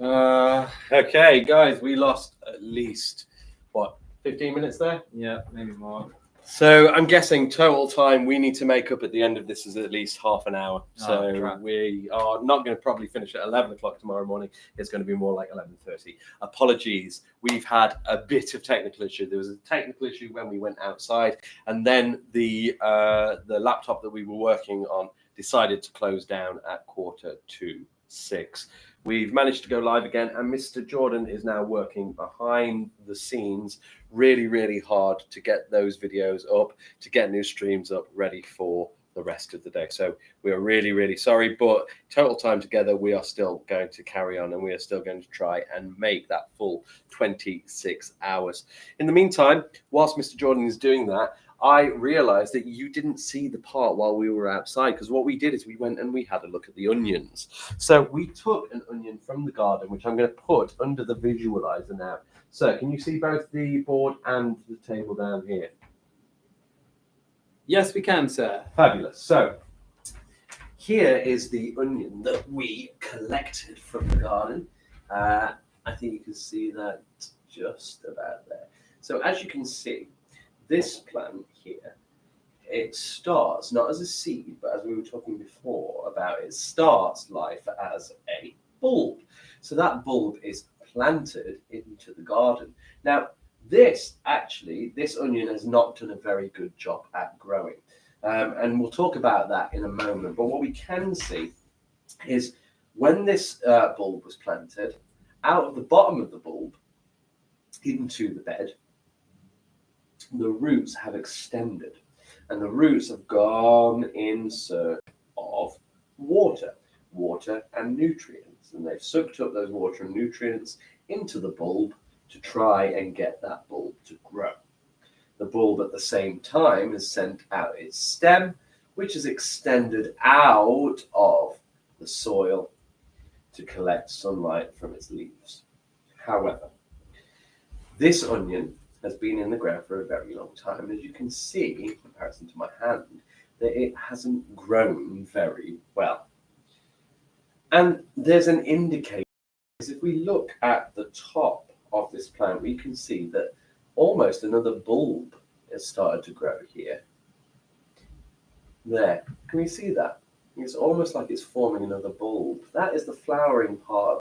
Okay, guys, we lost at least, what, 15 minutes there? Yeah, maybe more. So I'm guessing total time we need to make up at the end of this is at least half an hour. So crap. we are not going to probably finish at 11 o'clock tomorrow morning. It's going to be more like 11:30. Apologies. We've had a bit of technical issue. There was a technical issue when we went outside, and then the laptop that we were working on decided to close down at 5:45. We've managed to go live again, and Mr. Jordan is now working behind the scenes really, really hard to get those videos up, to get new streams up, ready for the rest of the day. So we are really, really sorry, but total time together, we are still going to carry on, and we are still going to try and make that full 26 hours. In the meantime, whilst Mr. Jordan is doing that, I realized that you didn't see the part while we were outside, because what we did is we went and we had a look at the onions. So we took an onion from the garden, which I'm going to put under the visualizer now. So can you see both the board and the table down here? Yes, we can, sir. Fabulous. So here is the onion that we collected from the garden. I think you can see that just about there. So as you can see, this plant here, it starts not as a seed, but as we were talking before about, it starts life as a bulb. So that bulb is planted into the garden. Now, this onion has not done a very good job at growing. And we'll talk about that in a moment. But what we can see is when this bulb was planted, out of the bottom of the bulb into the bed, the roots have extended, and the roots have gone in search of water and nutrients, and they've sucked up those water and nutrients into the bulb to try and get that bulb to grow. The bulb at the same time has sent out its stem, which is extended out of the soil to collect sunlight from its leaves. However, this onion has been in the ground for a very long time. As you can see, in comparison to my hand, that it hasn't grown very well. And there's an indicator. If we look at the top of this plant, we can see that almost another bulb has started to grow here. There, can we see that? It's almost like it's forming another bulb. That is the flowering part.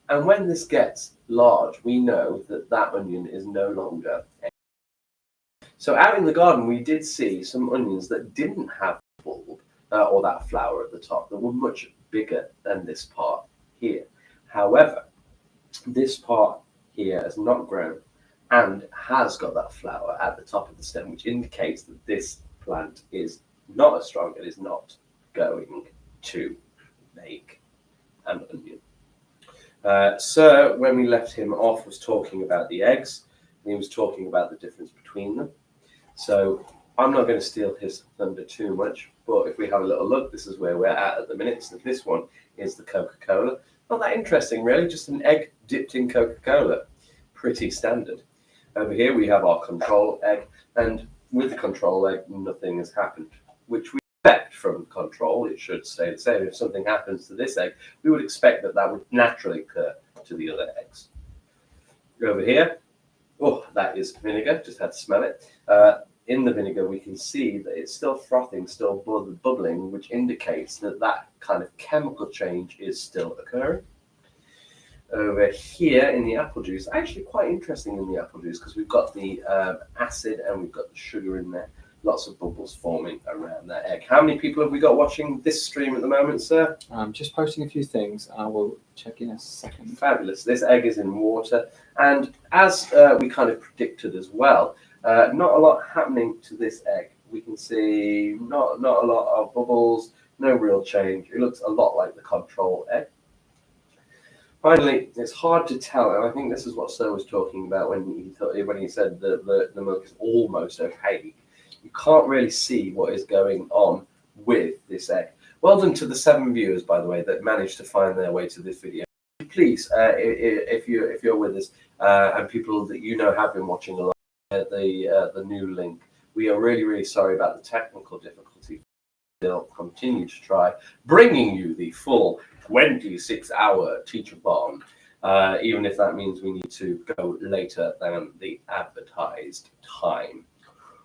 And when this gets large, we know that that onion is no longer. So out in the garden, we did see some onions that didn't have a bulb or that flower at the top, that were much bigger than this part here. However, this part here has not grown and has got that flower at the top of the stem, which indicates that this plant is not as strong and is not going to make an onion. Sir, when we left him off, was talking about the eggs, and he was talking about the difference between them. So I'm not going to steal his thunder too much, but if we have a little look, this is where we're at the minute. So this one is the Coca-Cola. Not that interesting, really, just an egg dipped in Coca-Cola. Pretty standard. Over here we have our control egg, and with the control egg, nothing has happened, which we expect from control. It should stay the same. If something happens to this egg, we would expect that that would naturally occur to the other eggs. Over here, oh, that is vinegar. Just had to smell it. In the vinegar, we can see that it's still frothing, still bubbling, which indicates that that kind of chemical change is still occurring. Over here in the apple juice, actually quite interesting in the apple juice, because we've got the acid and we've got the sugar in there. Lots of bubbles forming around that egg. How many people have we got watching this stream at the moment, sir? I'm just posting a few things. I will check in a second. Fabulous. This egg is in water. And as we kind of predicted as well, not a lot happening to this egg. We can see not a lot of bubbles, no real change. It looks a lot like the control egg. Finally, it's hard to tell, and I think this is what Sir was talking about when he said that the milk is almost opaque. You can't really see what is going on with this egg. Well done to the 7 viewers, by the way, that managed to find their way to this video. Please, if you're with us, and people that you know have been watching along the new link, we are really, really sorry about the technical difficulty. They'll continue to try bringing you the full 26-hour Teach-A-Thon, even if that means we need to go later than the advertised time.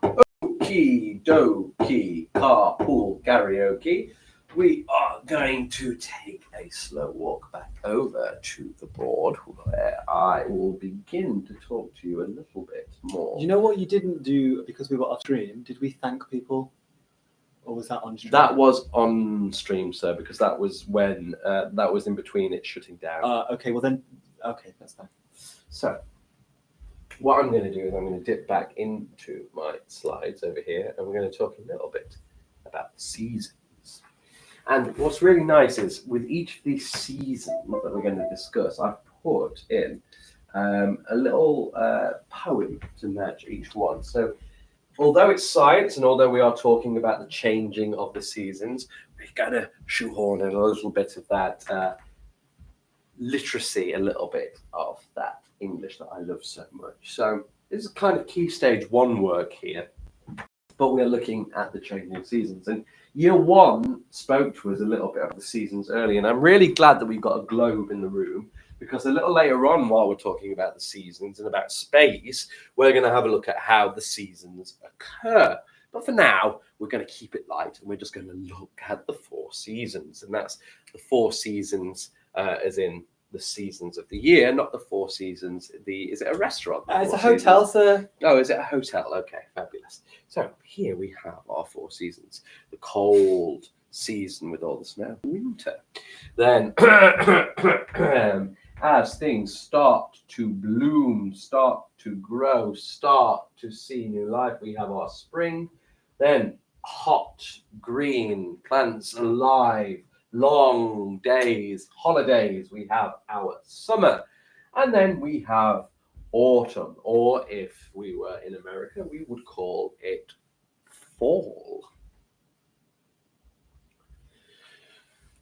Okie dokie, carpool karaoke. We are going to take a slow walk back over to the board where I will begin to talk to you a little bit more. You know what you didn't do because we were off stream? Did we thank people? Or was that on stream? That was on stream, sir, because that was when that was in between it shutting down. Okay, well then, okay, that's fine. So, what I'm going to do is I'm going to dip back into my slides over here, and we're going to talk a little bit about the seasons. And what's really nice is with each of these seasons that we're going to discuss, I've put in a little poem to match each one. So, although it's science and although we are talking about the changing of the seasons, we're going to shoehorn in a little bit of that literacy, a little bit of that English that I love so much. So this is kind of key stage 1 work here, but we're looking at the changing seasons. And year 1 spoke to us a little bit of the seasons early, and I'm really glad that we've got a globe in the room, because a little later on, while we're talking about the seasons and about space, we're going to have a look at how the seasons occur. But for now, we're going to keep it light, and we're just going to look at the 4 seasons. And that's the 4 seasons as in the seasons of the year, not the 4 seasons. Is it a restaurant? It's a hotel, sir. Oh, is it a hotel? Okay, fabulous. So here we have our 4 seasons. The cold season with all the snow, winter. Then as things start to bloom, start to grow, start to see new life, we have our spring. Then hot, green, plants alive, long days, holidays, we have our summer. And then we have autumn, or if we were in America, we would call it fall.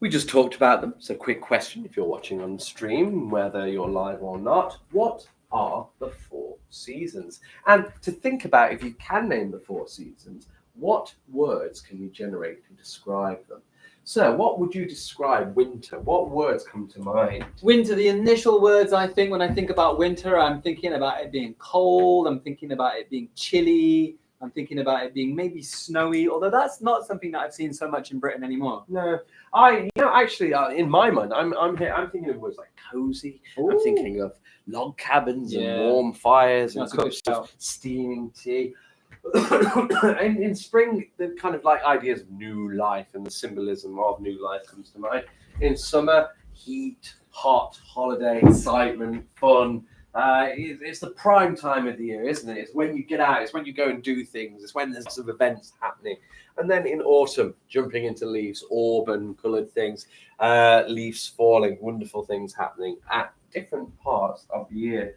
We just talked about them. So quick question, if you're watching on the stream, whether you're live or not, what are the 4 seasons? And to think about, if you can name the 4 seasons, what words can you generate to describe them? So what would you describe winter? What words come to mind? Winter, the initial words I think when I think about winter, I'm thinking about it being cold, I'm thinking about it being chilly, I'm thinking about it being maybe snowy, although that's not something that I've seen so much in Britain anymore. No, actually, in my mind, I'm thinking of words like cozy. Ooh. I'm thinking of log cabins Yeah. and warm fires and That's a good cups of shout. steaming tea. And in spring, the kind of like ideas of new life and the symbolism of new life comes to mind. In summer, heat, hot, holiday, excitement, fun. It's the prime time of the year, isn't it? It's when you get out, it's when you go and do things, it's when there's some events happening. And then in autumn, jumping into leaves, auburn coloured things, leaves falling, wonderful things happening at different parts of the year.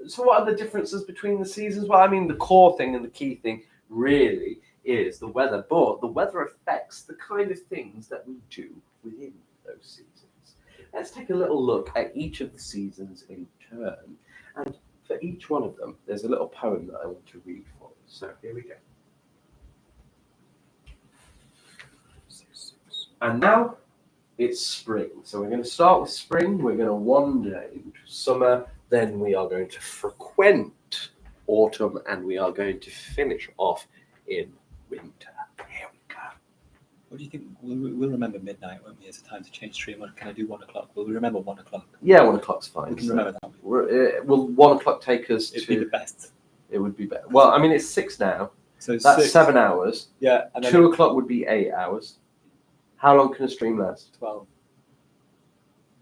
So what are the differences between the seasons? Well, I mean, the core thing and the key thing really is the weather, but the weather affects the kind of things that we do within those seasons. Let's take a little look at each of the seasons in turn. And for each one of them, there's a little poem that I want to read for you. So here we go. And now it's spring. So we're going to start with spring. We're going to wander into summer. Then we are going to frequent autumn, and we are going to finish off in winter. Here we go. What do you think? We'll remember midnight, won't we, as a time to change stream? Can I do 1 o'clock? Will we remember 1 o'clock? Yeah, 1 o'clock's fine. We can remember that. Will 1 o'clock take us It'd to... be the best. It would be better. Well, I mean, it's 6 now. So That's 6. 7 hours. Yeah. And then 2 o'clock would be 8 hours. How long can a stream last? 12.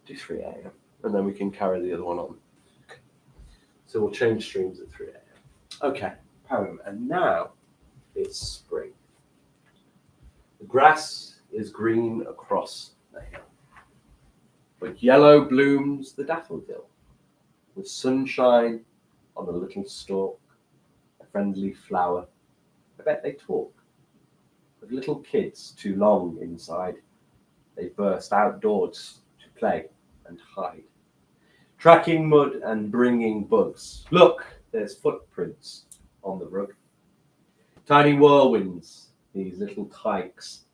Do 3 a.m. And then we can carry the other one on. So we'll change streams at 3 a.m. Okay, poem. And now it's spring. The grass is green across the hill, but yellow blooms the daffodil, with sunshine on the little stalk, a friendly flower. I bet they talk. With little kids too long inside, they burst outdoors to play and hide. Tracking mud and bringing bugs. Look, there's footprints on the rug. Tiny whirlwinds, these little tykes.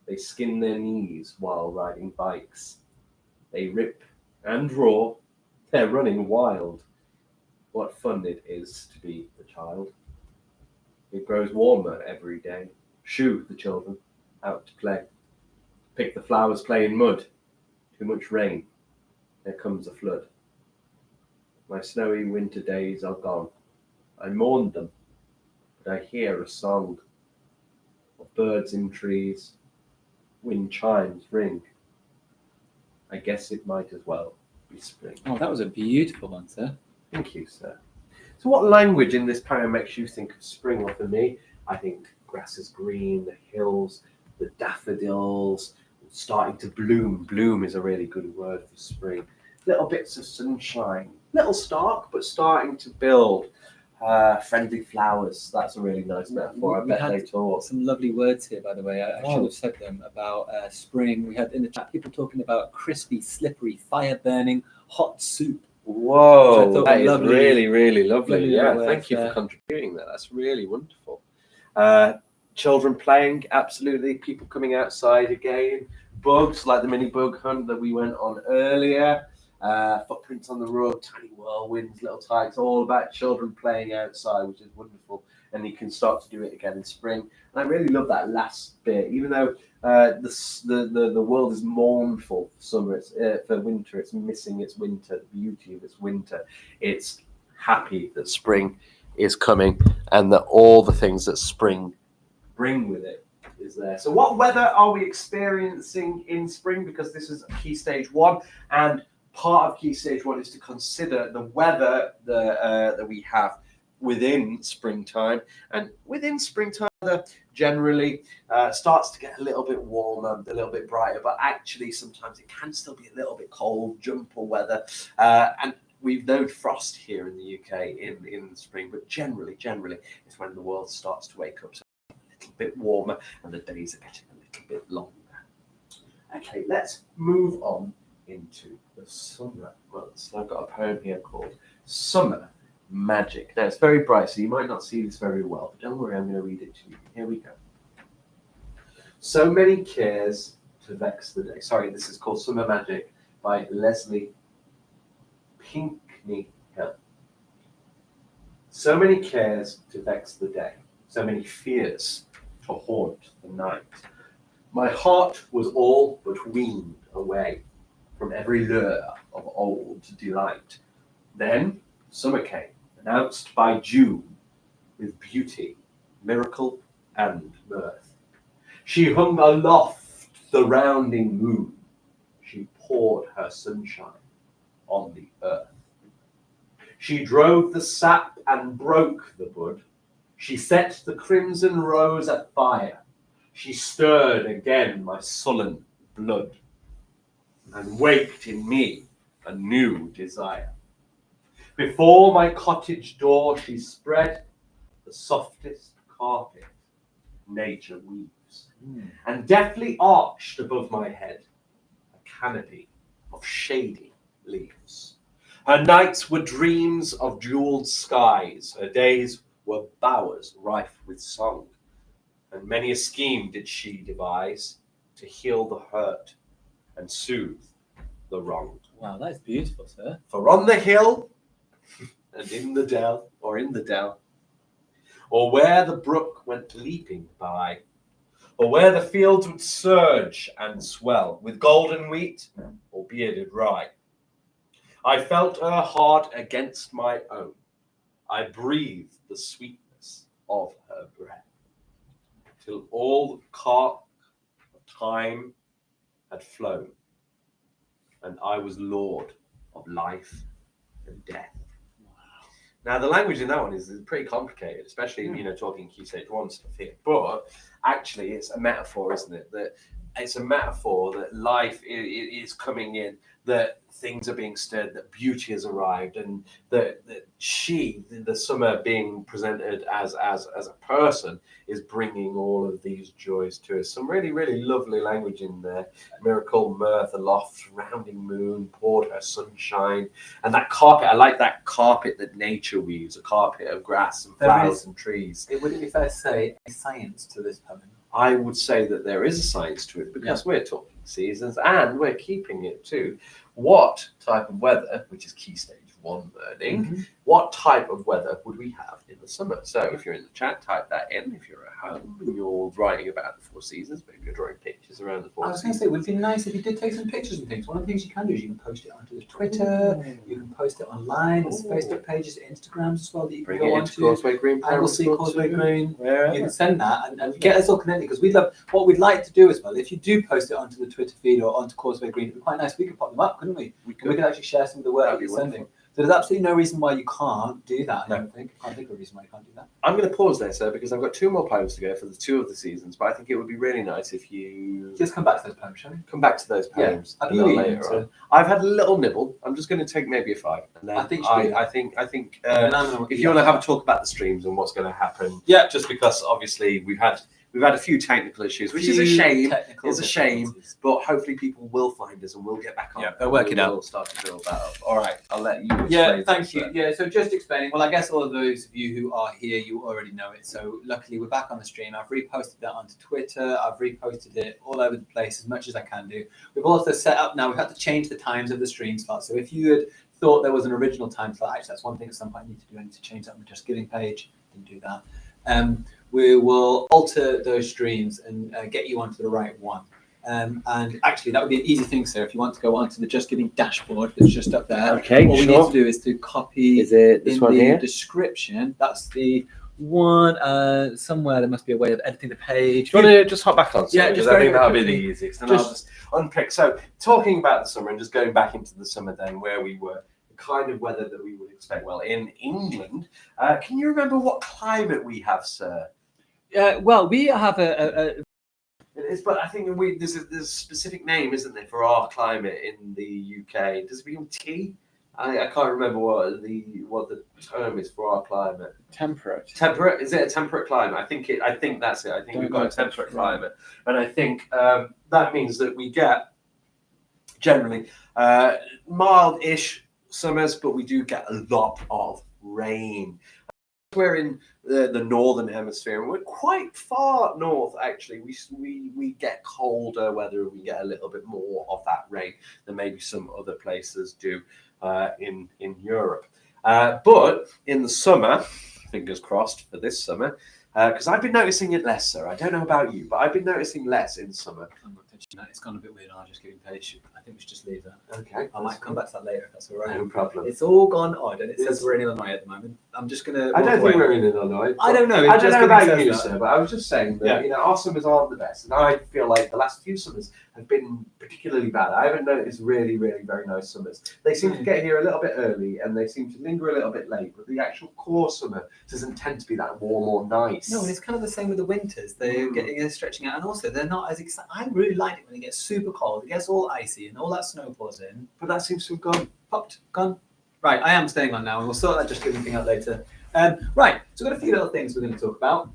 They skin their knees while riding bikes. They rip and roar. They're running wild. What fun it is to be a child. It grows warmer every day. Shoo the children out to play. Pick the flowers, play in mud. Too much rain. There comes a flood. My snowy winter days are gone. I mourn them, but I hear a song of birds in trees. Wind chimes ring. I guess it might as well be spring. Oh, that was a beautiful one, sir. Thank you, sir. So what language in this poem makes you think of spring? Well, for me, I think grass is green, the hills, the daffodils starting to bloom. Bloom is a really good word for spring. Little bits of sunshine, little stark, but starting to build. Friendly flowers, that's a really nice metaphor. I bet they talk. Some lovely words here, by the way. I should have said them about spring. We had in the chat people talking about crispy, slippery, fire burning, hot soup. Whoa, that is lovely, really, really lovely. Yeah, words, thank you for contributing that. That's really wonderful. Children playing, absolutely. People coming outside again. Bugs, like the mini bug hunt that we went on earlier. Footprints on the road, tiny whirlwinds, little tides, all about children playing outside, which is wonderful. And you can start to do it again in spring. And I really love that last bit, even though the world is mournful for summer, it's for winter, it's missing its winter, the beauty of its winter. It's happy that spring is coming and that all the things that spring bring with it is there. So what weather are we experiencing in spring? Because this is Key Stage 1, and part of Key Stage 1 is to consider the weather that we have within springtime. And within springtime, generally starts to get a little bit warmer, a little bit brighter, but actually sometimes it can still be a little bit cold, jumper weather. And we've known frost here in the UK in spring, but generally it's when the world starts to wake up. So a little bit warmer and the days are getting a little bit longer. Okay, let's move on into the summer months. I've got a poem here called Summer Magic. Now it's very bright, so you might not see this very well, but don't worry, I'm going to read it to you. Here we go. So many cares to vex the day. Sorry, this is called Summer Magic by Leslie Pinkney Hill. So many cares to vex the day, so many fears to haunt the night. My heart was all but weaned away from every lure of old delight. Then summer came, announced by June, with beauty, miracle, and mirth. She hung aloft the rounding moon. She poured her sunshine on the earth. She drove the sap and broke the bud. She set the crimson rose at fire. She stirred again my sullen blood, and waked in me a new desire. Before my cottage door she spread the softest carpet nature weaves, and deftly arched above my head a canopy of shady leaves. Her nights were dreams of jeweled skies, her days were bowers rife with song, and many a scheme did she devise to heal the hurt and soothe the wrong. Wow, that's beautiful, sir. For on the hill and in the dell, or where the brook went leaping by, or where the fields would surge and swell with golden wheat or bearded rye, I felt her heart against my own. I breathed the sweetness of her breath, till all the cark of time had flown, and I was lord of life and death. Wow. Now the language in that one is pretty complicated, especially talking Key Stage 1 stuff here. But actually, it's a metaphor, isn't it? That it's a metaphor that life is coming in, that things are being stirred, that beauty has arrived, and that she, the summer being presented as a person, is bringing all of these joys to us. Some really, really lovely language in there. Miracle, mirth, aloft, rounding moon, poured her sunshine, and that carpet. I like that carpet that nature weaves, a carpet of grass and flowers and trees. Would it be fair to say a science to this poem? I would say that there is a science to it because we're talking seasons and we're keeping it to what type of weather, which is key stage 1 learning, what type of weather would we have in the summer? So if you're in the chat, type that in. If you're at home and you're writing about the 4 seasons, maybe you're drawing pictures around the 4 seasons. I was going to say, it would be nice if you did take some pictures and things. One of the things you can do is you can post it onto the Twitter, you can post it online, there's Facebook pages, Instagrams as well that you can go onto. Causeway Green, Anglesey, Causeway Green. Wherever. You can send that and get us all connected, because we'd love, what we'd like to do as well, if you do post it onto the Twitter feed or onto Causeway Green, it'd be quite nice. We could pop them up, couldn't we? We could actually share some of the work that you're sending. So there's absolutely no reason why you can't do that. I don't think. I can't think of a reason why you can't do that. I'm going to pause there, sir, because I've got 2 more poems to go for the 2 of the seasons, but I think it would be really nice if you just come back to those poems, shall we? Come back to those poems. Have you later on. I've had a little nibble. I'm just going to take maybe a 5, and then I think if you want to have a talk about the streams and what's going to happen, just because obviously we've had a few technical issues, which is a shame. It's a shame, but hopefully people will find us and we'll get back on. Yeah, they'll work it out. We'll start to build that up. All right, I'll let you. Thank you. Yeah, so just explaining. Well, I guess all of those of you who are here, you already know it. So luckily, we're back on the stream. I've reposted that onto Twitter. I've reposted it all over the place as much as I can do. We've also set up now. We've had to change the times of the stream slot. So if you had thought there was an original time slot, actually, that's one thing at some point I need to do. I need to change that on the Just Giving page. Didn't do that. We will alter those streams and get you onto the right one. And actually, that would be an easy thing, sir. If you want to go onto the Just Giving dashboard that's just up there, okay, what we need to do is to copy this in one the here? description. That's the one. Somewhere there must be a way of editing the page. Do you want to just hop back on? Yeah, because just I think that'll be quickly. the easiest. And I'll just unpick. So, talking about the summer and just going back into the summer then, where we were, the kind of weather that we would expect. Well, in England, can you remember what climate we have, sir? Well, we have a It is, but I think there's a specific name, isn't there, for our climate in the UK? Does it begin with T? I can't remember what the term is for our climate. temperate. Temperate? Is it a temperate climate? I think that's it. I think we've got a temperate climate, and I think that means that we get generally mild-ish summers, but we do get a lot of rain. We're in the northern hemisphere, and we're quite far north. Actually, we get colder weather, and we get a little bit more of that rain than maybe some other places do in Europe. But in the summer, fingers crossed for this summer, because I've been noticing it less, sir. I don't know about you, but I've been noticing less in summer. I'm not touching that. It's gone a bit weird. I'll just give you page. I think we should just leave that. Okay. I might come back to that later if that's all right. No problem. It's all gone odd, and it says we're in Illinois at the moment. I'm just gonna. I don't think we're in Illinois. I don't know. I don't know about you, sir, but I was just saying that our summers aren't the best, and I feel like the last few summers have been particularly bad. I haven't noticed really, really very nice summers. They seem to get here a little bit early, and they seem to linger a little bit late. But the actual core summer doesn't tend to be that warm or nice. No, and it's kind of the same with the winters. They're stretching out, and also they're not as exciting. I really like it when it gets super cold. It gets all icy, and all that snow pours in. But that seems to have gone. Right, I am staying on now, and we'll sort that Just Giving thing out later. Right, so we've got a few little things we're going to talk about.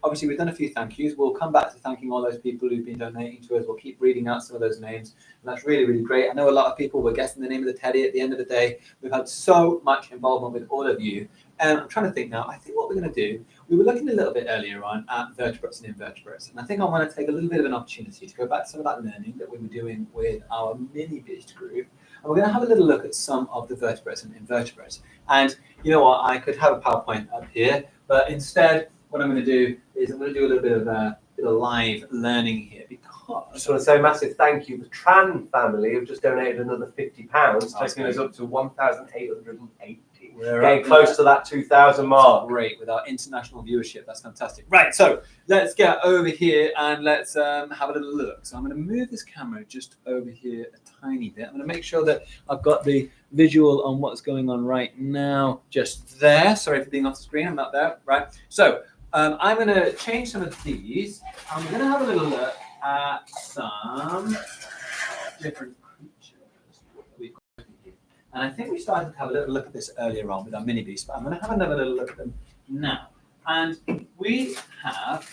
Obviously, we've done a few thank yous. We'll come back to thanking all those people who've been donating to us. We'll keep reading out some of those names, and that's really, really great. I know a lot of people were guessing the name of the teddy at the end of the day. We've had so much involvement with all of you. I'm trying to think now. I think what we're going to do, we were looking a little bit earlier on at vertebrates and invertebrates, and I think I want to take a little bit of an opportunity to go back to some of that learning that we were doing with our mini-beast group. And we're going to have a little look at some of the vertebrates and invertebrates. And you know what? I could have a PowerPoint up here, but instead, what I'm going to do is I'm going to do a little bit of live learning here, because I just want to say a massive thank you. The Tran family have just donated another £50, taking us up to 1,880. We're getting close to that 2,000 mark. Great, with our international viewership. That's fantastic. Right, so let's get over here and let's have a little look. So I'm going to move this camera just over here a tiny bit. I'm going to make sure that I've got the visual on what's going on right now just there. Sorry for being off the screen. I'm not there. Right. So I'm going to change some of these. I'm going to have a little look at some different creatures. And I think we started to have a little look at this earlier on with our mini beasts, but I'm going to have another little look at them now. And we have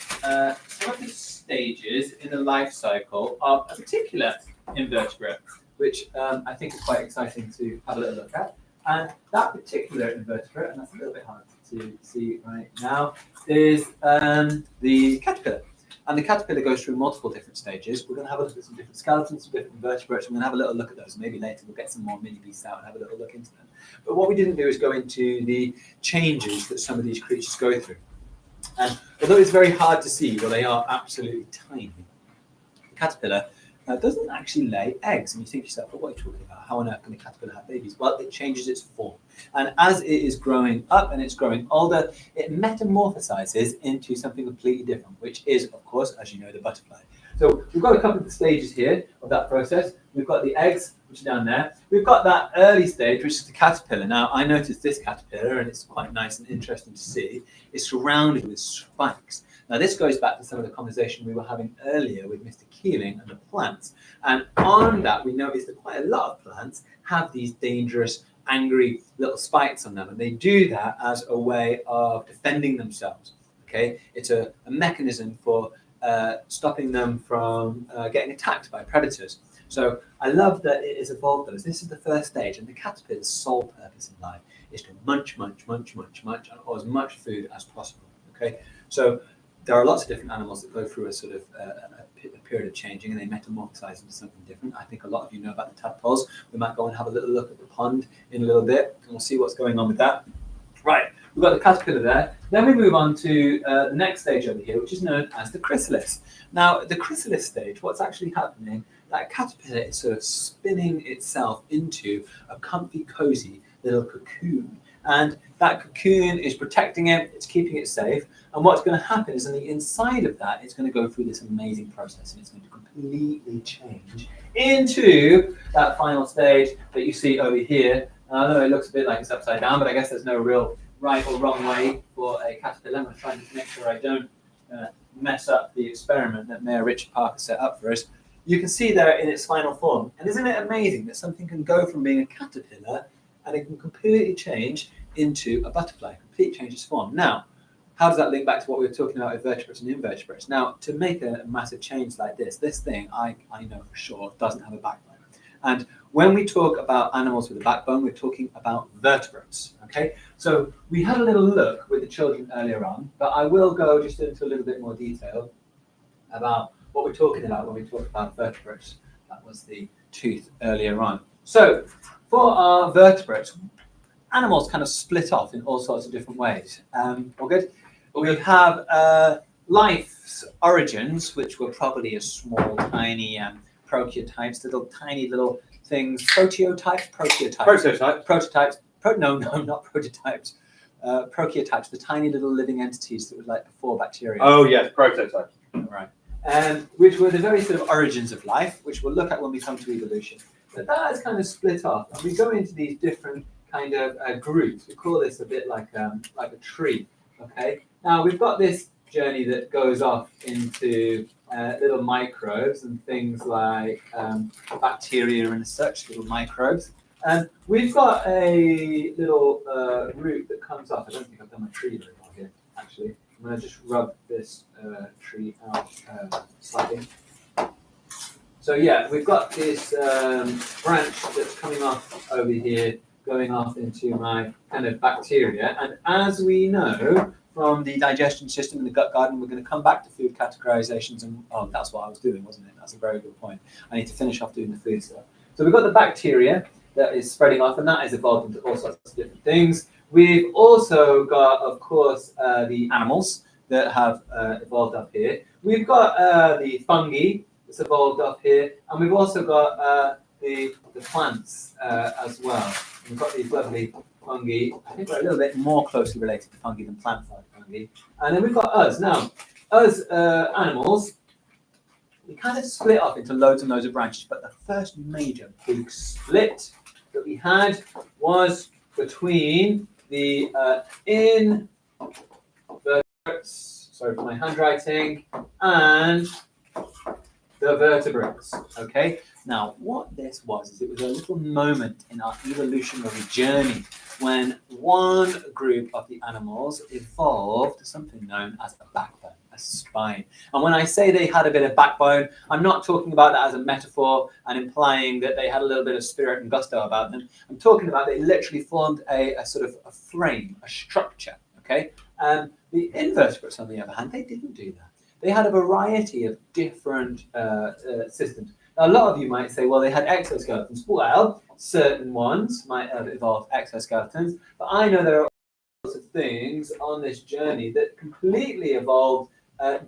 some of the stages in the life cycle of a particular invertebrate, which I think is quite exciting to have a little look at. And that particular invertebrate, and that's a little bit hard to see right now, is the caterpillar. And the caterpillar goes through multiple different stages. We're going to have a look at some different skeletons, some different vertebrates. We're going to have a little look at those. Maybe later we'll get some more mini beasts out and have a little look into them. But what we didn't do is go into the changes that some of these creatures go through. And although it's very hard to see, well, they are absolutely tiny. The caterpillar doesn't actually lay eggs. And you think to yourself, well, what are you talking about? How on earth can a caterpillar have babies? Well, it changes its form. And as it is growing up and it's growing older, it metamorphosizes into something completely different, which is, of course, as you know, the butterfly. So we've got a couple of the stages here of that process. We've got the eggs, which are down there. We've got that early stage, which is the caterpillar. Now, I noticed this caterpillar, and it's quite nice and interesting to see. It's surrounded with spikes. Now, this goes back to some of the conversation we were having earlier with Mr. Keeling and the plants. And on that, we noticed that quite a lot of plants have these dangerous, angry little spikes on them. And they do that as a way of defending themselves. Okay, it's a mechanism for stopping them from getting attacked by predators. So I love that it has evolved those. This is the first stage, and the caterpillar's sole purpose in life is to munch, or as much food as possible. Okay, so there are lots of different animals that go through a sort of a period of changing, and they metamorphosize into something different. I think a lot of you know about the tadpoles. We might go and have a little look at the pond in a little bit, and we'll see what's going on with that. Right, we've got the caterpillar there. Then we move on to the next stage over here, which is known as the chrysalis. Now, the chrysalis stage, what's actually happening, that caterpillar is sort of spinning itself into a comfy, cozy little cocoon. And that cocoon is protecting it, it's keeping it safe. And what's going to happen is on the inside of that, it's going to go through this amazing process, and it's going to completely change into that final stage that you see over here. I know it looks a bit like it's upside down, but I guess there's no real right or wrong way for a caterpillar. I'm going to try and make sure I don't mess up the experiment that Mayor Richard Parker set up for us. You can see there in its final form. And isn't it amazing that something can go from being a caterpillar and it can completely change into a butterfly, completely change its form. Now, how does that link back to what we were talking about with vertebrates and invertebrates? Now, to make a massive change like this thing, I know for sure, doesn't have a backbone. And when we talk about animals with a backbone, we're talking about vertebrates, okay? So we had a little look with the children earlier on, but I will go just into a little bit more detail about what we're talking about when we talk about vertebrates. That was the tooth earlier on. So for our vertebrates, animals kind of split off in all sorts of different ways. All good? We'll have life's origins, which were probably a small, tiny prokaryotypes, tiny little things, prototypes, not prototypes, prokaryotypes, the tiny little living entities that were like before bacteria. Oh yes, prototypes. Right. Which were the very sort of origins of life, which we'll look at when we come to evolution. But that is kind of split off, and we go into these different kind of groups. We call this a bit like a tree. Okay. Now we've got this journey that goes off into little microbes and things like bacteria and such, little microbes. And we've got a little root that comes off. I don't think I've done my tree very well here, actually. I'm going to just rub this tree out slightly. So yeah, we've got this branch that's coming off over here, going off into my kind of bacteria. And as we know from the digestion system in the gut garden, we're going to come back to food categorizations. And that's what I was doing, wasn't it? That's a very good point. I need to finish off doing the food stuff. So we've got the bacteria that is spreading off, and that is evolved into all sorts of different things. We've also got, of course, the animals that have evolved up here. We've got the fungi that's evolved up here, and we've also got the plants as well. We've got these lovely fungi. I think we're a little bit more closely related to fungi than plant-like fungi. And then we've got us. Now, us animals, we kind of split off into loads and loads of branches, but the first major big split that we had was between the invertebrates, sorry for my handwriting, and the vertebrates. Okay. Now, what this was is it was a little moment in our evolutionary journey when one group of the animals evolved something known as a backbone, a spine. And when I say they had a bit of backbone, I'm not talking about that as a metaphor and implying that they had a little bit of spirit and gusto about them. I'm talking about they literally formed a sort of a frame, a structure. Okay. The invertebrates, on the other hand, they didn't do that. they had a variety of different systems. Now, a lot of you might say, well, they had exoskeletons. Well, certain ones might have evolved exoskeletons, but I know there are all sorts of things on this journey that completely evolved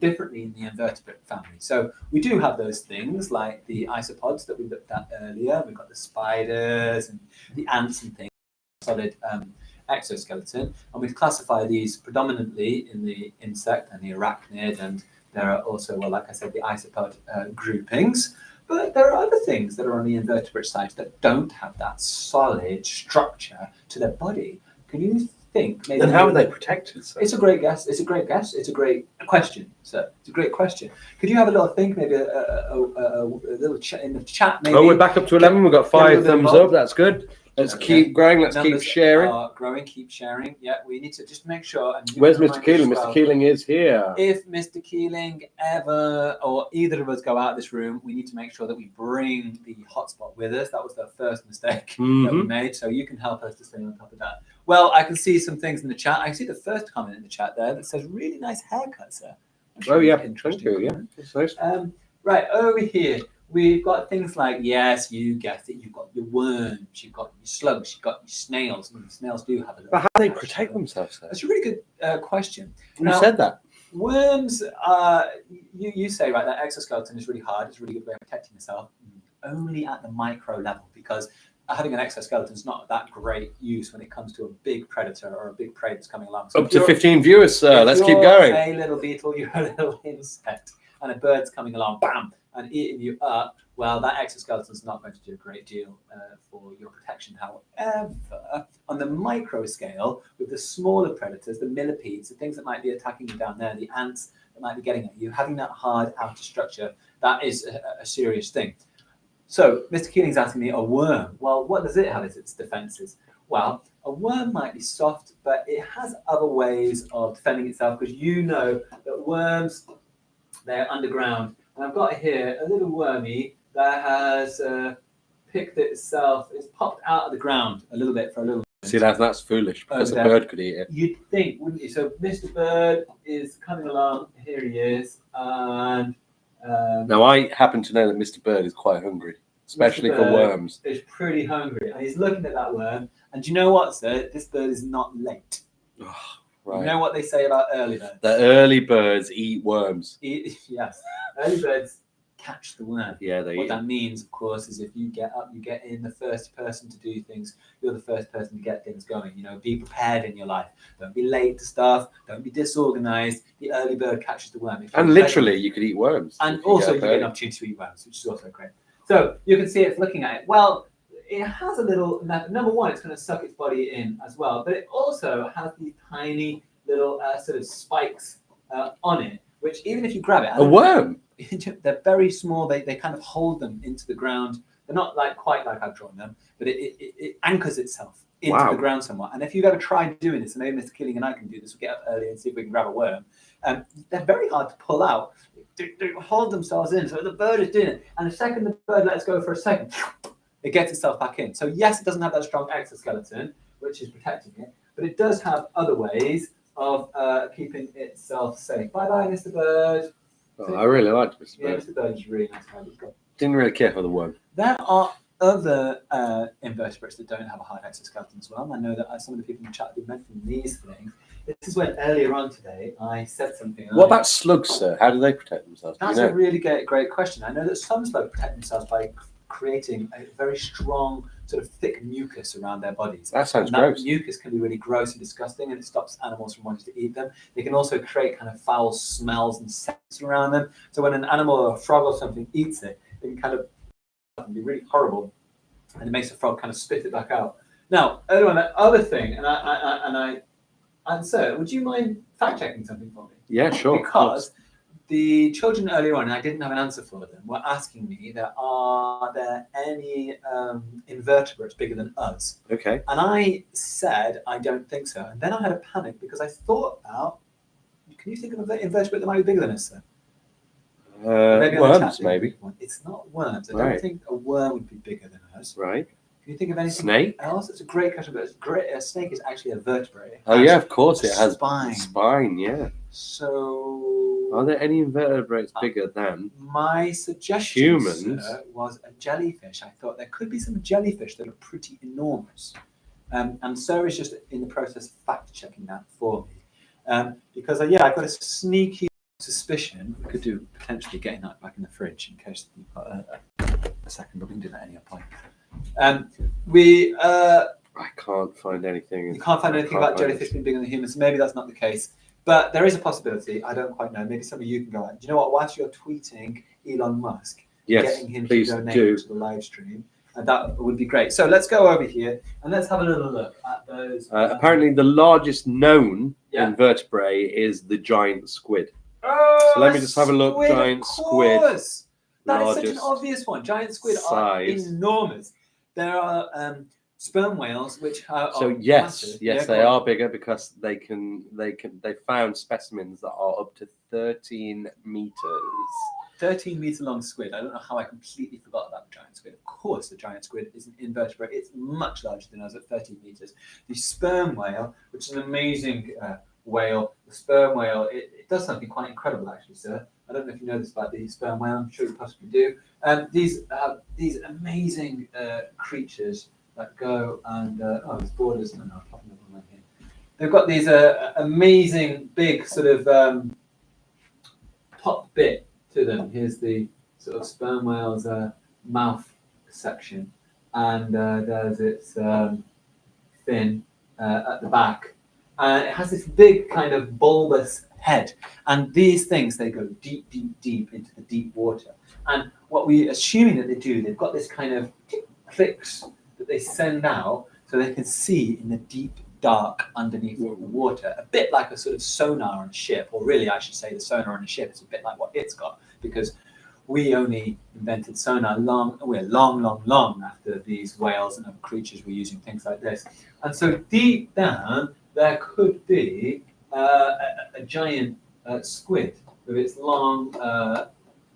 differently in the invertebrate family. So we do have those things like the isopods that we looked at earlier. We've got the spiders and the ants and things, solid exoskeleton, and we've classified these predominantly in the insect and the arachnid, and there are also, well, like I said, the isopod groupings. But there are other things that are on the invertebrate side that don't have that solid structure to their body. Can you think? Maybe and how are they protected? So? It's a great guess. It's a great guess. It's a great question. So it's a great question. Could you have a little think? Maybe a little chat in the chat. Maybe. Oh, we're back up to 11. We've got 5 thumbs up. That's good. Let's keep growing. Let's keep sharing. Growing, keep sharing. Yeah, we need to just make sure. And where's Mr. Keeling? Mr. Keeling is here. If Mr. Keeling ever or either of us go out of this room, we need to make sure that we bring the hotspot with us. That was the first mistake that we made. So you can help us to stay on top of that. Well, I can see some things in the chat. I can see the first comment in the chat there that says, really nice haircut, sir. Oh, yeah. Thank you. Yeah. That's nice. Right, over here. We've got things like, yes, you guessed it. You've got your worms, you've got your slugs, you've got your snails. Snails do have a little. But how do they protect themselves? Though? That's a really good question. Who said that? Worms, you say, right, that exoskeleton is really hard. It's a really good way of protecting yourself. Only at the micro level, because having an exoskeleton is not that great use when it comes to a big predator or a big prey that's coming along. So up to 15 viewers, sir. Let's keep going. A little beetle, you're a little insect, and a bird's coming along, bam, and eating you up, well, that exoskeleton is not going to do a great deal for your protection. However, on the micro scale, with the smaller predators, the millipedes, the things that might be attacking you down there, the ants that might be getting at you, having that hard outer structure, that is a serious thing. So, Mr. Keeling's asking me, a worm, well, what does it have as its defenses? Well, a worm might be soft, but it has other ways of defending itself, because you know that worms, they're underground. And I've got here a little wormy that has picked itself, it's popped out of the ground a little bit for a little bit. See, that's foolish, because a bird could eat it. You'd think, wouldn't you? So Mr. Bird is coming along, here he is, and... now, I happen to know that Mr. Bird is quite hungry, especially for worms. He's pretty hungry, and he's looking at that worm, and do you know what, sir? This bird is not late. Oh, right. You know what they say about early birds? The early birds eat worms. Yes. Early birds catch the worm. Yeah, they What eat. that means, of course, is if you get up, you get in the first person to do things. You're the first person to get things going. You know, be prepared in your life. Don't be late to stuff. Don't be disorganized. The early bird catches the worm. And literally, you could eat worms. And also, you get an opportunity to eat worms, which is also great. So you can see it's looking at it. Well, it has a little, number one, it's going to suck its body in as well, but it also has these tiny little sort of spikes on it, which even if you grab it, a worm. They're very small. They kind of hold them into the ground. They're not quite like I've drawn them, but it anchors itself into the ground somewhat. And if you've ever tried doing this, and maybe Mr. Keeling and I can do this, we'll get up early and see if we can grab a worm. They're very hard to pull out. They hold themselves in. So the bird is doing it. And the second the bird lets go for a second, it gets itself back in. So yes, it doesn't have that strong exoskeleton, which is protecting it, but it does have other ways of keeping itself safe. Bye-bye, Mr. Bird. Oh, I really liked Mr. Bird. Yeah, Mr. Bird is really nice guy. Didn't really care for the worm. There are other invertebrates that don't have a hard exoskeleton as well. And I know that some of the people in the chat did mention these things. This is when earlier on today I said something. What about slugs, sir? How do they protect themselves? That's a really great question. I know that some slugs protect themselves by creating a very strong sort of thick mucus around their bodies. That sounds gross. That mucus can be really gross and disgusting, and it stops animals from wanting to eat them. They can also create kind of foul smells and scents around them. So when an animal or a frog or something eats it, it can kind of be really horrible, and it makes the frog kind of spit it back out. Now, earlier on, that other thing, and sir, would you mind fact checking something for me? Yeah, sure. Because the children earlier on, and I didn't have an answer for them, were asking me, are there any invertebrates bigger than us? Okay. And I said, I don't think so. And then I had a panic because I thought about, can you think of an invertebrate that might be bigger than us, sir? Worms, maybe. It's not worms. I don't think a worm would be bigger than us. Right. Can you think of anything Snake? else? It's a great question, but a snake is actually a vertebrate. Oh, yeah, of course. It has spine. Spine, yeah. So Are there any invertebrates bigger than? My suggestion, humans? sir, was a jellyfish. I thought there could be some jellyfish that are pretty enormous. And Sir is just in the process of fact-checking that for me. Because, I've got a sneaky suspicion we could do potentially getting that back in the fridge in case you've got a second, but we can do that at any point. I can't find anything. You can't find anything about jellyfish being bigger than humans. Maybe that's not the case. But there is a possibility. I don't quite know. Maybe some of you can go out. Do you know what? Whilst you're tweeting Elon Musk, getting him to donate to the live stream, that would be great. So let's go over here and let's have a little look at those. Apparently, the largest known invertebrate is the giant squid. Oh, so let me just have a look. Giant squid. That is such an obvious one. Giant squid are enormous. There are sperm whales, which are yes, they are bigger because they found specimens that are up to 13 meters. 13-meter long squid. I don't know how I completely forgot about the giant squid. Of course, the giant squid is an invertebrate. It's much larger than us at 13 meters. The sperm whale, which is an amazing whale. The sperm whale, it does something quite incredible, actually, sir. I don't know if you know this about the sperm whale. I'm sure you possibly do. These amazing creatures that go and there's borders. No, I'm popping up on here. They've got these amazing big sort of top bit to them. Here's the sort of sperm whale's mouth section, and there's its fin at the back. And it has this big kind of bulbous head. And these things, they go deep, deep, deep into the deep water. And what we're assuming that they do, they've got this kind of clicks that they send out so they can see in the deep, dark underneath the water, a bit like a sort of sonar on a ship, or really I should say the sonar on a ship is a bit like what it's got, because we only invented sonar long after these whales and other creatures were using things like this. And so deep down, there could be a giant squid with its long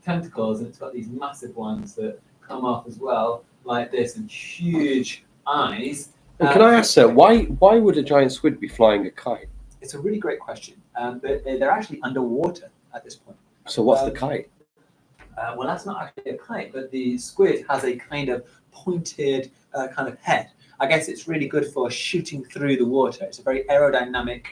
tentacles, and it's got these massive ones that come off as well, like this, and huge eyes. Can I ask, sir, why would a giant squid be flying a kite? It's a really great question. They're actually underwater at this point. So what's the kite? Well, that's not actually a kite, but the squid has a kind of pointed kind of head. I guess it's really good for shooting through the water. It's a very aerodynamic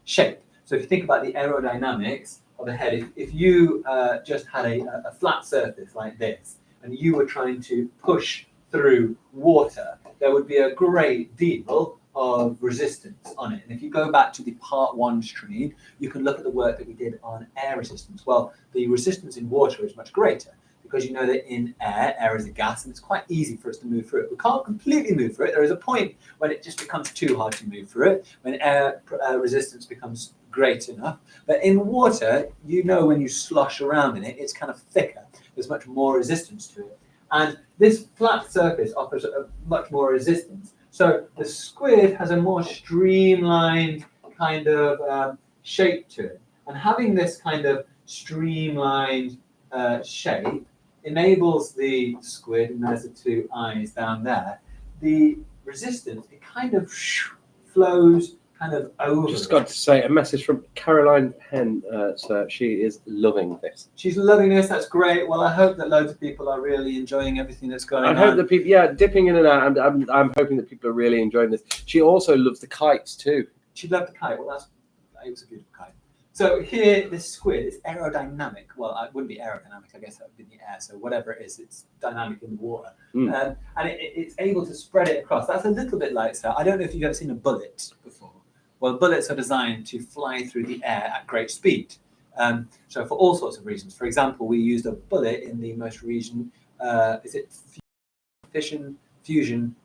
shape. So if you think about the aerodynamics of the head, if you just had a flat surface like this, and you were trying to push through water, there would be a great deal of resistance on it. And if you go back to the part 1 stream, you can look at the work that we did on air resistance. Well, the resistance in water is much greater because you know that in air is a gas, and it's quite easy for us to move through it. We can't completely move through it. There is a point when it just becomes too hard to move through it, when air resistance becomes great enough. But in water, you know, when you slosh around in it, it's kind of thicker. There's much more resistance to it. And this flat surface offers a much more resistance. So the squid has a more streamlined kind of shape to it. And having this kind of streamlined shape enables the squid, and there's the 2 eyes down there, the resistance, it kind of flows kind of over. Just got to say, a message from Caroline Penn, sir. She is loving this. She's loving this. That's great. Well, I hope that loads of people are really enjoying everything that's going on. I hope that people, dipping in and out. I'm hoping that people are really enjoying this. She also loves the kites too. She loved the kite. Well, it was a beautiful kite. So here, this squid is aerodynamic. Well, it wouldn't be aerodynamic. I guess that would be in the air. So whatever it is, it's dynamic in the water. And it's able to spread it across. That's a little bit like, so I don't know if you've ever seen a bullet before. Well, bullets are designed to fly through the air at great speed. So for all sorts of reasons. For example, we used a bullet in the most recent, fusion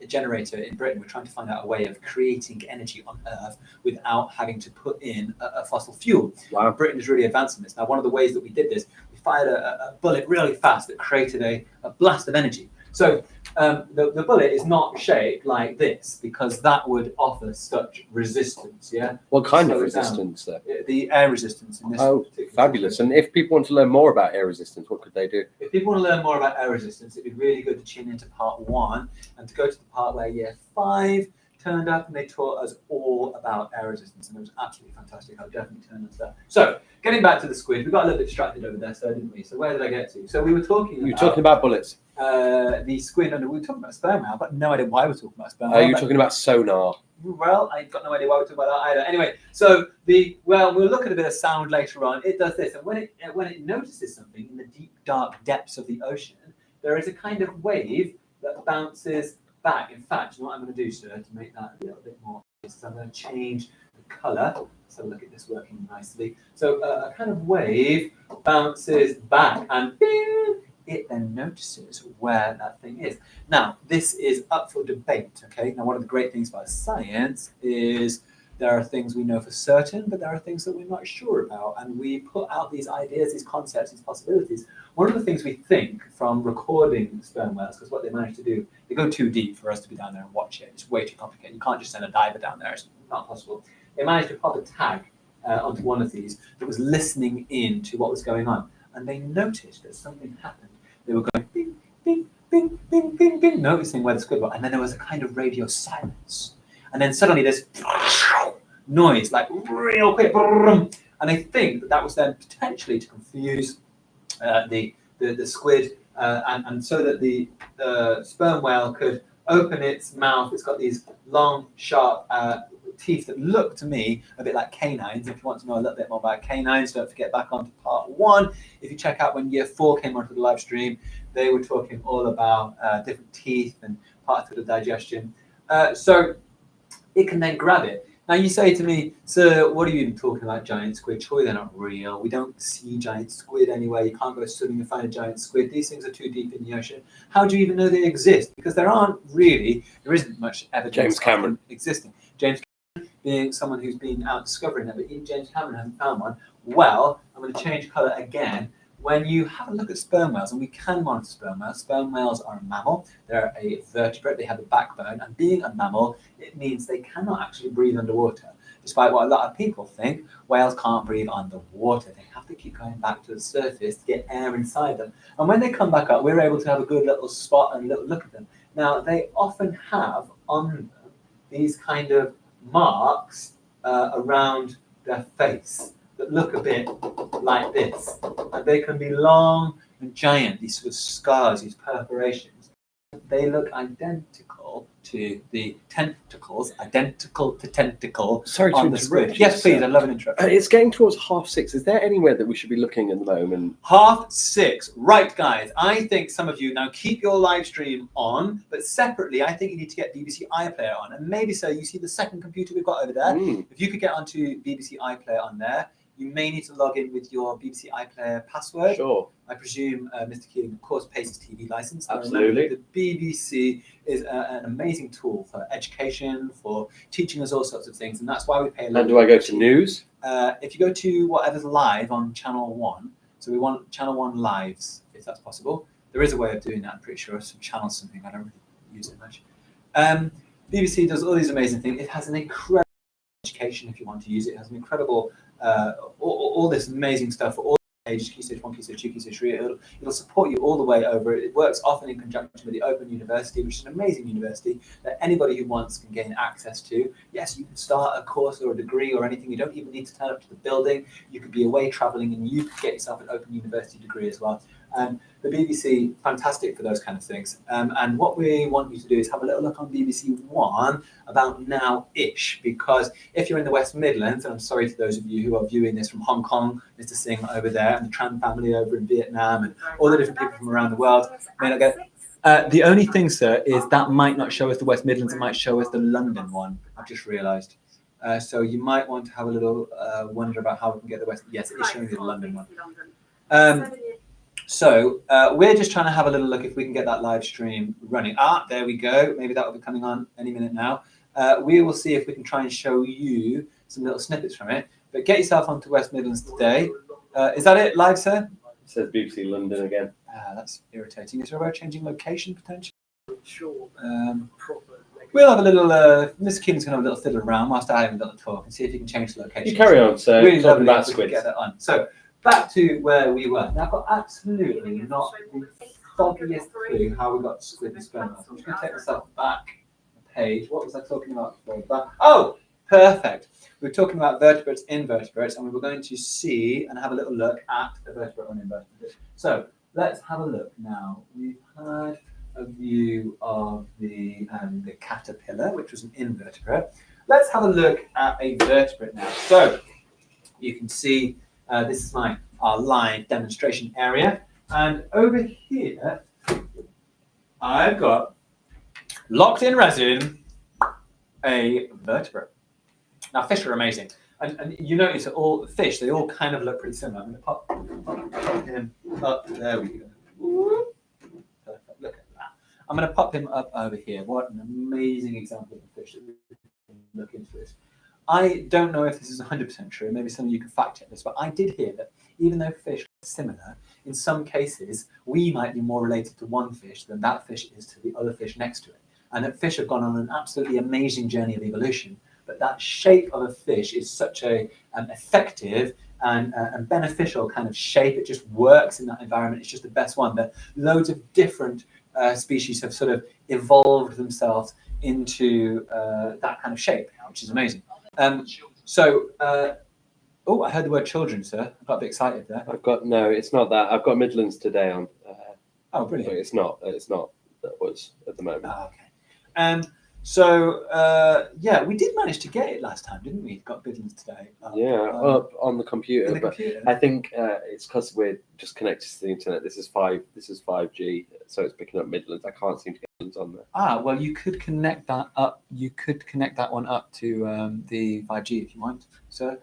generator in Britain. We're trying to find out a way of creating energy on Earth without having to put in a fossil fuel. Wow. Britain is really advanced in this. Now, one of the ways that we did this, we fired a bullet really fast that created a blast of energy. So the bullet is not shaped like this because that would offer such resistance. Yeah. What kind of resistance? The air resistance. In this fabulous! And if people want to learn more about air resistance, what could they do? If people want to learn more about air resistance, it'd be really good to tune into part 1 and to go to the part where year 5 turned up and they taught us all about air resistance, and it was absolutely fantastic. I'll definitely turn on to that. So, getting back to the squid, we got a little bit distracted over there, so didn't we? So where did I get to? So we were talking. You were talking about bullets. The squid, and we were talking about sperm whale. I've got no idea why we're talking about sperm Are whale. you talking about sonar? Well, I've got no idea why we're talking about that either. Anyway, so we'll look at a bit of sound later on. It does this, and when it notices something in the deep, dark depths of the ocean, there is a kind of wave that bounces back. In fact, you know what I'm going to do, sir, to make that a little bit more, is I'm going to change the colour. Let's have a look at this working nicely. So a kind of wave bounces back, and bing, it then notices where that thing is. Now, this is up for debate, okay? Now, one of the great things about science is there are things we know for certain, but there are things that we're not sure about, and we put out these ideas, these concepts, these possibilities. One of the things we think from recording sperm whales, because what they manage to do, they go too deep for us to be down there and watch it. It's way too complicated. You can't just send a diver down there. It's not possible. They managed to pop a tag onto one of these that was listening in to what was going on, and they noticed that something happened. They were going bing, bing, bing, bing, bing, bing, noticing where the squid was, and then there was a kind of radio silence, and then suddenly this noise, like real quick, and I think that was then potentially to confuse the squid, and so that the sperm whale could open its mouth. It's got these long, sharp teeth that look to me a bit like canines. If you want to know a little bit more about canines, don't forget back onto part 1. If you check out when year 4 came onto the live stream, they were talking all about different teeth and parts of the digestion. So it can then grab it. Now you say to me, sir, what are you even talking about giant squid? Surely they're not real. We don't see giant squid anywhere. You can't go swimming and find a giant squid. These things are too deep in the ocean. How do you even know they exist? Because there isn't much evidence James Cameron of them existing. James Cameron being someone who's been out discovering them, but even James Cameron hasn't found one. Well, I'm going to change colour again. When you have a look at sperm whales, and we can monitor sperm whales are a mammal. They're a vertebrate. They have a backbone, and being a mammal, it means they cannot actually breathe underwater. Despite what a lot of people think, whales can't breathe underwater. They have to keep going back to the surface to get air inside them. And when they come back up, we're able to have a good little spot and little look at them. Now, they often have on them these kind of marks around their face that look a bit like this, and they can be long and giant, these sort of scars, these perforations. They look identical to the tentacles, identical to tentacle on the squid. Yes, please, I'd love an intro. It's getting towards 6:30. Is there anywhere that we should be looking at the moment? 6:30. Right, guys, I think some of you now keep your live stream on, but separately, I think you need to get BBC iPlayer on. And maybe so, you see the second computer we've got over there. If you could get onto BBC iPlayer on there, you may need to log in with your BBC iPlayer password. Sure. I presume Mr. Keeling, of course, pays his TV license. Absolutely. The BBC is an amazing tool for education, for teaching us all sorts of things, and that's why we pay a lot. And do I go to news? If you go to whatever's live on Channel 1, so we want Channel 1 lives, if that's possible. There is a way of doing that, I'm pretty sure. Some channel something, I don't really use it much. BBC does all these amazing things. It has an incredible education if you want to use it. It has an incredible all this amazing stuff for all ages, Key Stage 1, Key Stage 2, Key Stage 3. It'll support you all the way over. It works often in conjunction with the Open University, which is an amazing university that anybody who wants can gain access to. Yes, you can start a course or a degree or anything. You don't even need to turn up to the building. You could be away traveling and you could get yourself an Open University degree as well. The BBC, fantastic for those kind of things. And what we want you to do is have a little look on BBC One about now-ish, because if you're in the West Midlands, and I'm sorry to those of you who are viewing this from Hong Kong, Mr. Singh over there, and the Tran family over in Vietnam, and all the different people from around the world, may not get. The only thing, sir, is that might not show us the West Midlands, it might show us the London one, I've just realised. So you might want to have a little wonder about how we can get the West. Yes, it is showing you the London one. So we're just trying to have a little look if we can get that live stream running. There we go. Maybe that will be coming on any minute now. We will see if we can try and show you some little snippets from it. But get yourself onto West Midlands today. Is that it, live, sir? It says BBC London again. That's irritating. Is there a way of changing location potentially? Sure. We'll have a little, Mr. Keeling's going to have a little fiddle around whilst I have a little talk and see if you can change the location. You carry on, sir. Really talking lovely about if we can squids. get that on. So, back to where we were. Now, I've got absolutely not the foggiest clue how we got to squid and sperm whales. I'm just going to take myself back and page. What was I talking about before that? Oh, perfect. We were talking about vertebrates, invertebrates, and we were going to see and have a little look at a vertebrate or an invertebrate. So let's have a look now. We've had a view of the caterpillar, which was an invertebrate. Let's have a look at a vertebrate now. So you can see this is our live demonstration area, and over here I've got locked in resin a vertebrate. Now fish are amazing, and you notice that all fish, they all kind of look pretty similar. I'm going to pop him up. There we go. Perfect. Look at that. I'm going to pop him up over here. What an amazing example of a fish that we can look into this. I don't know if this is 100% true. Maybe some of you can fact check this, but I did hear that even though fish are similar, in some cases we might be more related to one fish than that fish is to the other fish next to it. And that fish have gone on an absolutely amazing journey of evolution. But that shape of a fish is such a effective and beneficial kind of shape. It just works in that environment. It's just the best one. That loads of different species have sort of evolved themselves into that kind of shape, which is amazing. Oh, I heard the word children, sir. I got a bit excited there. No, it's not that. I've got Midlands today on. Oh, brilliant. It's not. That was at the moment. Oh, okay. Yeah, we did manage to get it last time, didn't we? Got Midlands today. Up on the computer. Computer. I think it's because we're just connected to the internet. This is 5G, so it's picking up Midlands. I can't seem to get Midlands on there. Well, you could connect that up. You could connect that one up to the 5G if you want, sir.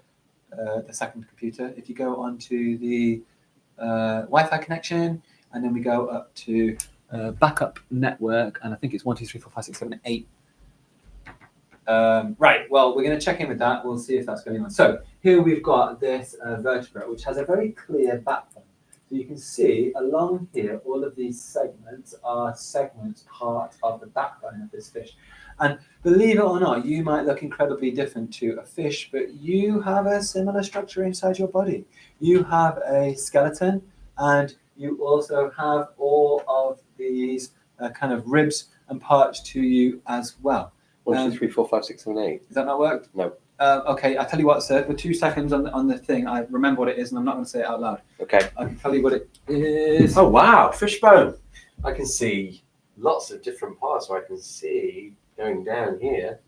The second computer. If you go onto the Wi-Fi connection, and then we go up to backup network, and I think it's 1, 2, 3, 4, 5, 6, 7, 8. Right, well, we're going to check in with that. We'll see if that's going on. So here we've got this vertebrate, which has a very clear backbone. So you can see along here, all of these segments are part of the backbone of this fish. And believe it or not, you might look incredibly different to a fish, but you have a similar structure inside your body. You have a skeleton, and you also have all of these kind of ribs and parts to you as well. 1, 2, 3, 4, 5, 6, 7, 8. Does that not work? No. Okay, I tell you what, sir. For 2 seconds on the thing, I remember what it is, and I'm not going to say it out loud. Okay. I can tell you what it is. Oh wow, fishbone! I can see lots of different parts. So I can see going down here.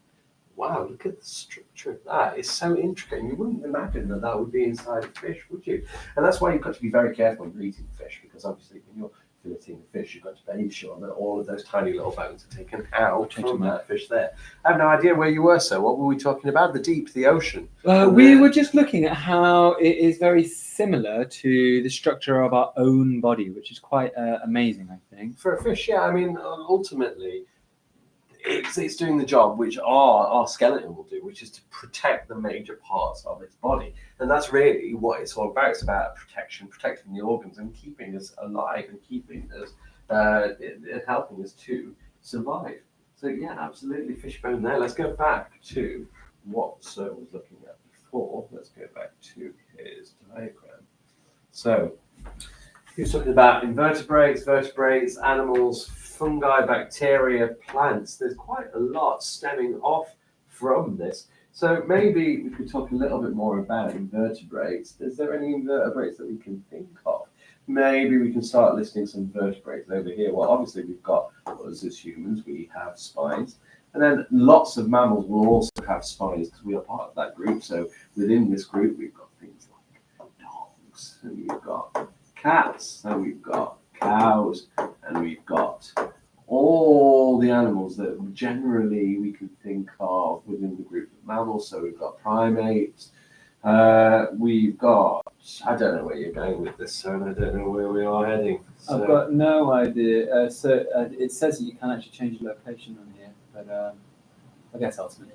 Wow, look at the structure of that. It's so intricate. You wouldn't imagine that would be inside a fish, would you? And that's why you've got to be very careful when you're eating fish, because obviously when you're filleting the fish, you've got to make sure that all of those tiny little bones are taken out from that fish there. I have no idea where you were, sir. What were we talking about? The deep, the ocean? We were just looking at how it is very similar to the structure of our own body, which is quite amazing, I think. For a fish, yeah. I mean, ultimately, it's doing the job which our skeleton will do, which is to protect the major parts of its body. And that's really what it's all about. It's about protection, protecting the organs and keeping us alive and keeping us, helping us to survive. So yeah, absolutely, fishbone there. Let's go back to what Sir was looking at before. Let's go back to his diagram. So he was talking about invertebrates, vertebrates, animals, fungi, bacteria, plants. There's quite a lot stemming off from this. So maybe we could talk a little bit more about invertebrates. Is there any invertebrates that we can think of? Maybe we can start listing some vertebrates over here. Well, obviously we've got us as humans, we have spines. And then lots of mammals will also have spines because we are part of that group. So within this group, we've got things like dogs, and we've got cats, and we've got cows, and we've got all the animals that generally we can think of within the group of mammals. So we've got primates, we've got, I don't know where you're going with this, so I don't know where we are heading. So. I've got no idea. It says that you can actually change the location on here, but I guess ultimately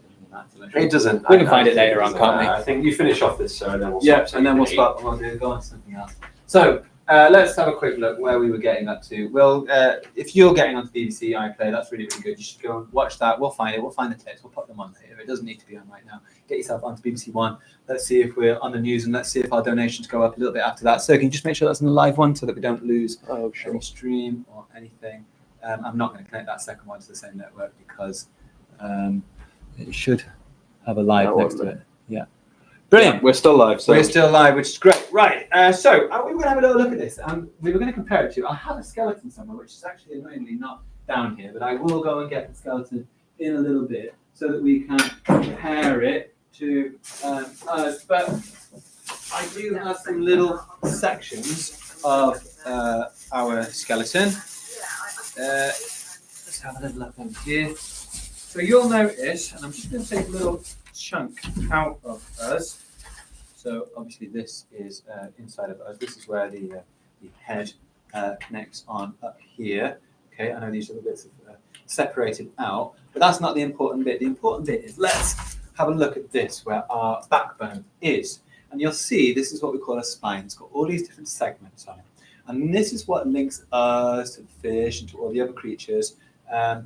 it doesn't. We can find it later on, can't we? I think you finish off this, sir, and then we'll stop. Yeah, and then we'll start. We'll go on to something else. So let's have a quick look where we were getting up to. Well, if you're getting onto BBC iPlayer, that's really, really good. You should go and watch that. We'll find it. We'll find the clips. We'll put them on later. It doesn't need to be on right now. Get yourself onto BBC One. Let's see if we're on the news, and let's see if our donations go up a little bit after that. So can you just make sure that's in the live one so that we don't lose any stream or anything? I'm not going to connect that second one to the same network because It should have a live That next one, to it. Yeah. Brilliant. Yeah, we're still live. So We're still live, which is great. Right. So we were going to have a little look at this. We were going to compare it to. I have a skeleton somewhere, which is actually annoyingly not down here, but I will go and get the skeleton in a little bit so that we can compare it to us. But I do have some little sections of our skeleton. Let's have a little look over here. So you'll notice, and I'm just going to take a little chunk out of us. So obviously this is inside of us. This is where the head connects on up here. Okay, I know these little bits are separated out, but that's not the important bit. The important bit is let's have a look at this, where our backbone is. And you'll see this is what we call a spine. It's got all these different segments on it. And this is what links us to the fish and to all the other creatures that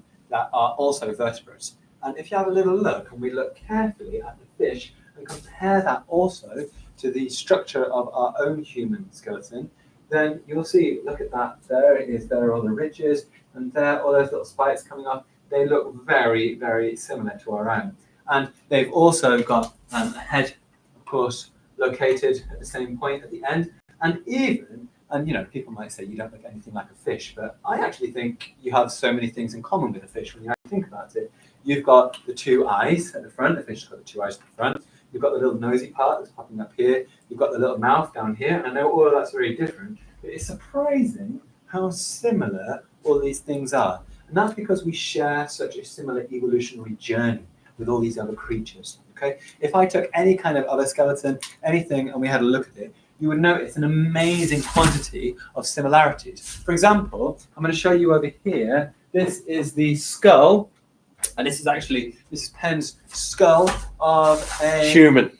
are also vertebrates. And if you have a little look, and we look carefully at the fish and compare that also to the structure of our own human skeleton, then you'll see, look at that, there it is, there are all the ridges, and there all those little spikes coming off. They look very, very similar to our own. And they've also got a head, of course, located at the same point at the end. And even, and you know, people might say you don't look anything like a fish, but I actually think you have so many things in common with a fish when you actually think about it. You've got the two eyes at the front, the fish has got the two eyes at the front. You've got the little nosy part that's popping up here. You've got the little mouth down here. And I know all of that's very different, but it's surprising how similar all these things are. And that's because we share such a similar evolutionary journey with all these other creatures. Okay? If I took any kind of other skeleton, anything, and we had a look at it, you would notice an amazing quantity of similarities. For example, I'm going to show you over here. This is the skull, and this is Penn's skull of a human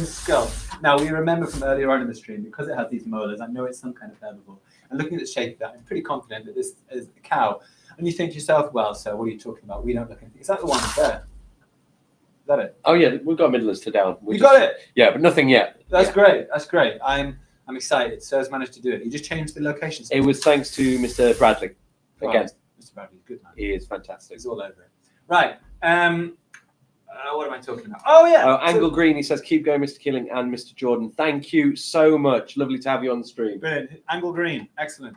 skull. Now, we remember from earlier on in the stream, because it has these molars, I know it's some kind of herbivore. And looking at the shape of that, I'm pretty confident that this is a cow. And you think to yourself, well, sir, what are you talking about? We don't look anything. Is that the one there? Is that it? Oh yeah, we've got middlers to down. You got it? Yeah, but nothing yet. That's great. That's great. I'm excited. Sir's managed to do it. He just changed the location. It was thanks to Mr. Bradley. Again, Mr. Bradley's good man. he is fantastic. He's all over it. Right. What am I talking about? Oh yeah. Angle Green, he says, keep going, Mr. Keeling and Mr. Jordan. Thank you so much. Lovely to have you on the stream. Brilliant. Angle Green. Excellent.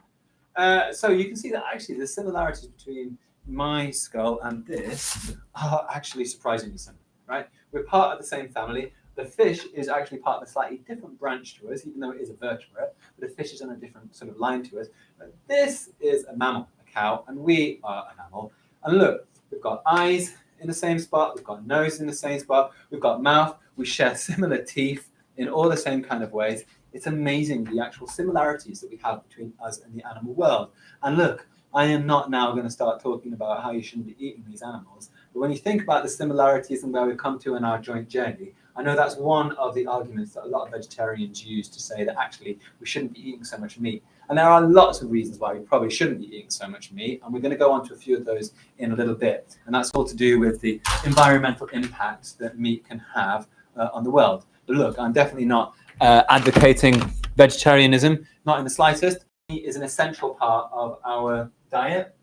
So you can see that actually the similarities between my skull and this are actually surprisingly similar, right? We're part of the same family. The fish is actually part of a slightly different branch to us, even though it is a vertebrate, but the fish is on a different sort of line to us. But this is a mammal, a cow, and we are a mammal. And look, we've got eyes in the same spot, we've got nose in the same spot, we've got mouth, we share similar teeth in all the same kind of ways. It's amazing the actual similarities that we have between us and the animal world. And look, I am not now going to start talking about how you shouldn't be eating these animals, but when you think about the similarities and where we've come to in our joint journey, I know that's one of the arguments that a lot of vegetarians use to say that actually we shouldn't be eating so much meat. And there are lots of reasons why we probably shouldn't be eating so much meat, and we're going to go on to a few of those in a little bit. And that's all to do with the environmental impacts that meat can have on the world. But look, I'm definitely not advocating vegetarianism, not in the slightest. Meat is an essential part of our diet.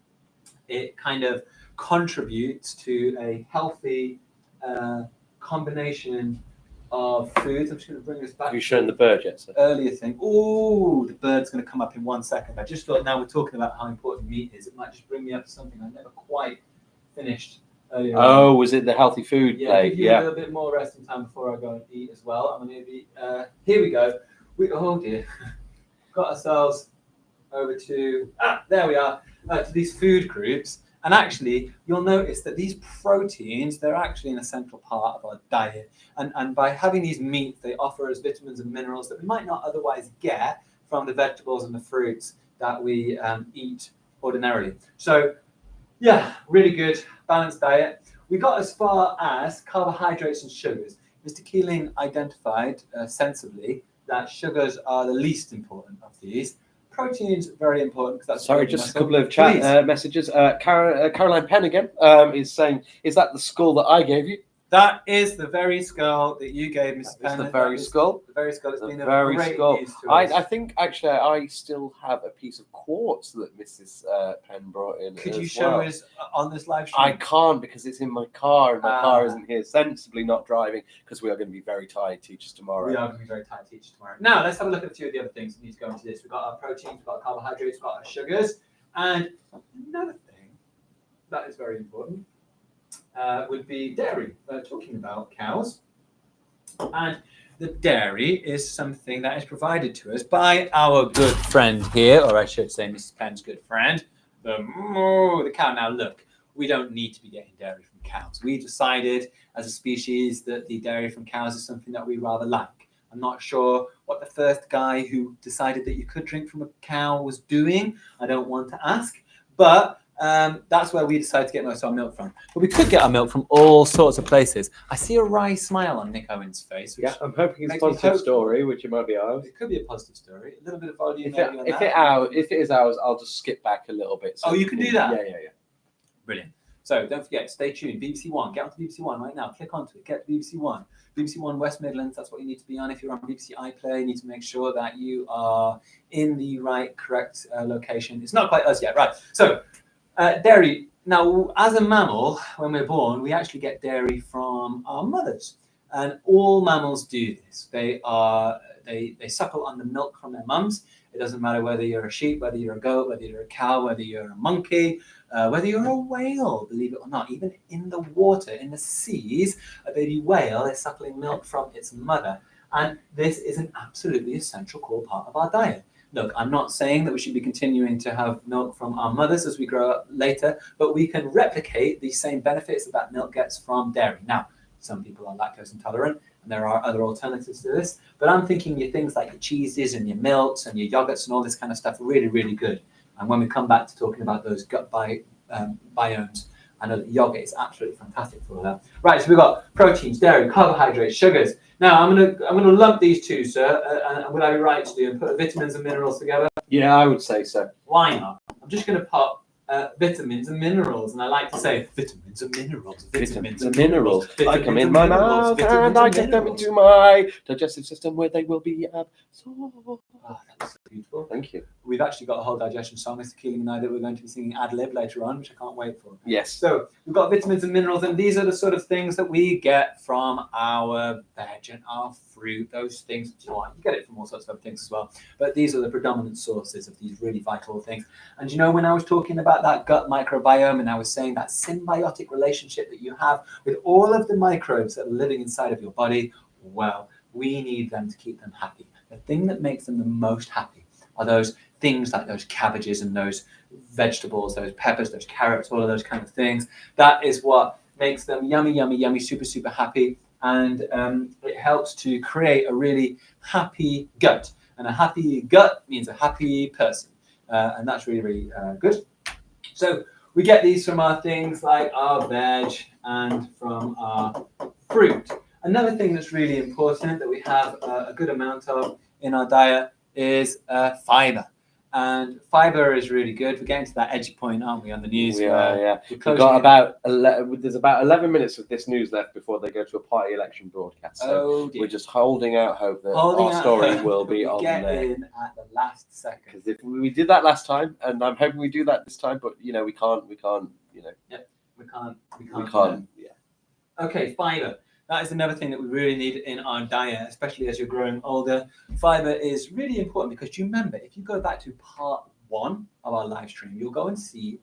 It kind of contributes to a healthy combination of foods. I'm just going to bring us back. Have you shown the bird yet, sir? Earlier thing. Oh, the bird's going to come up in 1 second. I just thought now we're talking about how important meat is. It might just bring me up to something I never quite finished earlier. Oh, was it the healthy food plate? Give you a little bit more resting time before I go and eat as well. I'm going to be. Here we go. Oh dear. Got ourselves over to. There we are. To these food groups. And actually, you'll notice that these proteins, they're actually an essential part of our diet. And by having these meats, they offer us vitamins and minerals that we might not otherwise get from the vegetables and the fruits that we eat ordinarily. So, yeah, really good, balanced diet. We got as far as carbohydrates and sugars. Mr. Keeling identified sensibly that sugars are the least important of these. Proteins very important because that's sorry, just a couple of chat messages. Caroline Penn again is saying, "Is that the skull that I gave you?" That is the very skull that you gave Mrs. It's Penn. the very skull. The very skull. It's The been a very great skull. use to us. I think actually I still have a piece of quartz that Mrs. Penn brought in. Could you as show well. us on this live stream? I can't because it's in my car and my car Ah. isn't here. Sensibly not driving because we are going to be very tired teachers tomorrow. We are going to be very tired teachers tomorrow. Now, let's have a look at a few of the other things that need to go into this. We've got our proteins, we've got our carbohydrates, we've got our sugars. And another thing that is very important would be dairy. Talking about cows. And the dairy is something that is provided to us by our good friend here, or I should say Mrs. Penn's good friend, the cow. Now, look, we don't need to be getting dairy from cows. We decided as a species that the dairy from cows is something that we rather like. I'm not sure what the first guy who decided that you could drink from a cow was doing. I don't want to ask, but that's where we decided to get most of our milk from. But we could get our milk from all sorts of places. I see a wry smile on Nick Owen's face. Which Yeah, I'm hoping it's a makes me positive hopeful. story, which it might be ours. It could be a positive story. A little bit of volume. If it is ours, I'll just skip back a little bit. Oh, you can do that? Yeah. Brilliant. So don't forget, stay tuned. BBC One. Get onto BBC One right now. Click onto it. Get to BBC One. BBC One West Midlands. That's what you need to be on. If you're on BBC iPlayer, you need to make sure that you are in the correct location. It's not quite us yet, right? So dairy. Now, as a mammal, when we're born, we actually get dairy from our mothers, and all mammals do this. They suckle on the milk from their mums. It doesn't matter whether you're a sheep, whether you're a goat, whether you're a cow, whether you're a monkey, whether you're a whale, believe it or not. Even in the water, in the seas, a baby whale is suckling milk from its mother. And this is an absolutely essential core part of our diet. Look, I'm not saying that we should be continuing to have milk from our mothers as we grow up later, but we can replicate the same benefits that milk gets from dairy. Now, some people are lactose intolerant, and there are other alternatives to this, but I'm thinking your things like your cheeses and your milks and your yogurts and all this kind of stuff are really, really good. And when we come back to talking about those gut biomes, I know that yogurt is absolutely fantastic for that. Right, so we've got proteins, dairy, carbohydrates, sugars. Now I'm gonna lump these two, sir, and would I be right to do and put vitamins and minerals together? Yeah, I would say so. Why not? I'm just gonna put vitamins and minerals, and I like to say vitamins and minerals, Vitamins and minerals. I come in and my minerals, mouth and I get them minerals. into my digestive system where they will be absorbed. Oh, that's so beautiful. Thank you. We've actually got a whole digestion song, Mr. Keeling and I, that we're going to be singing ad lib later on, which I can't wait for. Yes. So we've got vitamins and minerals, and these are the sort of things that we get from our veg and our fruit, those things. You know what, you get it from all sorts of other things as well. But these are the predominant sources of these really vital things. And you know, when I was talking about that gut microbiome, and I was saying that symbiotic relationship that you have with all of the microbes that are living inside of your body, well, we need them to keep them happy. The thing that makes them the most happy are those things like those cabbages and those vegetables, those peppers, those carrots, all of those kind of things. That is what makes them yummy, yummy, yummy, super, super happy. And it helps to create a really happy gut. And a happy gut means a happy person. And that's really, really good. So we get these from our things like our veg and from our fruit. Another thing that's really important that we have a good amount of in our diet is fiber. And fiber is really good. We're getting to that edgy point, aren't we, on the news? We are, yeah. We've We've got there's about 11 minutes of this news left before they go to a party election broadcast. So we're just holding out hope that our story will be on get there. in at the last second. Because if we did that last time, and I'm hoping we do that this time, but you know, we can't, you know. Yep, we can't. Yeah. Okay, fiber. That is another thing that we really need in our diet, especially as you're growing older. Fiber is really important because you remember, if you go back to part 1 of our live stream, you'll go and see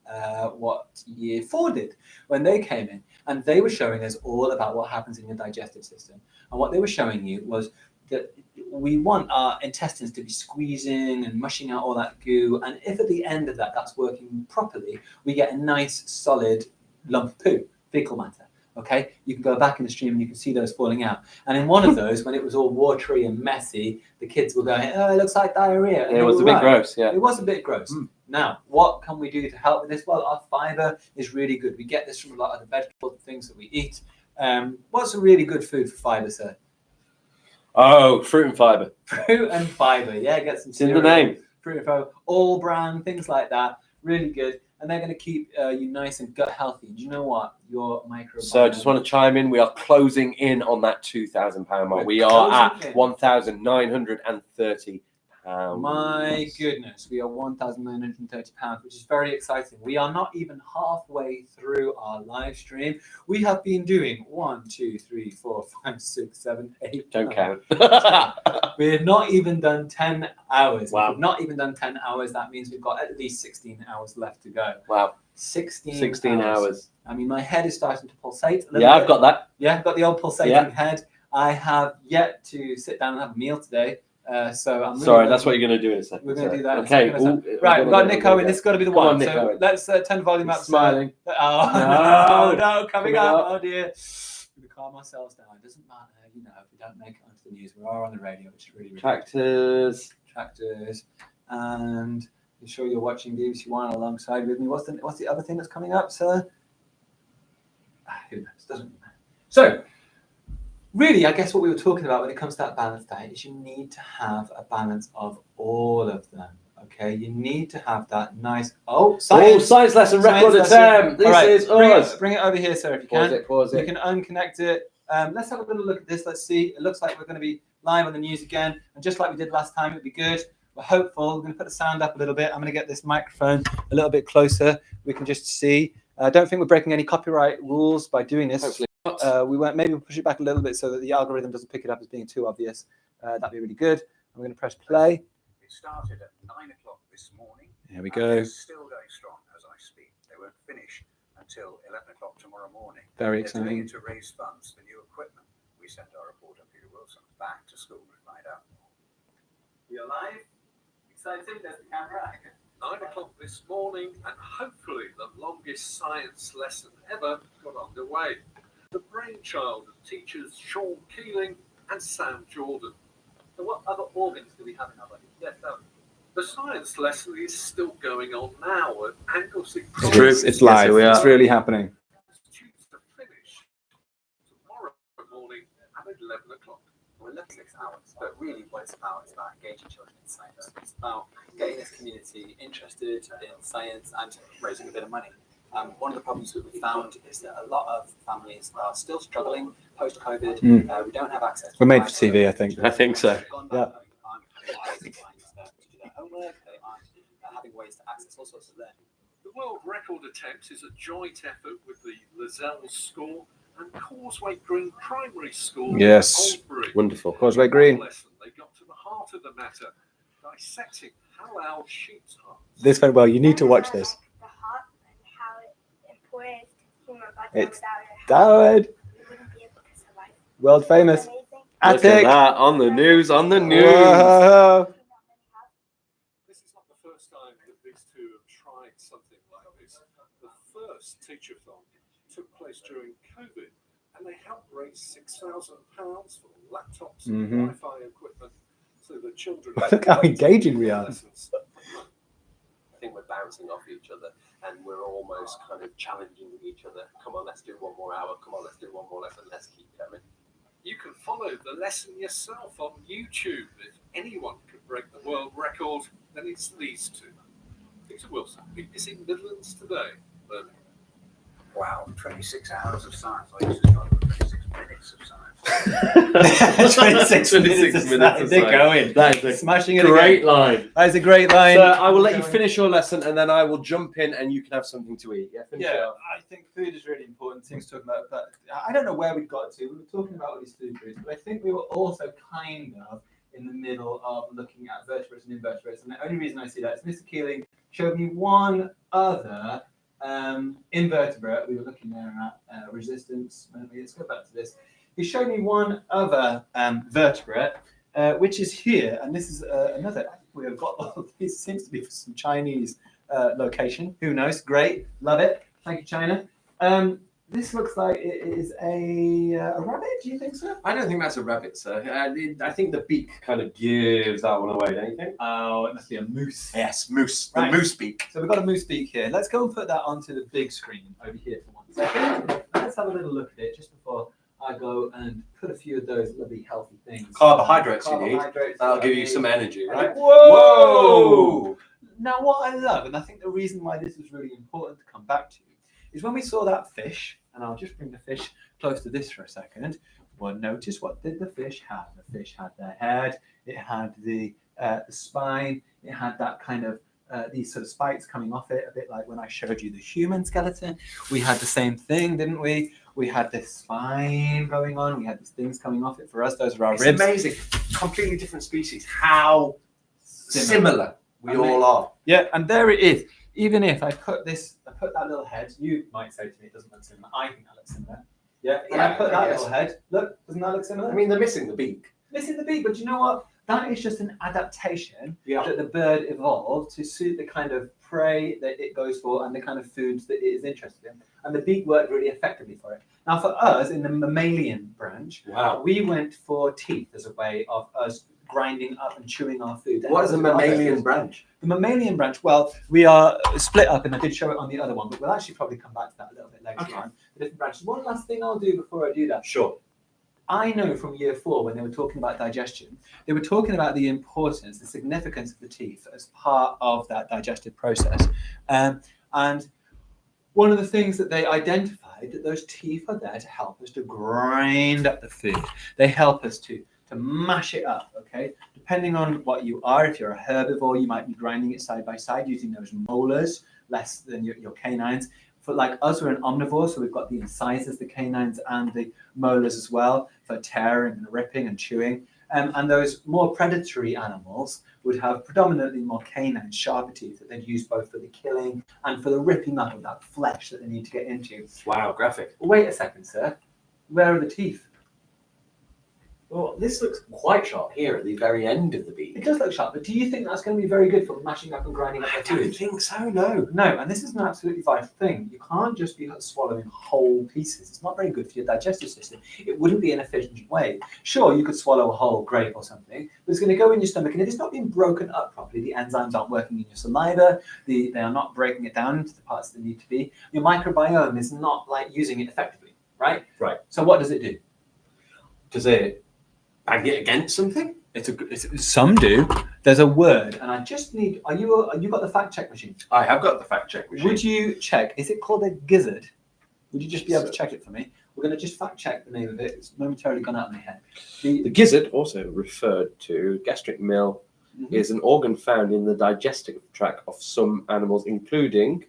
what year 4 did when they came in. And they were showing us all about what happens in your digestive system. And what they were showing you was that we want our intestines to be squeezing and mushing out all that goo. And if at the end of that, that's working properly, we get a nice, solid lump of poo, fecal matter. Okay, you can go back in the stream and you can see those falling out. And in one of those, when it was all watery and messy, the kids were going, "Oh, it looks like diarrhea." And it was a bit gross, yeah. It was a bit gross. Now, what can we do to help with this? Well, our fiber is really good. We get this from a lot of the vegetable things that we eat. What's a really good food for fiber, sir? Oh, fruit and fiber. Fruit and fiber, yeah. Get some It's in the name. Fruit and fiber, all bran, things like that. Really good. and they're going to keep you nice and gut healthy. Do you know what? Your microbiome. So I just want to chime in. We are closing in on that £2,000 mark. We are at £1,930. My goodness, we are £1,930, which is very exciting. We are not even halfway through our live stream. We have been doing 1, 2, 3, 4, 5, 6, 7, 8. Don't count. We're not even done 10 hours. Wow. If we've not even done 10 hours, that means we've got at least 16 hours left to go. Wow. 16 hours. I mean, my head is starting to pulsate a little Yeah, bit. I've got that. Yeah, I've got the old pulsating head. I have yet to sit down and have a meal today. So I'm really Sorry, that's what you're going to do in a second. We're going to do that. Okay. Right, we've got Nick Owen. This has got to be the one. Nick So Owen. let's turn the volume up. Smiling. No, coming up. Oh dear. We calm ourselves down. It doesn't matter, if we don't make it onto the news. We are on the radio, which is really, really Tractors. And I'm sure you're watching BBC One alongside with me. What's the other thing that's coming up, sir? Who knows? Doesn't matter. So, really, I guess what we were talking about when it comes to that balanced diet is you need to have a balance of all of them. Okay, you need to have that nice. Science Lesson record attempt. This is us. Bring it over here, sir, if you can. Pause it. You can unconnect it. Let's have a little look at this. Let's see. It looks like we're going to be live on the news again, and just like we did last time, it'll be good. We're hopeful. We're going to put the sound up a little bit. I'm going to get this microphone a little bit closer. We can just see. I don't think we're breaking any copyright rules by doing this. Hopefully not. We won't. Maybe we'll push it back a little bit so that the algorithm doesn't pick it up as being too obvious. That'd be really good. I'm going to press play. It started at 9 o'clock this morning. Here we go. It's still going strong as I speak. They won't finish until 11 o'clock tomorrow morning. Very They're doing exciting. it to raise funds for new equipment. We sent our reporter Peter Wilson back to school to find out more. You're live. Excited. There's the camera. 9 o'clock this morning, and hopefully the longest science lesson ever got underway. The brainchild of teachers Sean Keeling and Sam Jordan. So what other organs do we have in our body? Yes, The science lesson is still going on now at Anglesey. It's live. Yes, it's really happening. Due to finish tomorrow morning at 11 o'clock. We're looking at 6 hours, but really what it's about is about engaging children in science. It's about getting this community interested in science and raising a bit of money. One of the problems that we found is that a lot of families are still struggling post-COVID. We don't have access. We're made for TV, I think. I think so. Yeah. To do their homework, they aren't having ways to access all sorts of learning. The world record attempt is a joint effort with the Lizelle School and Causeway Green Primary School. Yes. Oldbury. Wonderful. Causeway Green. Lesson, they got to the heart of the matter, dissecting how our sheep's hearts. This went well. You need to watch this. The heart and how important it is to human body. It's without Dad. we wouldn't be able to survive. World famous. Amazing. Look at that on the news. Whoa. This is not the first time that these two have tried something like this. The first Teach-A-Thon took place during COVID, and they helped raise £6,000 for laptops and Wi-Fi equipment so the children. Look how engaging we are. Lessons. I think we're bouncing off each other, and we're almost kind of challenging each other. Come on, let's do one more hour. Come on, let's do one more lesson. Let's keep going. You can follow the lesson yourself on YouTube. If anyone can break the world record, then it's these two. Peter Wilson, BBC Midlands Today, learning. Wow, 26 hours of science. I used to start with 26 minutes of science. 26 minutes. They're going. That is a Smashing it great again. line. That is a great line. So I will let you finish your lesson, and then I will jump in, and you can have something to eat. Finish it Yeah, off. I think food is really important. Things talking about, but I don't know where we got to. We were talking about all these food groups, but I think we were also kind of in the middle of looking at vertebrates and invertebrates. And the only reason I see that is Mr. Keeling showed me one other invertebrate. We were looking there at resistance. Let's go back to this. He showed me one other vertebrate, which is here, and this is another. I think we have got all of these. Seems to be for some Chinese location. Who knows? Great, love it. Thank you, China. This looks like it is a rabbit. Do you think so? I don't think that's a rabbit, sir. I think the beak kind of gives that one away, don't you think? Oh, it must be a moose. Yes, moose. Right. The moose beak. So we've got a moose beak here. Let's go and put that onto the big screen over here for 1 second. Let's have a little look at it just before I go and put a few of those lovely healthy things. Carbohydrates you need. Carbohydrates. That'll give you some energy, right? Whoa! Now, what I love, and I think the reason why this is really important to come back to, is when we saw that fish, and I'll just bring the fish close to this for a second. Well, notice what did the fish have? The fish had the head, it had the spine, it had that kind of these sort of spikes coming off it, a bit like when I showed you the human skeleton. We had the same thing, didn't we? We had this spine going on, we had these things coming off it. For us, those are our It's ribs. amazing. Completely different species. How similar we all are. Yeah, and there it is. Even if I put that little head, you might say to me it doesn't look similar. I think that looks similar. Yeah, when I put that little head, look, doesn't that look similar? I mean, they're missing the beak. Missing the beak, but you know what? That is just an adaptation Yeah. that the bird evolved to suit the kind of prey that it goes for and the kind of foods that it is interested in. And the beak worked really effectively for it. Now, for us in the mammalian branch, Wow. we went for teeth as a way of us grinding up and chewing our food. What is a mammalian branch? The mammalian branch, well, we are split up, and I did show it on the other one, but we'll actually probably come back to that a little bit later on. The different branches. One last thing I'll do before I do that. Sure. I know from year 4 when they were talking about digestion, they were talking about the importance, the significance of the teeth as part of that digestive process. And one of the things that they identified, that those teeth are there to help us to grind up the food. They help us to mash it up, okay? Depending on what you are, if you're a herbivore, you might be grinding it side by side using those molars, less than your canines. For like us, we're an omnivore, so we've got the incisors, the canines, and the molars as well for tearing and ripping and chewing. And those more predatory animals would have predominantly more canine, sharper teeth that they'd use both for the killing and for the ripping up of that flesh that they need to get into. Wow, graphic. Wait a second, sir. Where are the teeth? Well, this looks quite sharp here at the very end of the beak. It does look sharp, but do you think that's going to be very good for mashing up and grinding up I the don't food? think so, no. No, and this is an absolutely vital thing. You can't just be swallowing whole pieces. It's not very good for your digestive system. It wouldn't be an efficient way. Sure, you could swallow a whole grape or something, but it's going to go in your stomach, and if it's not being broken up properly, the enzymes aren't working in your saliva, they are not breaking it down into the parts that need to be. Your microbiome is not like using it effectively, right? Right. So what does it do? Does it bang it against something? Some do. There's a word, and I just need. You got the fact check machine? I have got the fact check machine. Would you check? Is it called a gizzard? Would you just be able to check it for me? We're going to just fact check the name of it. It's momentarily gone out of my head. The gizzard, also referred to gastric mill, is an organ found in the digestive tract of some animals, including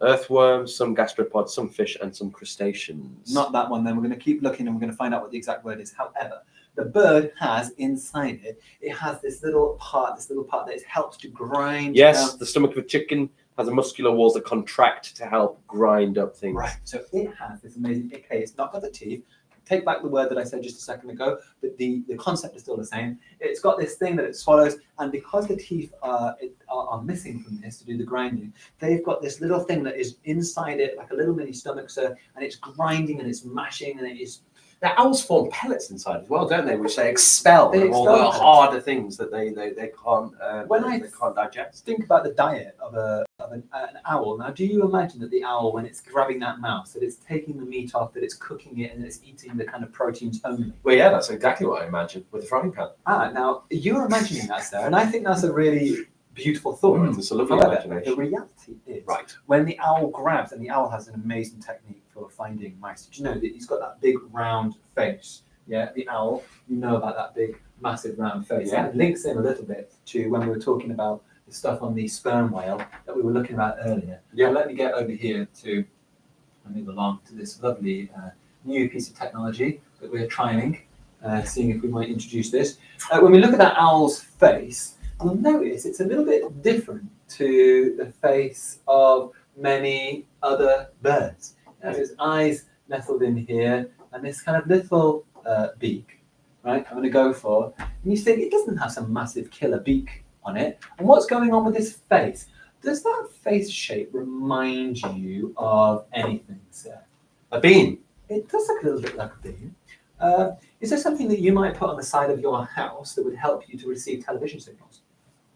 earthworms, some gastropods, some fish, and some crustaceans. Not that one. Then we're going to keep looking, and we're going to find out what the exact word is. However, the bird has inside it. It has this little part that it helps to grind. Yes, the stomach of a chicken has a muscular walls that contract to help grind up things. Right. So it has this amazing. Okay, it's not got the teeth. Take back the word that I said just a second ago, but the concept is still the same. It's got this thing that it swallows, and because the teeth are missing from this to do the grinding, they've got this little thing that is inside it, like a little mini stomach, sir, and it's grinding and it's mashing and it is. The owls form pellets inside as well, don't they? Which they expel They all expel the pellets. harder things that they can't they can't digest. Think about the diet of an owl. Now, do you imagine that the owl, when it's grabbing that mouse, that it's taking the meat off, that it's cooking it, and it's eating the kind of proteins only? Well, yeah, that's exactly what I imagine with the frying pan. Now you're imagining that, sir, and I think that's a really beautiful thought. It's a lovely However, imagination. the reality is, Right. when the owl grabs, and the owl has an amazing technique for finding mice. Did you know that he's got that big round face? Yeah, the owl. You know about that big, massive round face. Yeah. And it links in a little bit to when we were talking about the stuff on the sperm whale that we were looking at earlier. Yeah. Now, let me get over here to move along to this lovely new piece of technology that we're trying, seeing if we might introduce this. When we look at that owl's face, you'll notice it's a little bit different to the face of many other birds. It has its eyes nestled in here, and this kind of little beak, right? I'm going to go for, and you think it doesn't have some massive killer beak on it. And what's going on with this face? Does that face shape remind you of anything, sir? A bean. It does look a little bit like a bean. Is there something that you might put on the side of your house that would help you to receive television signals?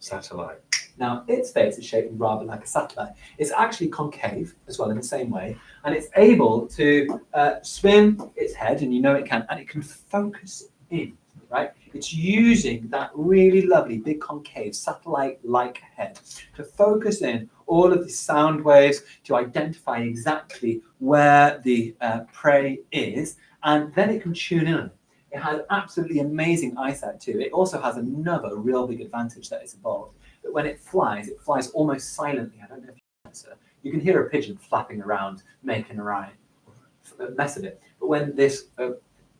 Satellite. Now, its face is shaped rather like a satellite. It's actually concave as well in the same way, and it's able to spin its head, and you know it can, and it can focus in. right? It's using that really lovely big concave satellite-like head to focus in all of the sound waves to identify exactly where the prey is, and then it can tune in on it. It has absolutely amazing eyesight too. It also has another real big advantage that it's evolved, that when it flies almost silently. I don't know if you can answer. You can hear a pigeon flapping around, making a mess of it. But when this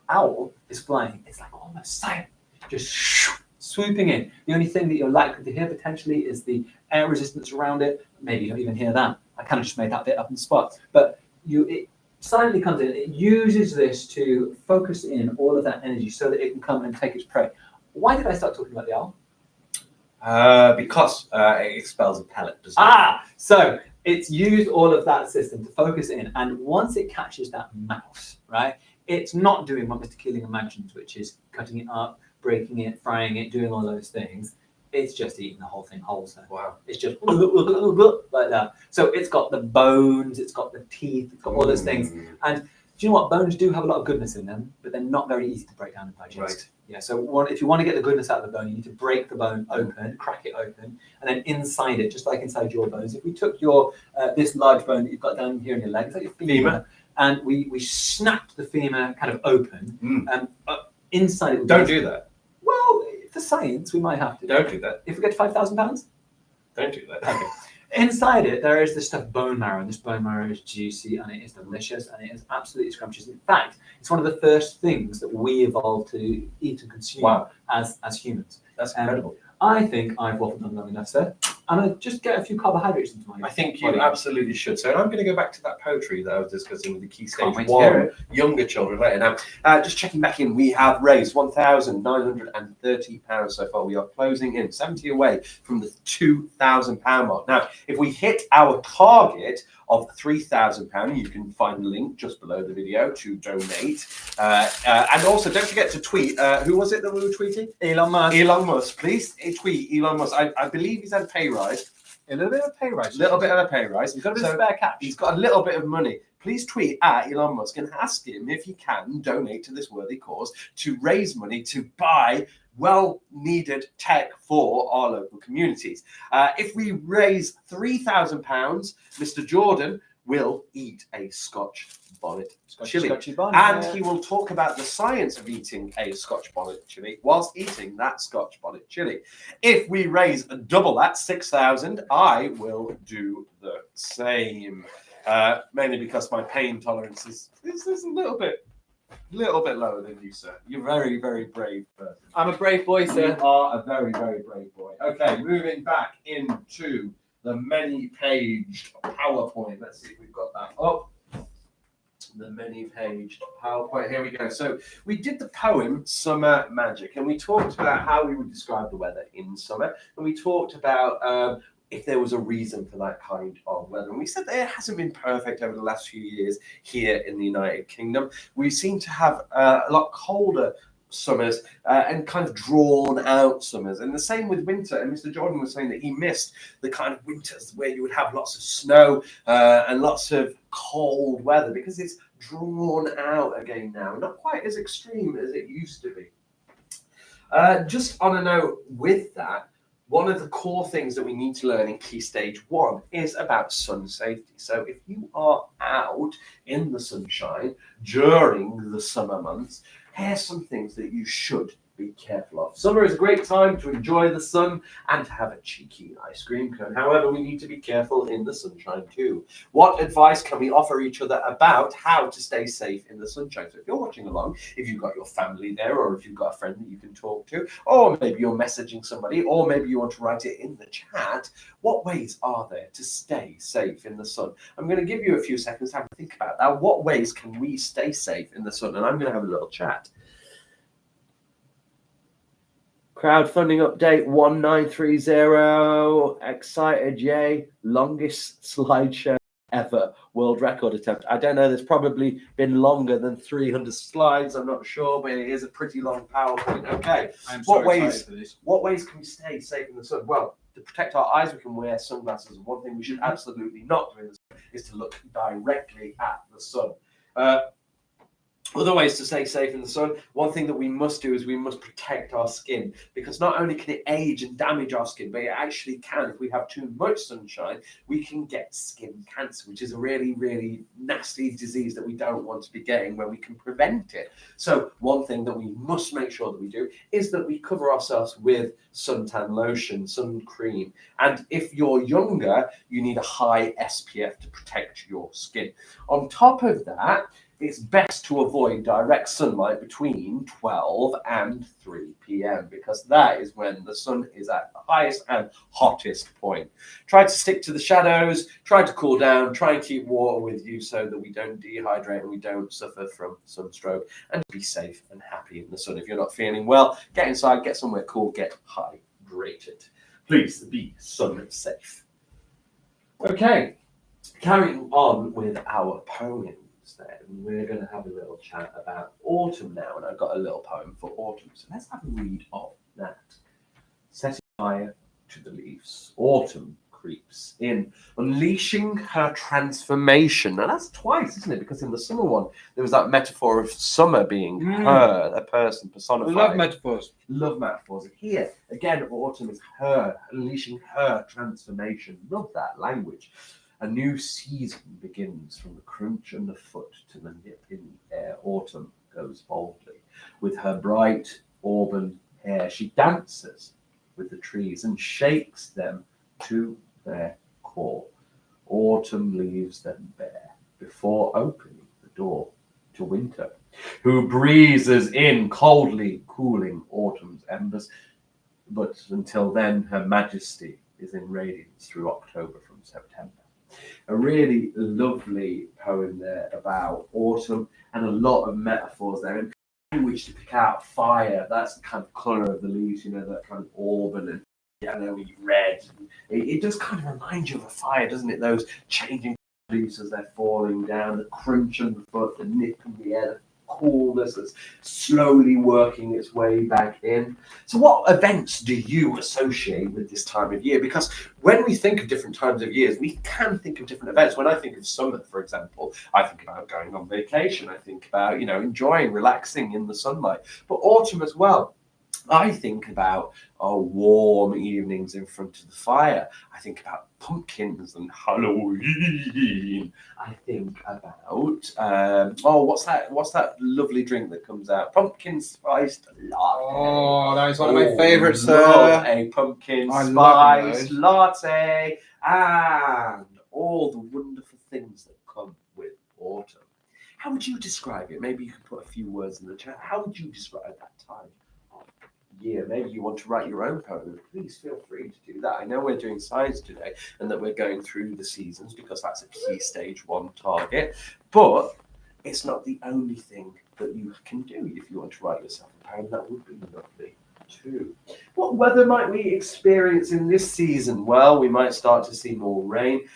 owl is flying, it's like almost silent, just swooping in. The only thing that you're likely to hear potentially is the air resistance around it. Maybe you don't even hear that. I kind of just made that bit up on the spot. But it silently comes in. It uses this to focus in all of that energy so that it can come and take its prey. Why did I start talking about the owl? Because it expels a pellet, doesn't it? So it's used all of that system to focus in, and once it catches that mouse, right, it's not doing what Mr. Keeling imagines, which is cutting it up, breaking it, frying it, doing all those things. It's just eating the whole thing whole. So Wow. it's just like that. So it's got the bones, it's got the teeth, it's got all those things. And do you know what? Bones do have a lot of goodness in them, but they're not very easy to break down and digest. Right. Yeah, so if you want to get the goodness out of the bone, you need to break the bone open, crack it open, and then inside it, just like inside your bones. If we took your this large bone that you've got down here in your leg, it's like your femur, and we snapped the femur kind of open, inside it. Don't do that. Well, for science, we might have to. Don't do that. If we get to 5,000 pounds? Don't do that. Okay. Inside it, there is this stuff bone marrow, and this bone marrow is juicy, and it is delicious, and it is absolutely scrumptious. In fact, it's one of the first things that we evolved to eat and consume as humans. That's incredible. I think I've waffled on long enough, sir. I'm going to just get a few carbohydrates into my I think you body. absolutely should. So I'm going to go back to that poetry that I was discussing with the Key Stage Can't wait to hear 1 younger children later. Now, just checking back in, we have raised £1,930 so far. We are closing in, 70 away from the £2,000 mark. Now, if we hit our target of £3,000, you can find the link just below the video to donate. And also, don't forget to tweet. Who was it that we were tweeting? Elon Musk. Elon Musk. Please tweet Elon Musk. I believe he's had a pay rise. A little bit of a pay rise. A little bit of a pay rise. He's got a bit of spare cash. He's got a little bit of money. Please tweet at Elon Musk and ask him if he can donate to this worthy cause to raise money to buy well-needed tech for our local communities. If we raise £3,000, Mr. Jordan will eat a Scotch bonnet chili. And he will talk about the science of eating a Scotch bonnet chili whilst eating that Scotch bonnet chili. If we raise double that, 6,000, I will do the same. Mainly because my pain tolerance is a little bit lower than you, sir. You're very, very brave person. I'm a brave boy, sir. You are a very, very brave boy. Okay, moving back into the many-paged PowerPoint. Let's see if we've got that up. The many-paged PowerPoint. Here we go. So we did the poem Summer Magic, and we talked about how we would describe the weather in summer, and we talked about if there was a reason for that kind of weather. And we said that it hasn't been perfect over the last few years here in the United Kingdom. We seem to have a lot colder summers and kind of drawn out summers, and the same with winter. And Mr. Jordan was saying that he missed the kind of winters where you would have lots of snow and lots of cold weather, because it's drawn out again now, not quite as extreme as it used to be. Just on a note with that, one of the core things that we need to learn in Key Stage 1 is about sun safety. So if you are out in the sunshine during the summer months, here's some things that you should be careful of. Summer is a great time to enjoy the sun and to have a cheeky ice cream cone. However, we need to be careful in the sunshine too. What advice can we offer each other about how to stay safe in the sunshine? So if you're watching along, if you've got your family there, or if you've got a friend that you can talk to, or maybe you're messaging somebody, or maybe you want to write it in the chat, what ways are there to stay safe in the sun? I'm going to give you a few seconds to have a think about that. What ways can we stay safe in the sun? And I'm going to have a little chat. Crowdfunding update 1930. Excited, yay. Longest slideshow ever. World record attempt. I don't know, there's probably been longer than 300 slides. I'm not sure, but it is a pretty long PowerPoint. Okay. What ways can we stay safe in the sun? Well, to protect our eyes, we can wear sunglasses. One thing we should absolutely not do in the sun is to look directly at the sun. Other ways to stay safe in the sun. One thing that we must do is we must protect our skin, because not only can it age and damage our skin, but it actually can, if we have too much sunshine, we can get skin cancer, which is a really, really nasty disease that we don't want to be getting when we can prevent it. So one thing that we must make sure that we do is that we cover ourselves with suntan lotion, sun cream. And if you're younger, you need a high SPF to protect your skin. On top of that, it's best to avoid direct sunlight between 12 and 3 p.m. because that is when the sun is at the highest and hottest point. Try to stick to the shadows, try to cool down, try and keep water with you so that we don't dehydrate and we don't suffer from sunstroke, and be safe and happy in the sun. If you're not feeling well, get inside, get somewhere cool, get hydrated. Please be sun safe. Okay, carrying on with our poem. Then we're going to have a little chat about autumn now, and I've got a little poem for autumn, so let's have a read of that. Setting fire to the leaves, autumn creeps in, unleashing her transformation. Now that's twice, isn't it? Because in the summer one, there was that metaphor of summer being her, a person personified. I love metaphors. Love metaphors. Here, again, autumn is her, unleashing her transformation. Love that language. A new season begins from the crunch underfoot to the nip in the air. Autumn goes boldly. With her bright auburn hair, she dances with the trees and shakes them to their core. Autumn leaves them bare before opening the door to winter, who breezes in coldly, cooling autumn's embers. But until then, her majesty is in radiance through October from September. A really lovely poem there about autumn, and a lot of metaphors there, and language to pick out fire. That's the kind of colour of the leaves, you know, that kind of auburn and yellowy red. It does kind of remind you of a fire, doesn't it? Those changing leaves as they're falling down, the crunch underfoot, the nip in the air, the coolness that's slowly working its way back in. So what events do you associate with this time of year? Because when we think of different times of years, we can think of different events. When I think of summer, for example, I think about going on vacation. I think about, you know, enjoying, relaxing in the sunlight. But autumn as well, I think about warm evenings in front of the fire. I think about pumpkins and Halloween. I think about what's that lovely drink that comes out? Pumpkin spiced latte. Oh, that is one of my favourites, love sir. a pumpkin I spiced love latte, and all the wonderful things that come with autumn. How would you describe it? Maybe you could put a few words in the chat. How would you describe that time of year? Maybe you want to write your own poem. Please feel free to do that. I know we're doing science today and that we're going through the seasons because that's a key stage 1 target, but it's not the only thing that you can do. If you want to write yourself a poem, that would be lovely too. What weather might we experience in this season? Well, we might start to see more rain.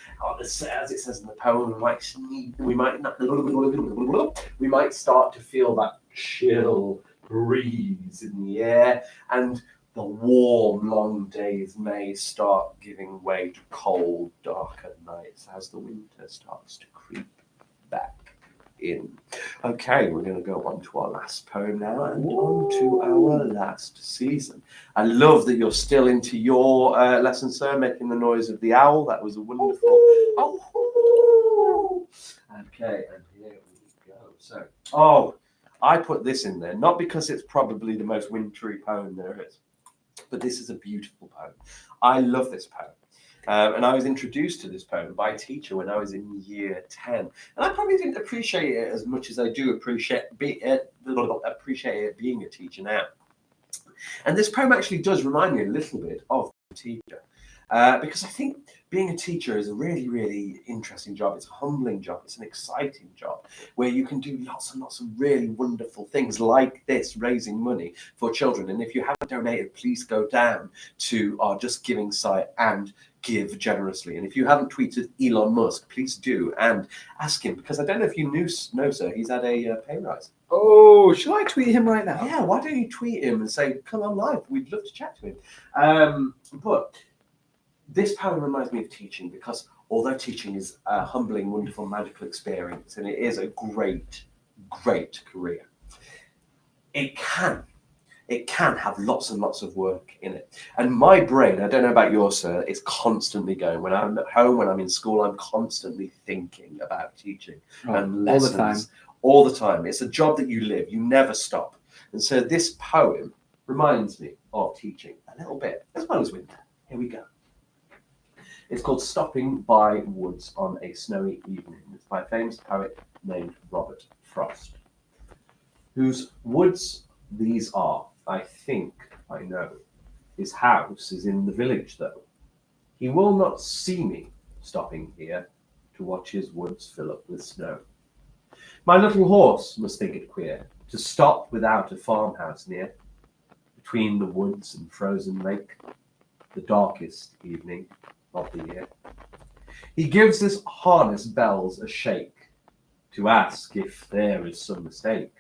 As it says in the poem, we might start to feel that chill breeze in the air, and the warm, long days may start giving way to cold, darker nights as the winter starts to creep back in. Okay, we're going to go on to our last poem now, and on to our last season. I love that you're still into your lesson, sir, making the noise of the owl. That was a wonderful. Okay, and here we go. So, I put this in there, not because it's probably the most wintry poem there is, but this is a beautiful poem. I love this poem. And I was introduced to this poem by a teacher when I was in year 10. And I probably didn't appreciate it as much as I do appreciate it being a teacher now. And this poem actually does remind me a little bit of a teacher. Because I think being a teacher is a really, really interesting job. It's a humbling job. It's an exciting job where you can do lots and lots of really wonderful things like this, raising money for children. And if you haven't donated, please go down to our Just Giving site and give generously. And if you haven't tweeted Elon Musk, please do and ask him, because I don't know if you know, sir, he's had a pay rise. Oh, shall I tweet him right now? Yeah, why don't you tweet him and say, come on live? We'd love to chat to him. But this poem reminds me of teaching, because although teaching is a humbling, wonderful, magical experience, and it is a great great career. It can have lots and lots of work in it. And my brain, I don't know about yours, sir, is constantly going. When I'm at home, when I'm in school, I'm constantly thinking about teaching and lessons. All the time. All the time. It's a job that you live. You never stop. And so this poem reminds me of teaching a little bit, as well as winter. Here we go. It's called Stopping by Woods on a Snowy Evening. It's by a famous poet named Robert Frost, whose woods these are. I think I know. His house is in the village, though. He will not see me stopping here to watch his woods fill up with snow. My little horse must think it queer to stop without a farmhouse near, between the woods and frozen lake, the darkest evening of the year. He gives his harness bells a shake to ask if there is some mistake.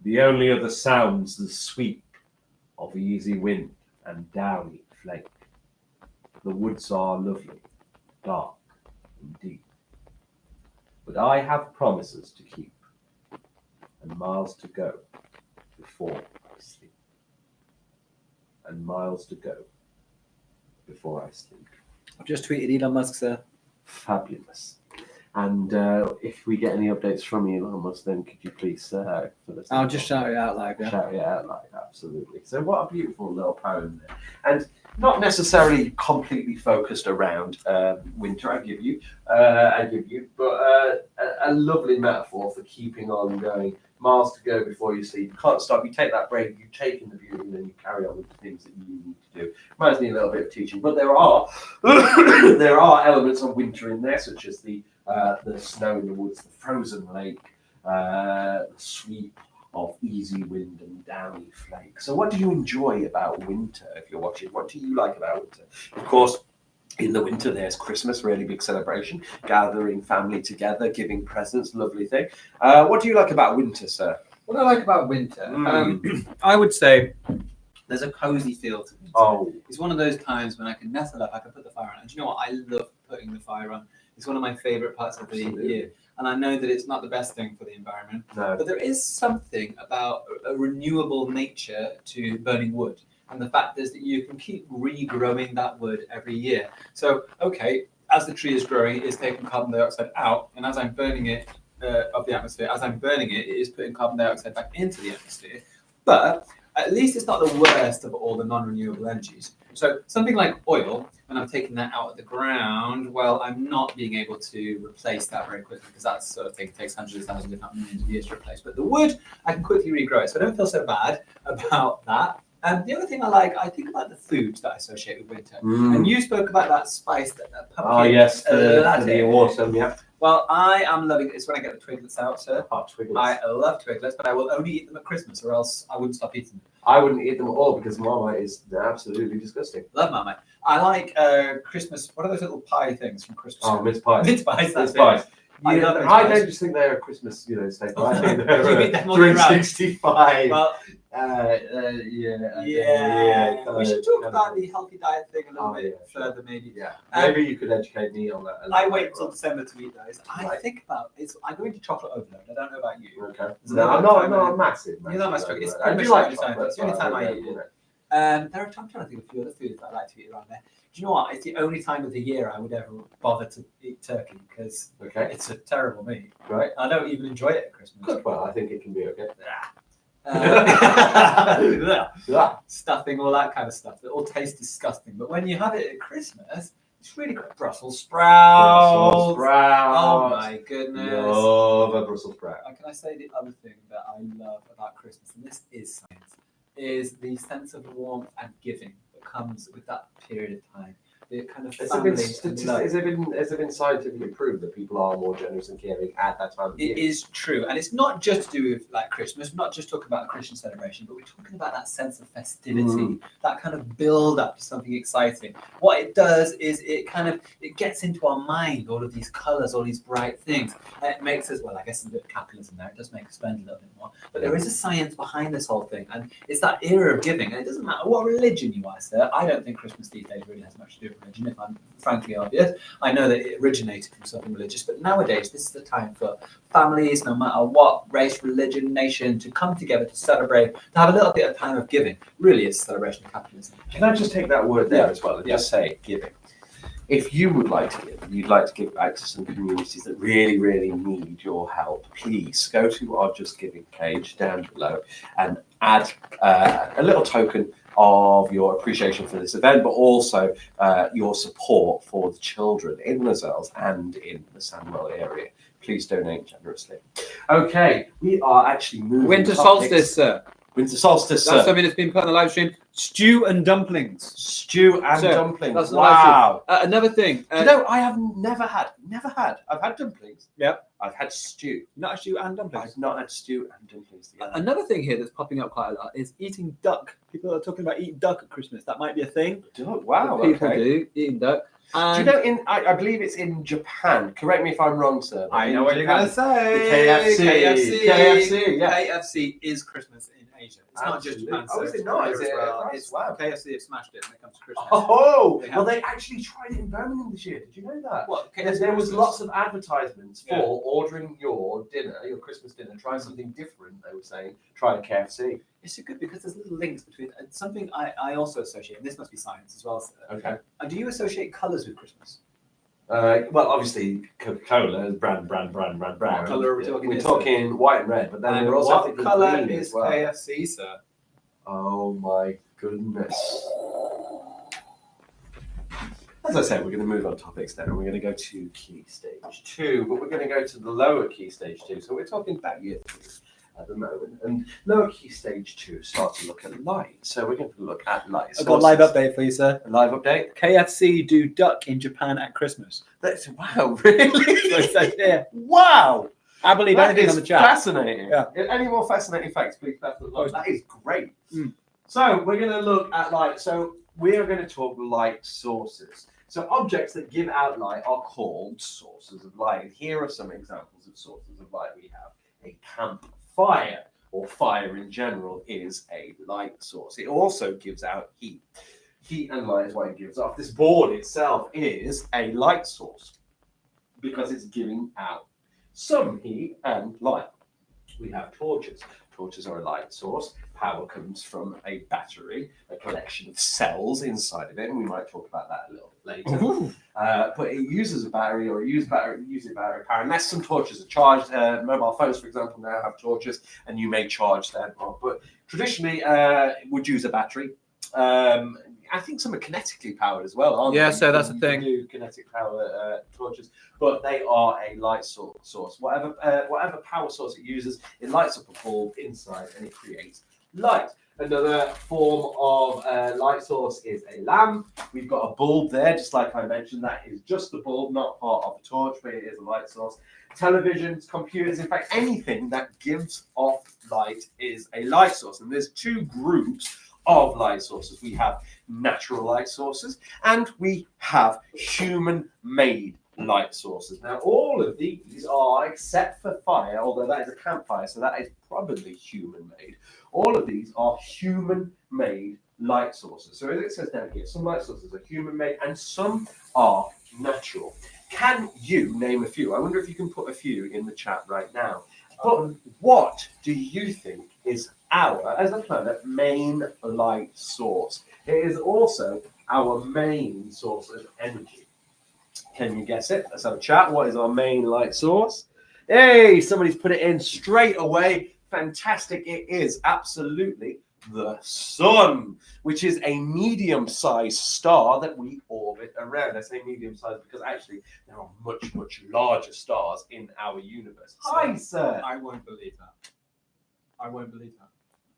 The only other sounds the sweep of easy wind and downy flake. The woods are lovely, dark and deep, but I have promises to keep and miles to go before I sleep. And miles to go before I sleep. I've just tweeted Elon Musk, sir. Fabulous. And if we get any updates from Elon Musk, then could you please for this? I'll just shout it out loud. Yeah. Shout it out loud, absolutely. So what a beautiful little poem there. And not necessarily completely focused around winter, I give you, but a lovely metaphor for keeping on going. Miles to go before you sleep. You can't stop. You take that break, you take in the beauty, and then you carry on with the things that you need to do. Reminds me a little bit of teaching, but there are there are elements of winter in there, such as the snow in the woods, the frozen lake, the sweep of easy wind and downy flake. So what do you enjoy about winter if you're watching? What do you like about winter? Of course, in the winter, there's Christmas, really big celebration, gathering family together, giving presents, lovely thing. What do you like about winter, sir? What I like about winter, I would say there's a cozy feel to winter. Oh, It's one of those times when I can nestle up, I can put the fire on. And do you know what? I love putting the fire on. It's one of my favorite parts of the Absolutely. year. And I know that it's not the best thing for the environment, no. but there is something about a renewable nature to burning wood. And the fact is that you can keep regrowing that wood every year. So, okay, as the tree is growing, it is taking carbon dioxide out. And as I'm burning it of the atmosphere, as I'm burning it, it is putting carbon dioxide back into the atmosphere. But at least it's not the worst of all the non-renewable energies. So something like oil, when I'm taking that out of the ground, well, I'm not being able to replace that very quickly because that sort of thing takes hundreds of thousands, if not millions of years to replace. But the wood, I can quickly regrow it. So I don't feel so bad about that. And the other thing I think about the foods that I associate with winter. And you spoke about that spice, that pumpkin. Oh, yes, the latte. autumn, yeah. Well, I am loving it. It's when I get the twiglets out, sir. Oh, twiglets. I love twiglets, but I will only eat them at Christmas, or else I wouldn't stop eating them. I wouldn't eat them at all because Marmite is absolutely disgusting. Love Marmite. I like Christmas. What are those little pie things from Christmas? Oh, mince pies. Mince pies. Mince That's pies. it. I love those I pies. don't just think they're a Christmas, staple. I think they're You eat them all year round. 365. Well, yeah. We should talk about the healthy diet thing a little bit sure. further, maybe. Yeah, maybe you could educate me on that. I wait until December to eat those. I think about it's. I go into chocolate overload. I don't know about you. Okay. There's a No, little I'm time not in- massive. You're not massive. It's I do pretty like much chocolate. it's the only time I eat it. There are times I'm trying to think of a few other foods that I like to eat around there. Do you know what? It's the only time of the year I would ever bother to eat turkey because Okay. it's a terrible meat. Right. I don't even enjoy it at Christmas. Good. Well, I think it can be okay. Yeah. Stuffing, all that kind of stuff. It all tastes disgusting. But when you have it at Christmas, it's really good. Brussels sprouts. Brussels sprouts. Oh my goodness. Love a Brussels sprout. Can I say the other thing that I love about Christmas, and this is science, is the sense of warmth and giving that comes with that period of time. The kind of family and love. Has it been scientifically proved that people are more generous and caring at that time of It year? is true, and it's not just to do with like Christmas. We're not just talking about a Christian celebration, but we're talking about that sense of festivity, that kind of build up to something exciting. What it does is it gets into our mind all of these colours, all these bright things, and it makes us, well, I guess a bit of capitalism there. It does make us spend a little bit more, but there is a science behind this whole thing, and it's that era of giving. And it doesn't matter what religion you are, sir. I don't think Christmas these days really has much to do with Christian religion, if I'm frankly obvious. I know that it originated from something religious, but nowadays this is the time for families, no matter what race, religion, nation, to come together to celebrate, to have a little bit of time of giving. Really, it's a celebration of capitalism. Can I just take that word there as well and just say giving? If you would like to give, and you'd like to give back to some communities that really, really need your help, please go to our Just Giving page down below and add a little token of your appreciation for this event, but also your support for the children in Lozells and in the Sandwell area. Please donate generously. Okay, we are actually moving. Winter topics. solstice, sir. Winter solstice, That's sir. something that's been put on the live stream. Stew and dumplings. Stew and So, dumplings. that's the live stream. Wow. Another thing. Do you know, I have never had. I've had dumplings. Yep. I've had stew. Not a stew and dumplings. I've not had stew and dumplings together. Another thing here that's popping up quite a lot is eating duck. People are talking about eating duck at Christmas. That might be a thing. Wow. that people Okay. do, eating duck. Do you And know, I believe it's in Japan. Correct me if I'm wrong, sir. but I in know what you're Japan, going to say. KFC. KFC, yeah. KFC is Christmas in Asia. It's not just Absolutely. Japan. Oh, so is it it's not? here Is as it? well. Nice. It's Wow. KFC have smashed it when it comes to Christmas. Oh, They well, have. they actually tried it in Birmingham this year. Did you know that? What? There KFC was Christmas? lots of advertisements for Yeah. ordering your dinner, your Christmas dinner. Try something different. They were saying, try a KFC. It's so good because there's little links between something I also associate, and this must be science as well. So, Okay. do you associate colours with Christmas? Well, obviously, Coca-Cola is brand. What colour are we talking We're here, talking white and red, but then And we're also what thinking colour green is as well. KFC, sir? Oh my goodness. As I said, we're going to move on topics now. We're going to go to key stage 2, but we're going to go to the lower key stage 2. So we're talking about year 3 at the moment. And lower key stage 2 starts to look at light. So we're going to look at light. I've got a live sources. update for you, sir. A live update? KFC do duck in Japan at Christmas. That's, wow, really? So it says here. Wow. I believe That anything is on the chat. fascinating. Yeah. Any more fascinating facts, please pass it along. Post. That is great. Mm. So we're going to look at light. So we are going to talk light sources. So objects that give out light are called sources of light. And here are some examples of sources of light. We have a campfire, or fire in general is a light source. It also gives out heat. Heat and light is what it gives off. This board itself is a light source because it's giving out some heat and light. We have torches. Torches are a light source. Power comes from a battery, a collection of cells inside of it, and we might talk about that a little bit later. But it uses a battery, or uses battery power, unless some torches are charged. Mobile phones, for example, now have torches, and you may charge them. But traditionally, it would use a battery. I think some are kinetically powered as well, aren't they? Yeah, so that's the You thing. can do kinetic power torches, but they are a light source. Whatever power source it uses, it lights up a bulb inside and it creates light. Another form of light source is a lamp. We've got a bulb there, just like I mentioned. That is just the bulb, not part of a torch, but it is a light source. Televisions, computers, in fact, anything that gives off light is a light source. And there's two groups of light sources. We have natural light sources and we have human-made light sources. Now, all of these are, except for fire, although that is a campfire, so that is probably human-made. All of these are human-made light sources. So as it says down here, some light sources are human-made and some are natural. Can you name a few? I wonder if you can put a few in the chat right now. But what do you think is our, as a planet, main light source? It is also our main source of energy. Can you guess it? Let's have a chat. What is our main light source? Hey, somebody's put it in straight away. Fantastic. It is absolutely the sun, which is a medium-sized star that we orbit around. I say medium-sized because actually there are much, much larger stars in our universe. Hi, sir. I won't believe that. I won't believe that.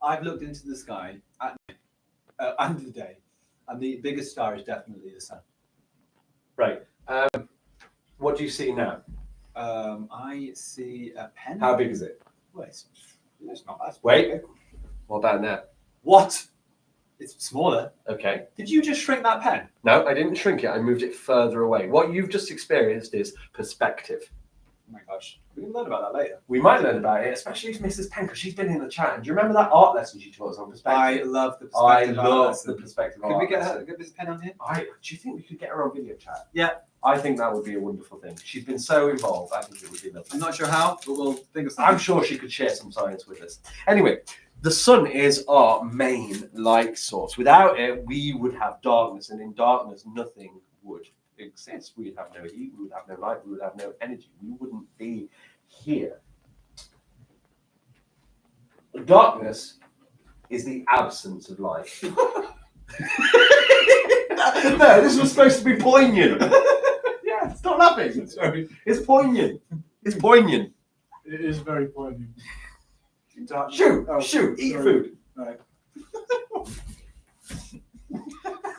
I've looked into the sky at night, and the day, and the biggest star is definitely the sun. Right. What do you see now? I see a pen. How big is it? Well, it's not that. Wait. What about now? What? It's smaller. Okay. Did you just shrink that pen? No, I didn't shrink it. I moved it further away. What you've just experienced is perspective. Oh my gosh. We can learn about that later. We might learn about it, especially if Mrs. Penn, because she's been in the chat. And do you remember that art lesson she taught us on I perspective? love the I perspective. love the perspective Could we art get lesson. this pen on here? Do you think we could get her on video chat? Yeah. I think that would be a wonderful thing. She's been so involved. I think it would be lovely. I'm not sure how, but we'll think of something. I'm sure she could share some science with us. Anyway, the sun is our main light source. Without it, we would have darkness, and in darkness, nothing would exist. We would have no heat, we would have no light, we would have no energy. We wouldn't be here. Darkness is the absence of light. No, this was supposed to be poignant. Yeah, stop laughing. Sorry. It's poignant. It's poignant. It is very poignant. Shoot, Oh, eat sorry. food. Right.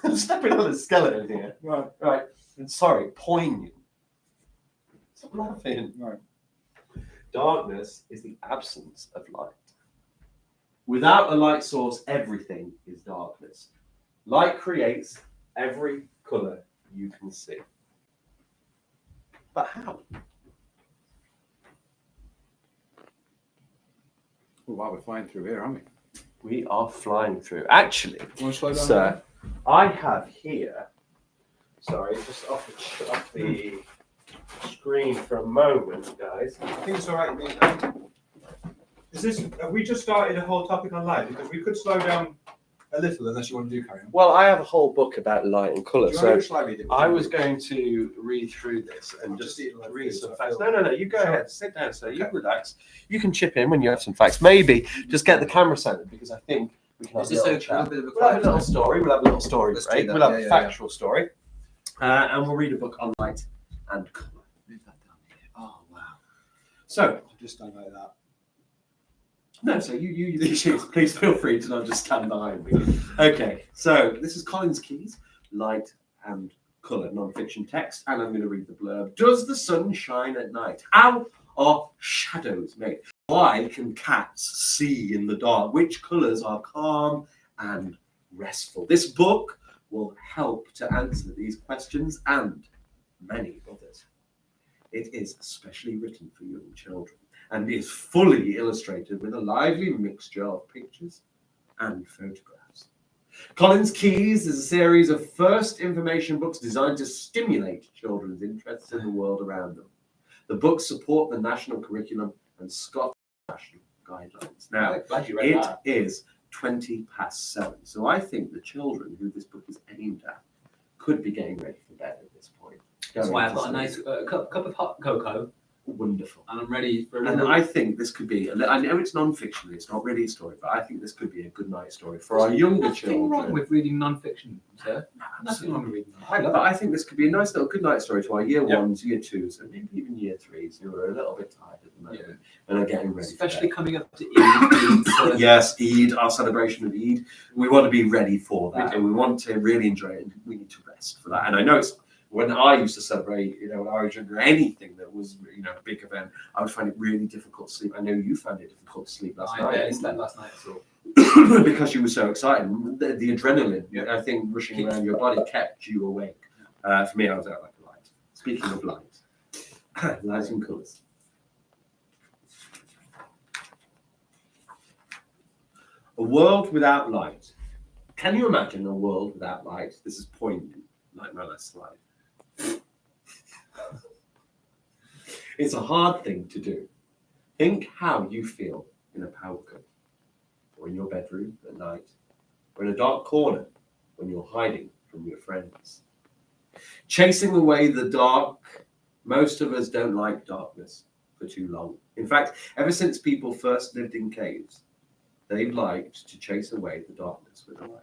I'm stepping on a skeleton here. Right. Right. Sorry, poignant. Stop laughing. Right. Darkness is the absence of light. Without a light source, everything is darkness. Light creates every colour you can see. But how? Oh, wow, we're flying through here, aren't we? We are flying through. Actually, Want to slow down? sir, I have here. Sorry, just off the screen for a moment, guys. I think it's all right. Have we just started a whole topic on light? Because we could slow down a little, unless you want to do carry on. Well, I have a whole book about light and colour, Do you want so to shall I read it? I was going to read through this and I'm just just eating my read food, some so I facts. feel- No, you go Sure. ahead. Sit down, sir. You Okay. relax. You can chip in when you have some facts. Maybe just get the camera centered because I think we can have Is a this little a chat. bit of a We'll have a little quiet story. We'll have a little story Let's do break. that. We'll have Yeah, a yeah, factual story. And we'll read a book on light and colour. Move that down here. Oh, wow. So, I'll just stand like that. no, so you please feel free to not just stand behind me. Okay, so this is Collins Key's Light and Colour non-fiction text, and I'm going to read the blurb. Does the sun shine at night? How are shadows made? Why can cats see in the dark? Which colours are calm and restful? This book will help to answer these questions and many others. It is especially written for young children and is fully illustrated with a lively mixture of pictures and photographs. Collins Keys is a series of first information books designed to stimulate children's interests in the world around them. The books support the national curriculum and Scottish national guidelines. Now, I'm glad you read it that. is 7:20, so I think the children who this book is aimed at could be getting ready for bed at this point. That's Going why I've to got a sleep. nice cup of hot cocoa, Wonderful. and I'm ready for a And little. I think this could be, I know it's non-fiction, it's not really a story, but I think this could be a good night story for our younger Nothing children. wrong with reading non-fiction, sir. Nothing wrong with reading non-fiction. But I think this could be a nice little good night story to our year Yeah. ones, year twos, and maybe even year threes who are a little bit tired at the moment and are getting ready. Especially coming up to Eid. Yes, Eid, our celebration of Eid. We want to be ready for that, We and we want to really enjoy it. And we need to rest for that. And I know it's when I used to celebrate, when I was younger, anything that was, a big event, I would find it really difficult to sleep. I know you found it difficult to sleep last I night. barely slept last night at all. Because you were so excited. The adrenaline, I think, rushing around your body kept you awake. For me, I was out like a light. Speaking of light, lights and colours. A world without light. Can you imagine a world without light? This is poignant, like my last slide. It's a hard thing to do. Think how you feel in a power cut, or in your bedroom at night, or in a dark corner when you're hiding from your friends. Chasing away the dark, most of us don't like darkness for too long. In fact, ever since people first lived in caves, they've liked to chase away the darkness with a light.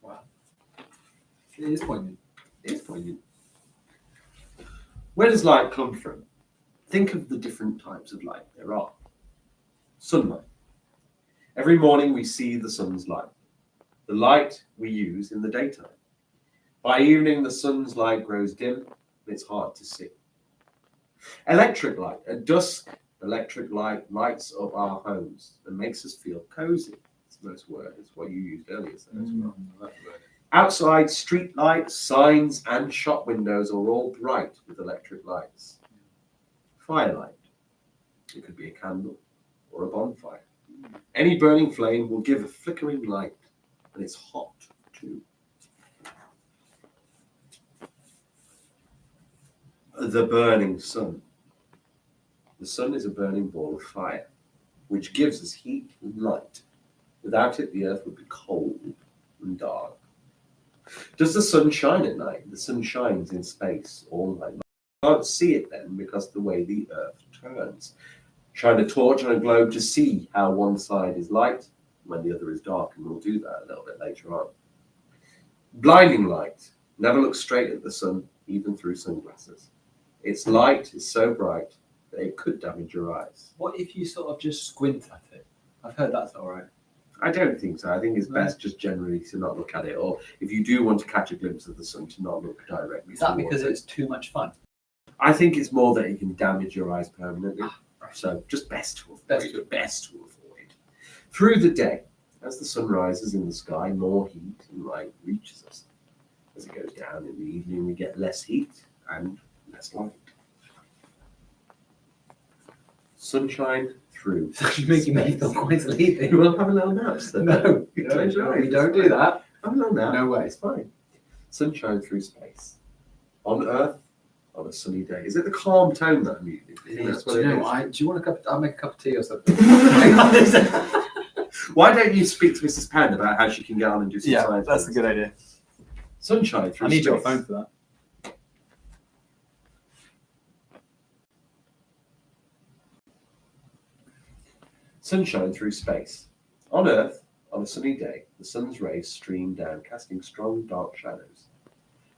Wow. It is poignant. It is poignant. Where does light come from? Think of the different types of light there are. Sunlight. Every morning we see the sun's light, the light we use in the daytime. By evening, the sun's light grows dim and it's hard to see. Electric light. At dusk, electric light lights up our homes and makes us feel cozy. It's those words, what you used earlier. So as well. Outside, street lights, signs, and shop windows are all bright with electric lights. Firelight. It could be a candle or a bonfire. Any burning flame will give a flickering light, and it's hot too. The burning sun. The sun is a burning ball of fire, which gives us heat and light. Without it, the earth would be cold and dark. Does the sun shine at night? The sun shines in space all night long. You can't see it then because of the way the earth turns. Shine a torch on a globe to see how one side is light when the other is dark, and we'll do that a little bit later on. Blinding light. Never look straight at the sun, even through sunglasses. Its light is so bright that it could damage your eyes. What if you sort of just squint at it? I've heard that's all right. I don't think so. I think it's best just generally to not look at it, or if you do want to catch a glimpse of the sun, to not look directly. Is that towards because it. it's too much fun? I think it's more that it can damage your eyes permanently. So just best to avoid. Best to avoid. Through the day, as the sun rises in the sky, more heat and light reaches us. As it goes down in the evening, we get less heat and less light. Sunshine through. You're making me feel quite sleepy. You will have a little nap. So No, you no, close your eyes. we don't do that. Have a little nap. No way. It's fine. Sunshine through space. On Earth, on a sunny day. Is it the calm tone that I'm using? Do That's what you it know is. what? Do you want a cup? I'll make a cup of tea or something. Why don't you speak to Mrs. Penn about how she can get on and do some science? that's a good idea. Sunshine through I need space. your phone for that. Sunshine through space. On Earth, on a sunny day, the sun's rays stream down, casting strong, dark shadows.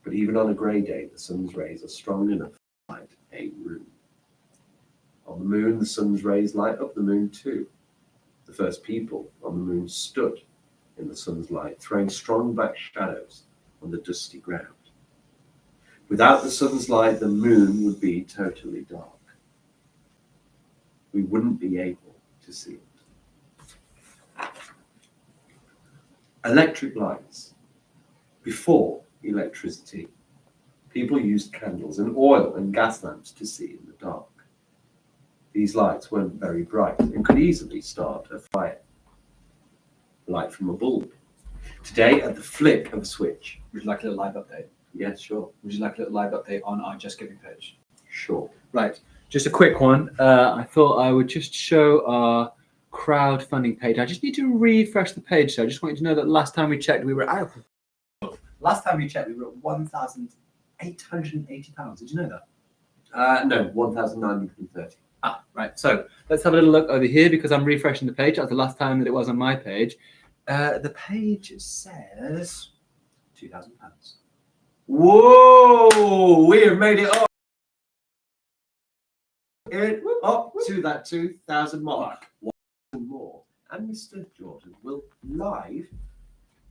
But even on a grey day, the sun's rays are strong enough to light a room. On the moon, the sun's rays light up the moon too. The first people on the moon stood in the sun's light, throwing strong black shadows on the dusty ground. Without the sun's light, the moon would be totally dark. We wouldn't be able to see it. Electric lights. Before electricity, people used candles and oil and gas lamps to see in the dark. These lights weren't very bright and could easily start a fire. Light from a bulb. Today, at the flick of a switch. Would you like a little live update? Yes, sure. Would you like a little live update on our Just Giving page? Sure. Right. Just a quick one. I thought I would just show our crowdfunding page. I just need to refresh the page. So I just want you to know that last time we checked, we were out. Last time we checked, we were at £1,880. Did you know that? No, 1,930. Ah, right. So let's have a little look over here because I'm refreshing the page. That's the last time that it was on my page. The page says £2,000. Whoa! We have made it up. Up to that 2,000 mark. 1,000 more. And Mr. Jordan will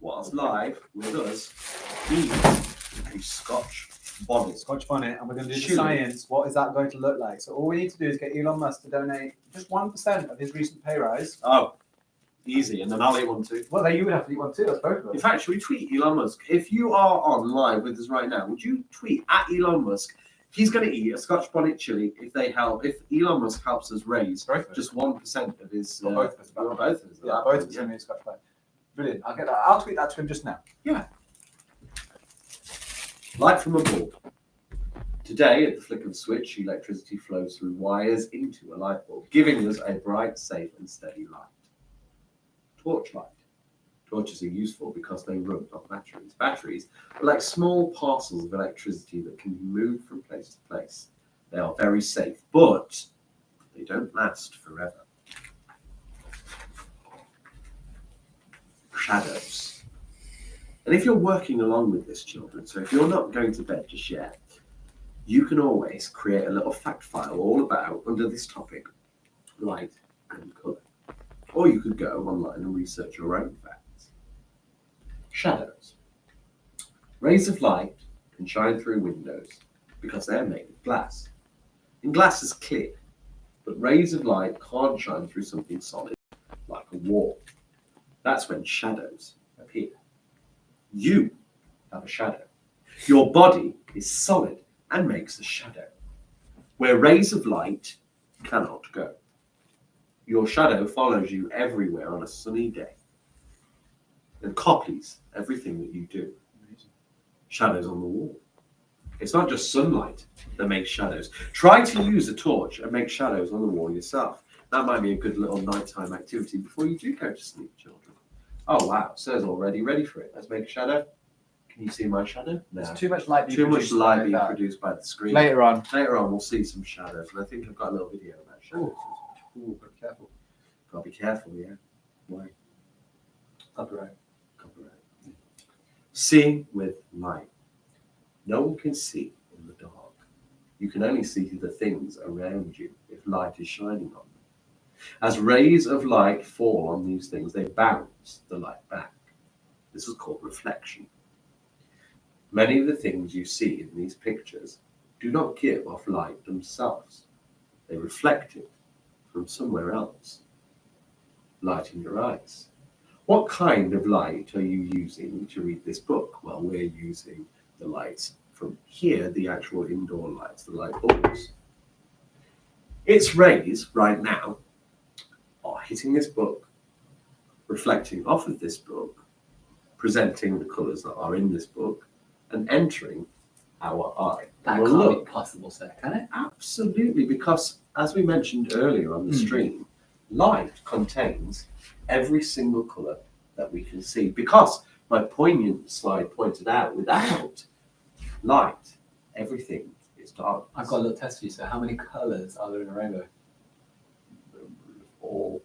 whilst live with us, eat a Scotch bonnet. Scotch bonnet, and we're going to do the Chili. science. What is that going to look like? So all we need to do is get Elon Musk to donate just 1% of his recent pay rise. Oh, easy. And then I'll eat one too. Well, then you would have to eat one too. That's both of In us. fact, should we tweet Elon Musk? If you are on live with us right now, would you tweet at Elon Musk? He's going to eat a Scotch bonnet chili if Elon Musk helps us raise Both of us. just 1% of his. Or both of us. Both of us. Yeah, both of us send me a Scotch bonnet. Brilliant. I'll get that. I'll tweet that to him just now. Light from a bulb. Today, at the flick of a switch, electricity flows through wires into a light bulb, giving us a bright, safe, and steady light. Torchlight. Torches are useful because they run on batteries. Batteries are like small parcels of electricity that can be moved from place to place. They are very safe, but they don't last forever. Shadows. And if you're working along with this, children, so if you're not going to bed just yet, you can always create a little fact file all about, under this topic, light and colour. Or you could go online and research your own facts. Shadows. Rays of light can shine through windows because they're made of glass. And glass is clear, but rays of light can't shine through something solid like a wall. That's when shadows appear. You have a shadow. Your body is solid and makes a shadow. where rays of light cannot go. Your shadow follows you everywhere on a sunny day and copies everything that you do. Shadows on the wall. It's not just sunlight that makes shadows. Try to use a torch and make shadows on the wall yourself. That might be a good little nighttime activity before you do go to sleep, children. Oh wow, Sir's already ready for it. Let's make a shadow. Can you see my shadow? No. There's too much light being Too much produced light by being that. produced by the screen. Later on. Later on, we'll see some shadows, and I think I've got a little video about shadows. Ooh, be careful. Gotta be careful, yeah. Why? Copyright. Copyright. Seeing with light. No one can see in the dark. You can only see the things around you if light is shining on them. As rays of light fall on these things, they bounce the light back. This is called reflection. Many of the things you see in these pictures do not give off light themselves. They reflect it from somewhere else. Light in your eyes. What kind of light are you using to read this book? Well, we're using the lights from here, the actual indoor lights, the light bulbs. Its rays right now are hitting this book, reflecting off of this book, presenting the colours that are in this book, and entering our eye. That And can't we'll be possible, sir, can it? Absolutely, because as we mentioned earlier on the stream, light contains every single colour that we can see. Because my poignant slide pointed out, without light, everything is dark. I've got a little test for you, sir. How many colours are there in a rainbow? All.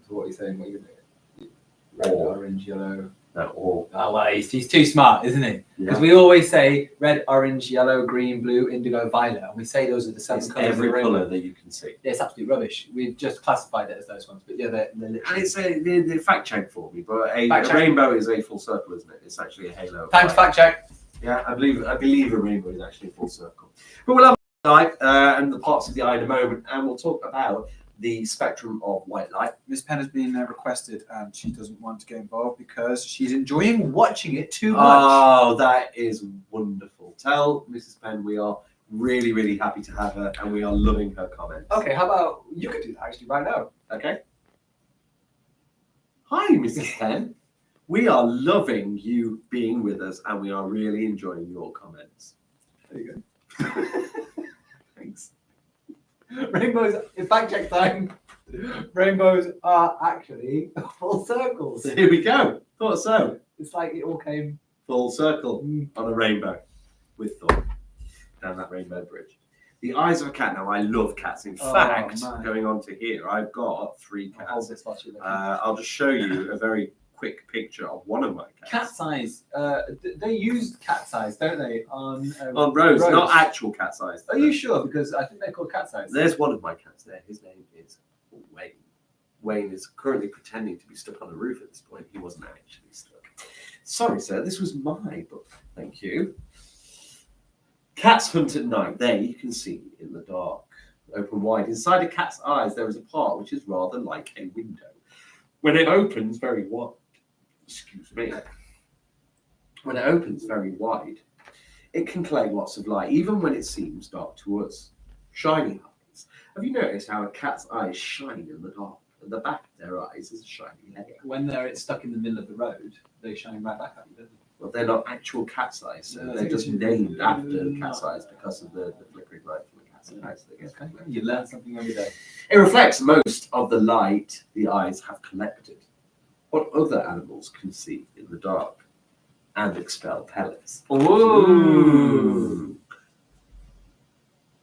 So what are you saying? What are you doing? Red, All. orange, yellow. No, all. Oh, well, he's too smart, isn't he? Because Yeah. we always say red, orange, yellow, green, blue, indigo, violet. And we say those are the seven It's colours of every the rainbow. colour that you can see. Yeah, it's absolute rubbish. We've just classified it as those ones. But yeah, they're And literally... it's the fact check for me, but a Fact check. rainbow is a full circle, isn't it? It's actually a halo. of Thanks, light. fact check. Yeah, I believe a rainbow is actually a full circle. But we'll have the eye and the parts of the eye in a moment, and we'll talk about the spectrum of white light. Miss Penn has been requested and she doesn't want to get involved because she's enjoying watching it too much. Oh, that is wonderful. Tell Mrs. Penn we are really, really happy to have her, and we are loving her comments. Okay, how about you could do that actually right now? Okay. Hi, Mrs. Penn. We are loving you being with us, and we are really enjoying your comments. There you go. Thanks. Rainbows, in fact check time, rainbows are actually full circles. So here we go. Thought so. It's like it all came. Full circle on a rainbow with thought down that rainbow bridge. The eyes of a cat. Now, I love cats. In Oh, fact, man. going on to here, I've got 3 I'll hold cats. this whilst you look. I'll just show you a very quick picture of one of my cats. Cat's eyes. They used cat's eyes, don't they? On Rose, not actual cat's eyes. Are you sure? Because I think they're called cat's eyes. There's one of my cats there. His name is Wayne. Wayne is currently pretending to be stuck on the roof at this point. He wasn't actually stuck. Sorry, sir. This was my book. Thank you. Cats hunt at night. There you can see in the dark, open wide. Inside a cat's eyes, there is a part which is rather like a window. When it opens very wide, excuse me. When it opens very wide, it can collect lots of light, even when it seems dark to us. Shiny eyes. Have you noticed how a cat's eyes shine in the dark? At the back of their eyes is a shiny layer. When they're stuck in the middle of the road, they shine right back at you, don't they? Well, they're not actual cat's eyes, so No, I they're think just it's- named after cat's eyes because of the flickering light from the cat's eyes. That gets Okay. You learn something every day. It reflects most of the light the eyes have collected. What other animals can see in the dark and expel pellets? Ooh.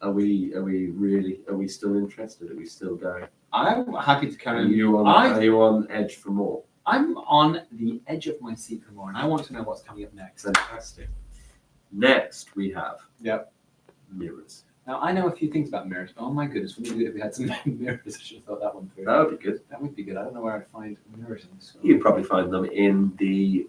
Are we still interested? Are we still going? I'm happy to Are carry on. you on, I- are you on edge for more? I'm on the edge of my seat for more, and I want to know what's coming up next. Fantastic. Next we have Yep. mirrors. Now, I know a few things about mirrors, but oh my goodness, wouldn't it be good if we had some mirrors? I should have thought that one through. That would be good. That would be good. I don't know where I'd find mirrors in this. You'd probably find them in the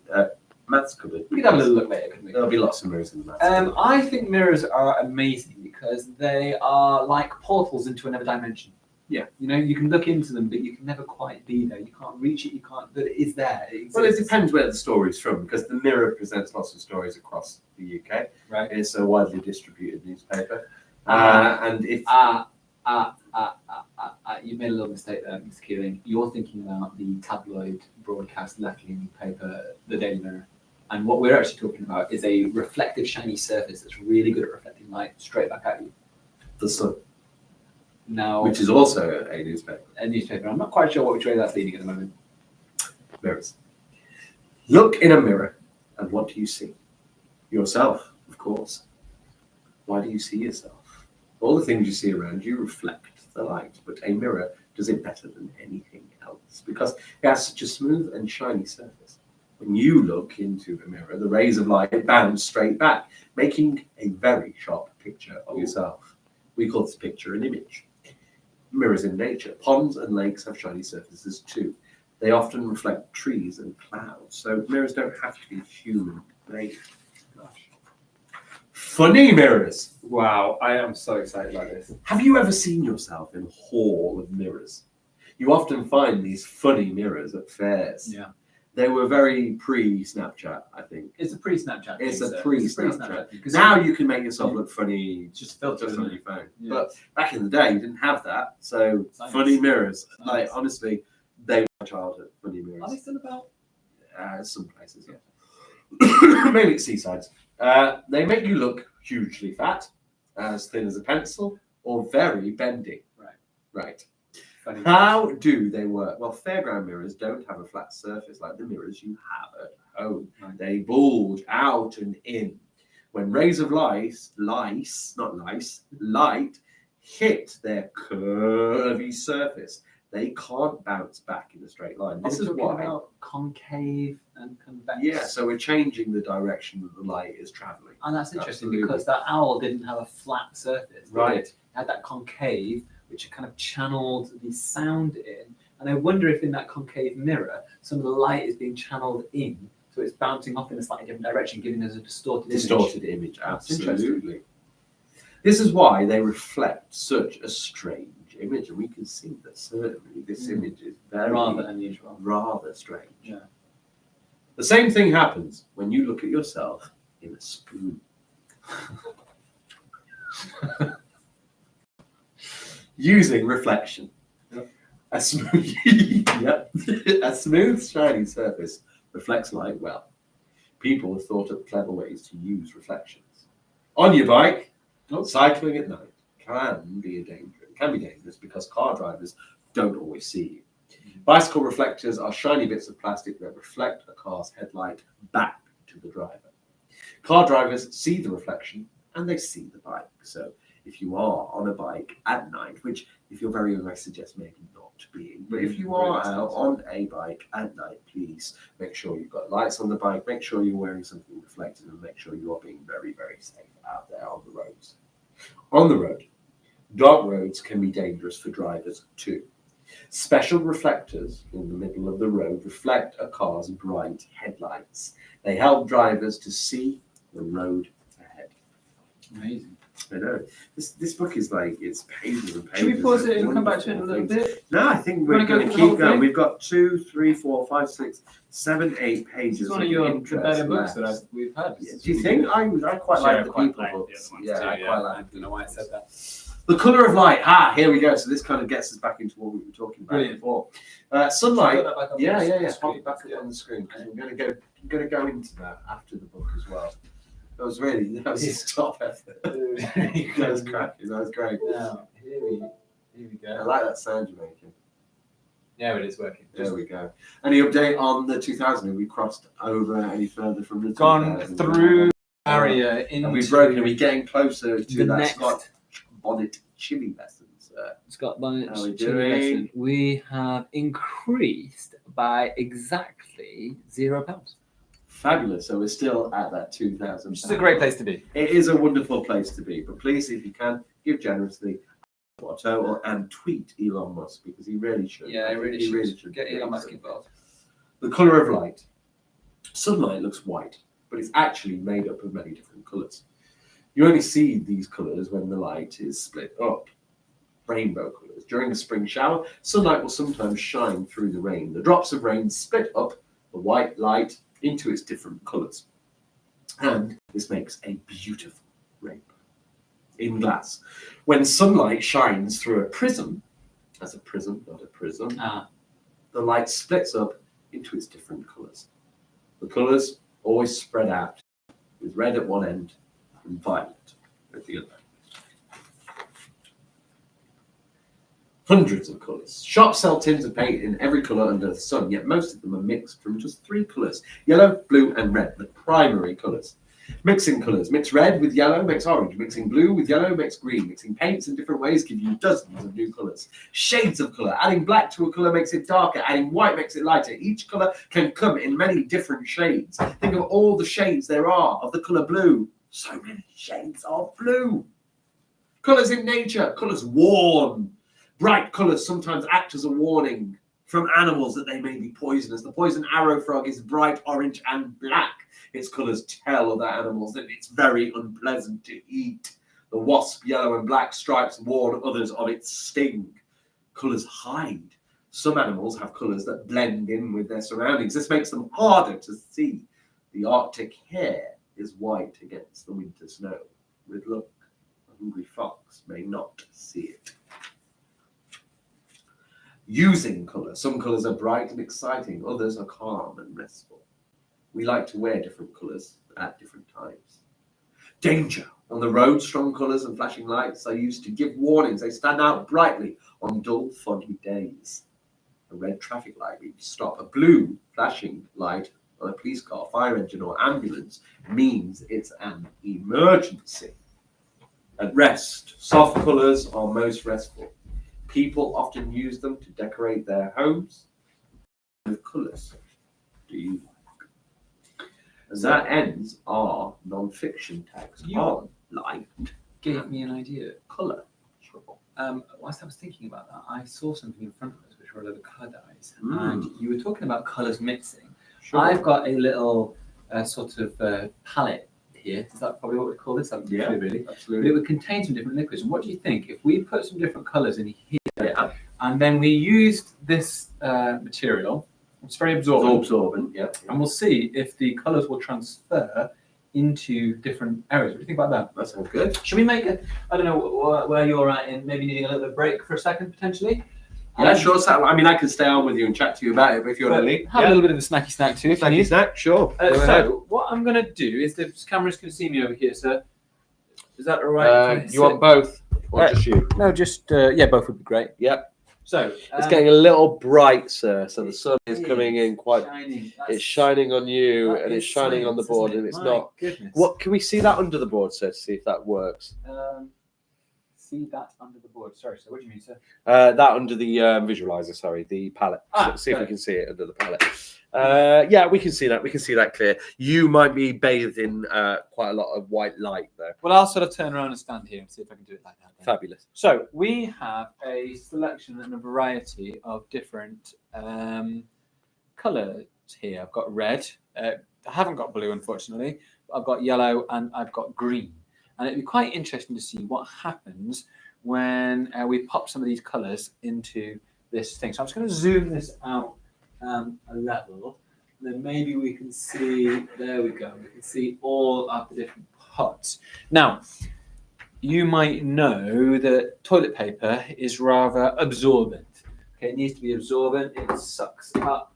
maths cupboard. We could have a little look later, couldn't we? There'll be lots of mirrors in the maths cupboard. I think mirrors are amazing because they are like portals into another dimension. Yeah. You know, you can look into them, but you can never quite be there. You can't reach it. You can't. But it is there. It Well, it exists. depends where the story's from, because the Mirror presents lots of stories across the UK. Right. It's a widely distributed newspaper. And if You've made a little mistake there, Mr. Keeling. You're thinking about the tabloid broadcast left-leaning paper, the Daily Mirror. And what we're actually talking about is a reflective, shiny surface that's really good at reflecting light straight back at you. the Sun, Now, which is also a newspaper, a newspaper. I'm not quite sure which way that's leading at the moment. mirrors. Look in a mirror, and what do you see? Yourself, of course. Why do you see yourself? All the things you see around you reflect the light, but a mirror does it better than anything else because it has such a smooth and shiny surface. When you look into a mirror, the rays of light bounce straight back, making a very sharp picture of yourself. We call this picture an image. Mirrors in nature. Ponds and lakes have shiny surfaces too. They often reflect trees and clouds, so mirrors don't have to be human made. Gosh. Funny mirrors. Wow, I am so excited about this. Have you ever seen yourself in a hall of mirrors? You often find these funny mirrors at fairs. Yeah. They were very pre-Snapchat, I think. It's a pre-Snapchat. It's thing, a sir. pre-Snapchat. Because Now you can make yourself look funny just filter just on your phone. Yeah. But back in the day, you didn't have that. So Science. funny mirrors, Science. like honestly, they were my childhood. Funny mirrors. Are they still about? Some places, yeah. Mainly at seasides. They make you look hugely fat, as thin as a pencil, or very bendy. Right. Funny. How do they work? Well, fairground mirrors don't have a flat surface like the mirrors you have at home. Right. They bulge out and in. When rays of light hit their curvy surface, they can't bounce back in a straight line. This is why. About concave and convex. Yeah, so we're changing the direction that the light is traveling. And that's interesting Absolutely. because that owl didn't have a flat surface. Right. It had that concave, which kind of channeled the sound in. And I wonder if in that concave mirror, some of the light is being channeled in, so it's bouncing off in a slightly different direction, giving us a distorted image. Image, That's absolutely. This is why they reflect such a strange image, and we can see that certainly this image is very Rather unusual. rather strange. Yeah. The same thing happens when you look at yourself in a spoon. Using reflection. Yep. A smooth, a smooth, shiny surface reflects light well. People have thought of clever ways to use reflections. On your bike, cycling at night can be dangerous because car drivers don't always see you. Bicycle reflectors are shiny bits of plastic that reflect a car's headlight back to the driver. Car drivers see the reflection and they see the bike. So if you are on a bike at night, which if you're very young, I suggest maybe not being, but if you are on a bike at night, please make sure you've got lights on the bike, make sure you're wearing something reflective, and make sure you are being very, very safe out there on the roads. On the road, dark roads can be dangerous for drivers too. Special reflectors in the middle of the road reflect a car's bright headlights. They help drivers to see the road ahead. Amazing. I know. This book is like, it's pages and pages. Should we pause it and come back wonderful to it in a little things. bit? No, I think we're Wanna go going to through the keep whole going. thing? We've got 2, 3, 4, 5, 6, 7, 8 pages. This is one of your interest better books that left. we've had. Yeah. Do you think? I quite like the people books. Yeah, I quite I like. don't know why I said that. The Colour of Light. Here we go. So this kind of gets us back into what we were talking about Brilliant. before. Sunlight. Put that back up Yeah. on the Pop screen. it back up on the screen because we're going to go into that after the book as well. That was a stop effort. That was cracking. That was great. Now, here we I go. like that sound you're making. Yeah, it is working. There we go. Any update on the 2000? Have we crossed over any further from the Gone 2000? through barrier into Have we broken? Are we getting closer to the that next Scott Bonnet chili lessons? Scott Bonnet How we chili doing? lesson. We have increased by exactly £0. Fabulous. So we're still at that 2000. Which is a great place to be. It is a wonderful place to be. But please, if you can, give generously a total and tweet Elon Musk because he really should. Yeah, I I think really he should. Get Elon Musk involved. The colour of light. Sunlight looks white, but it's actually made up of many different colours. You only see these colours when the light is split up. Rainbow colours. During a spring shower, sunlight will sometimes shine through the rain. The drops of rain split up the white light into its different colours. And this makes a beautiful rainbow. in glass. When sunlight shines through a prism, as a prism, not a prism, the light splits up into its different colours. The colours always spread out, with red at one end and violet at the other. Hundreds of colours. Shops sell tins of paint in every colour under the sun, yet most of them are mixed from just 3 colours: yellow, blue and red, the primary colours. Mixing colours. Mix red with yellow makes orange. Mixing blue with yellow makes green. Mixing paints in different ways give you dozens of new colours. Shades of colour. Adding black to a colour makes it darker. Adding white makes it lighter. Each colour can come in many different shades. Think of all the shades there are of the colour blue. So many shades of blue. Colours in nature. Colours worn. Bright colours sometimes act as a warning from animals that they may be poisonous. The poison arrow frog is bright orange and black. Its colours tell other animals that it's very unpleasant to eat. The wasp, yellow and black stripes, warn others of its sting. Colours hide. Some animals have colours that blend in with their surroundings. This makes them harder to see. The Arctic hare is white against the winter snow. With luck, a hungry fox may not see it. Using colour. Some colours are bright and exciting, others are calm and restful. We like to wear different colours at different times. Danger. On the road, strong colours and flashing lights are used to give warnings. They stand out brightly on dull, foggy days. A red traffic light means stop. A blue flashing light on a police car, fire engine or ambulance means it's an emergency. At rest, soft colours are most restful. People often use them to decorate their homes with colours. Do you? And that ends our non-fiction tags on light. Gave me an idea. Colour. Whilst I was thinking about that, I saw something in front of us which were a load of colour dyes, and you were talking about colours mixing. Sure. I've got a little sort of palette here. Is that probably what we call this? Yeah, really. But absolutely. it would contain some different liquids. And what do you think if we put some different colours in here, and then we used this material? It's very absorbent. Yeah. And we'll see if the colours will transfer into different areas. What do you think about that? That sounds good. Should we make it? I don't know where you're at in maybe needing a little bit of break for a second potentially. Yeah, sure. So, I mean, I can stay on with you and chat to you about it, but if you want to leave, have a little bit of a snacky snack too. If you need. snack, sure. So what I'm going to do is the cameras can see me over here, sir. Is that all right? You want both or just you? No, just both would be great. Yep. So It's getting a little bright, sir. So the sun is coming in quite. shining. It's shining on you, That and it's is shining on the science, board, isn't and it? it's My not. Goodness. What can we see that under the board, sir? To see if that works. See that under the board. Sorry, sir. What do you mean, sir? That under the visualizer. Sorry, the palette. See if we can see it under the palette. Yeah, we can see that. We can see that clear. You might be bathed in quite a lot of white light, though. Well, I'll sort of turn around and stand here and see if I can do it like that. then. Fabulous. So we have a selection and a variety of different colours here. I've got red. I haven't got blue, unfortunately. I've got yellow and I've got green. And it'd be quite interesting to see what happens when we pop some of these colours into this thing. So I'm just going to zoom this out a level. Then maybe we can see, there we go. We can see all of the different pots. Now, you might know that toilet paper is rather absorbent. Okay, it needs to be absorbent. It sucks up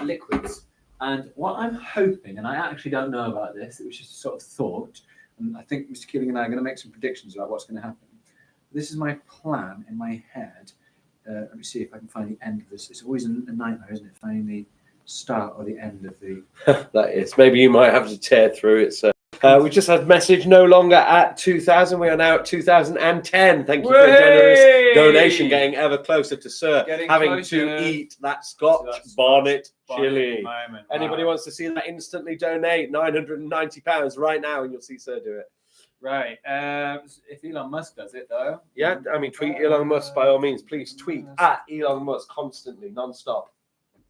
liquids. And what I'm hoping, and I actually don't know about this, it was just a sort of thought, and I think Mr. Keeling and I are going to make some predictions about what's going to happen. This is my plan in my head. Let me see if I can find the end of this. It's always a nightmare, isn't it? Finding the start or the end of the... That is. Maybe you might have to tear through it, sir. We just had a message, no longer at 2,000. We are now at 2010. Thank you for a generous donation, getting ever closer to Sir having to eat that Scotch bonnet chili. Anybody wants to see that, instantly donate £990 right now and you'll see Sir do it. Right. If Elon Musk does it, though. Yeah, I mean, tweet Elon Musk by all means. Please tweet at Elon Musk constantly, non-stop.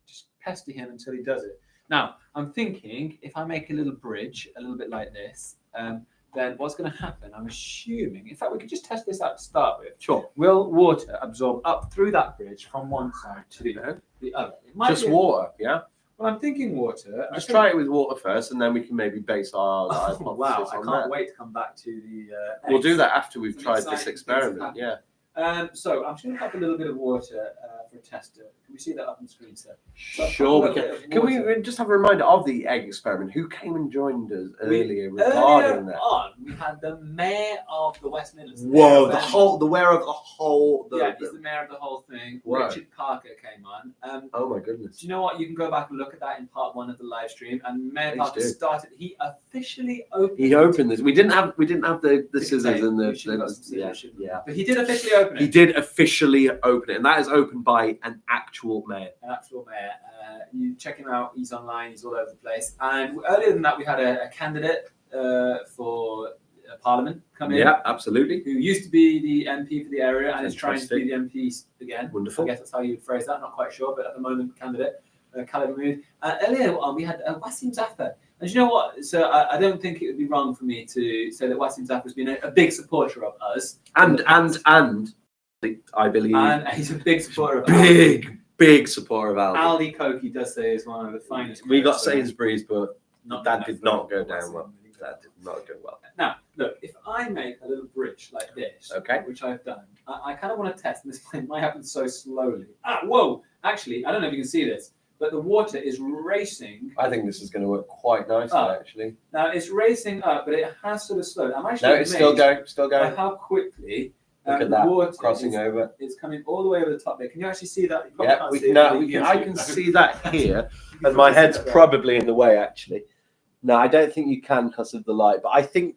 Just pester him until he does it. Now, I'm thinking if I make a little bridge, a little bit like this, then what's going to happen? I'm assuming, in fact, we could just test this out to start with. Sure. Will water absorb up through that bridge from one side to the other? It might Just be water, yeah? Well, I'm thinking water. Just try it with water first, and then we can maybe base our hypothesis Wow, I on can't that. wait to come back to the. We'll do eggs. that after we've Some tried this exciting things experiment. have Yeah. So I'm just going to pop a little bit of water for a tester. Can we see that up on the screen, sir? So Sure, we a little can. bit of Can water. we just have a reminder of the egg experiment? Who came and joined us earlier Earlier regarding that? on, we had the mayor of the West Midlands. Whoa, Mayor the of whole, the wearer of the whole. yeah, he's the mayor of the whole thing. Wow. Richard Parker came on. Oh my goodness. Do you know what? You can go back and look at that in part 1 of the live stream. And Mayor Please Parker do. started. He officially opened. He opened this. We didn't have the scissors Okay, and we should've got some yeah, scissors, shouldn't we? yeah. But he did officially open it. He did officially open it, and that is opened by an actual mayor. An actual mayor. You check him out. He's online. He's all over the place. And earlier than that, we had a candidate for Parliament come in. Yeah, absolutely. Who used to be the MP for the area and is trying to Fantastic. be the MP again. Wonderful. I guess that's how you would phrase that. Not quite sure, but at the moment, candidate Khaled Mahmood. Earlier on, we had Wasim Zafar. And you know what? So I don't think it would be wrong for me to say that Wasim Zafar has been a big supporter of us. And I believe And he's a big supporter of big supporter of Aldi. Aldi Coke, he does say, is one of the finest. We got cooks. Sainsbury's, but Not that enough did for not go Wasim. down well. That did not go well. Now, look, if I make a little bridge like this, Okay. which I've done, I kind of want to test, and this might happen so slowly. Whoa! Actually, I don't know if you can see this, but the water is racing. I think this is going to work quite nicely, actually. Now, it's racing up, but it has sort of slowed. I'm actually No, it's still going, still by going. how quickly Look at the that, water crossing over. is coming all the way over the top there. Can you actually see that? You probably Yeah, can't we see it can, on we the can, I YouTube. can see that here, You and my can see head's that there. probably in the way, actually. No, I don't think you can because of the light, but I think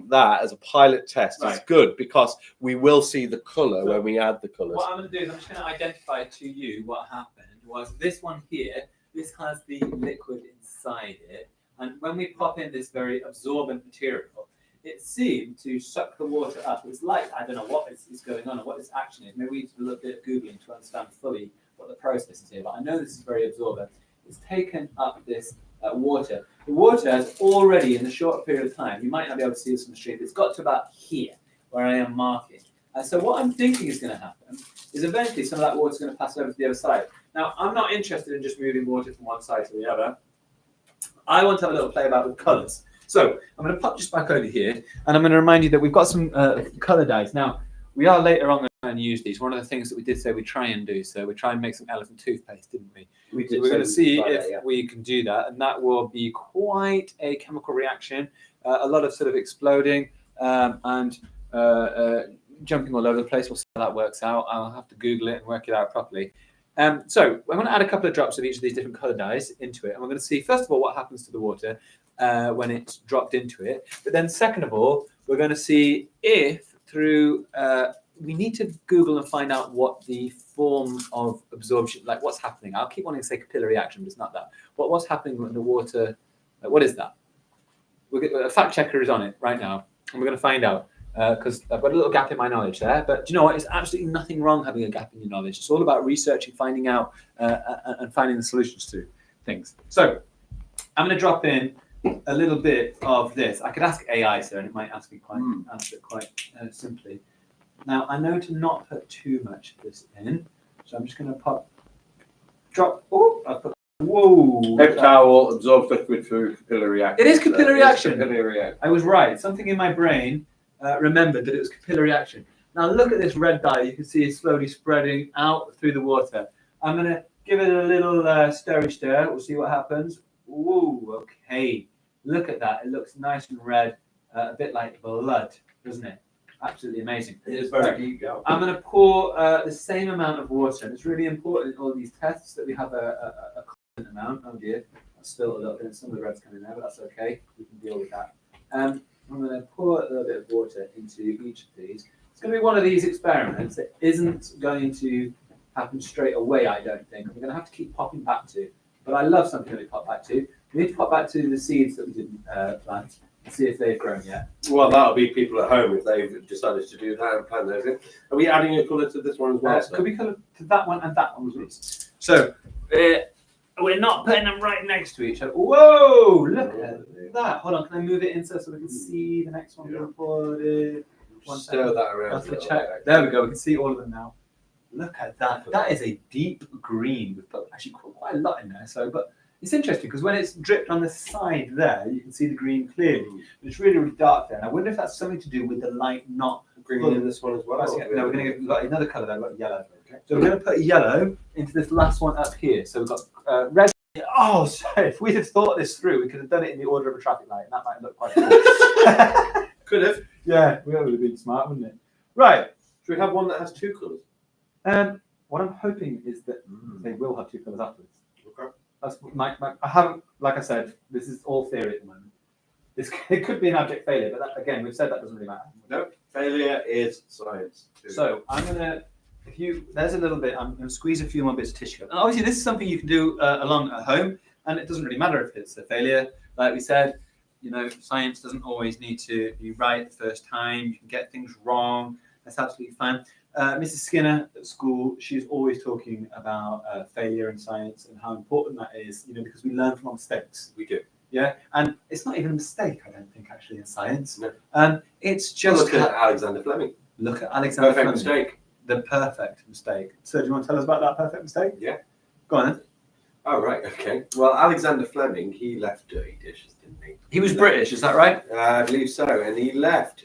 that as a pilot test is Right. good because we will see the colour So when we add the colours. What I'm going to do is I'm just going to identify to you what happened was this one here, this has the liquid inside it. And when we pop in this very absorbent material, it seemed to suck the water up. It's like, I don't know what is going on or what this action is. Maybe we need to do a little bit of Googling to understand fully what the process is here. But I know this is very absorbent. It's taken up this water. The water has already, in a short period of time, you might not be able to see this on the stream, it's got to about here, where I am marking. So what I'm thinking is going to happen is eventually some of that water is going to pass over to the other side. Now, I'm not interested in just moving water from one side to the other. I want to have a little play about with colours. So I'm going to pop just back over here, and I'm going to remind you that we've got some colour dyes. Now, we are later on going to use these. One of the things that we did say we try and do, so we try and make some elephant toothpaste, didn't we? So we're going to see if we can do that, and that will be quite a chemical reaction, a lot of sort of exploding and jumping all over the place. We'll see how that works out. I'll have to Google it and work it out properly. So I'm going to add a couple of drops of each of these different colour dyes into it, and we're going to see, first of all, what happens to the water when it's dropped into it. But then second of all, we're going to see if through, we need to Google and find out what the form of absorption, like what's happening. I'll keep wanting to say capillary action, but it's not that. What's happening when the water, what is that? A fact checker is on it right now, and we're going to find out. Because I've got a little gap in my knowledge there, but do you know what? It's absolutely nothing wrong having a gap in your knowledge. It's all about researching, finding out, and finding the solutions to things. So I'm going to drop in a little bit of this. I could ask AI, sir, and it might answer it quite simply. Now, I know to not put too much of this in, so I'm just going to drop. Oh, I put. Whoa! Paper towel absorbs liquid through capillary action. It is capillary action. Capillary action. I was right. Something in my brain remembered that it was capillary action. Now look at this red dye. You can see it slowly spreading out through the water. I'm going to give it a little stirry stir. We'll see what happens. Ooh, okay. Look at that. It looks nice and red, a bit like blood, doesn't it? Absolutely amazing. It is very deep. Yeah. I'm going to pour the same amount of water. And it's really important in all these tests that we have a constant amount. Oh dear, that's still a little bit. Some of the red's coming there, but that's okay. We can deal with that. I'm going to pour a little bit of water into each of these. It's going to be one of these experiments that isn't going to happen straight away, I don't think. We're going to have to keep popping back to. But I love something that we pop back to. We need to pop back to the seeds that we didn't plant and see if they've grown yet. Well, that'll be people at home if they've decided to do that and plant those in. Are we adding a colour to this one as well? Could we colour to that one and that one, please? So, we're not putting them right next to each other. Whoa! Look at that. Hold on, can I move it in so we can see the next one recorded? Stir that around. That's the check. There we go. We can see all of them now. Look at that. That is a deep green. We've put actually quite a lot in there. So, but it's interesting because when it's dripped on the side there, you can see the green clearly. But it's really, really dark there. And I wonder if that's something to do with the light not Bringing in this one as well. No, we've got another colour there. We've got yellow. Okay. So we're going to put yellow into this last one up here. So we've got red. Oh, sorry. If we'd have thought this through, we could have done it in the order of a traffic light, and that might look quite cool. Could have. Yeah, we would have been smart, wouldn't it? Right. Should we have one that has two colours? What I'm hoping is that they will have two colours afterwards. Okay. That's I haven't, like I said, this is all theory at the moment. It could be an abject failure, but that, again, we've said that doesn't really matter. No, failure is science. Too. So I'm gonna, there's a little bit, I'm gonna squeeze a few more bits of tissue. And obviously, this is something you can do along at home, and it doesn't really matter if it's a failure. Like we said, you know, science doesn't always need to be right the first time. You can get things wrong. That's absolutely fine. Mrs. Skinner at school, she's always talking about failure in science and how important that is, you know, because we learn from our mistakes. We do. Yeah, and it's not even a mistake, I don't think, actually, in science. No. It's just look at Alexander Fleming. Look at Alexander Perfect Fleming. mistake. The perfect mistake. So, do you want to tell us about that perfect mistake? Yeah. Go on then. Oh, right, okay. Well, Alexander Fleming, he left dirty dishes, didn't he? He was British, is that right? I believe so, and he left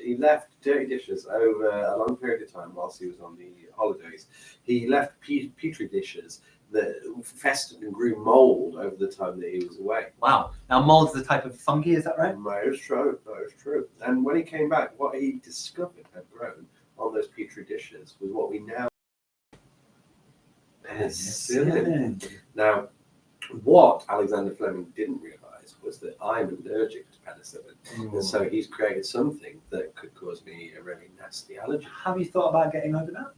dirty dishes over a long period of time whilst he was on the holidays. He left petri dishes that festered and grew mold over the time that he was away. Wow. Now, mold's the type of fungi, is that right? That is true. That is true. And when he came back, what he discovered had grown on those petri dishes was what we now penicillin. Now, what Alexander Fleming didn't realise was that I'm allergic to penicillin, and so he's created something that could cause me a really nasty allergy. Have you thought about getting over that?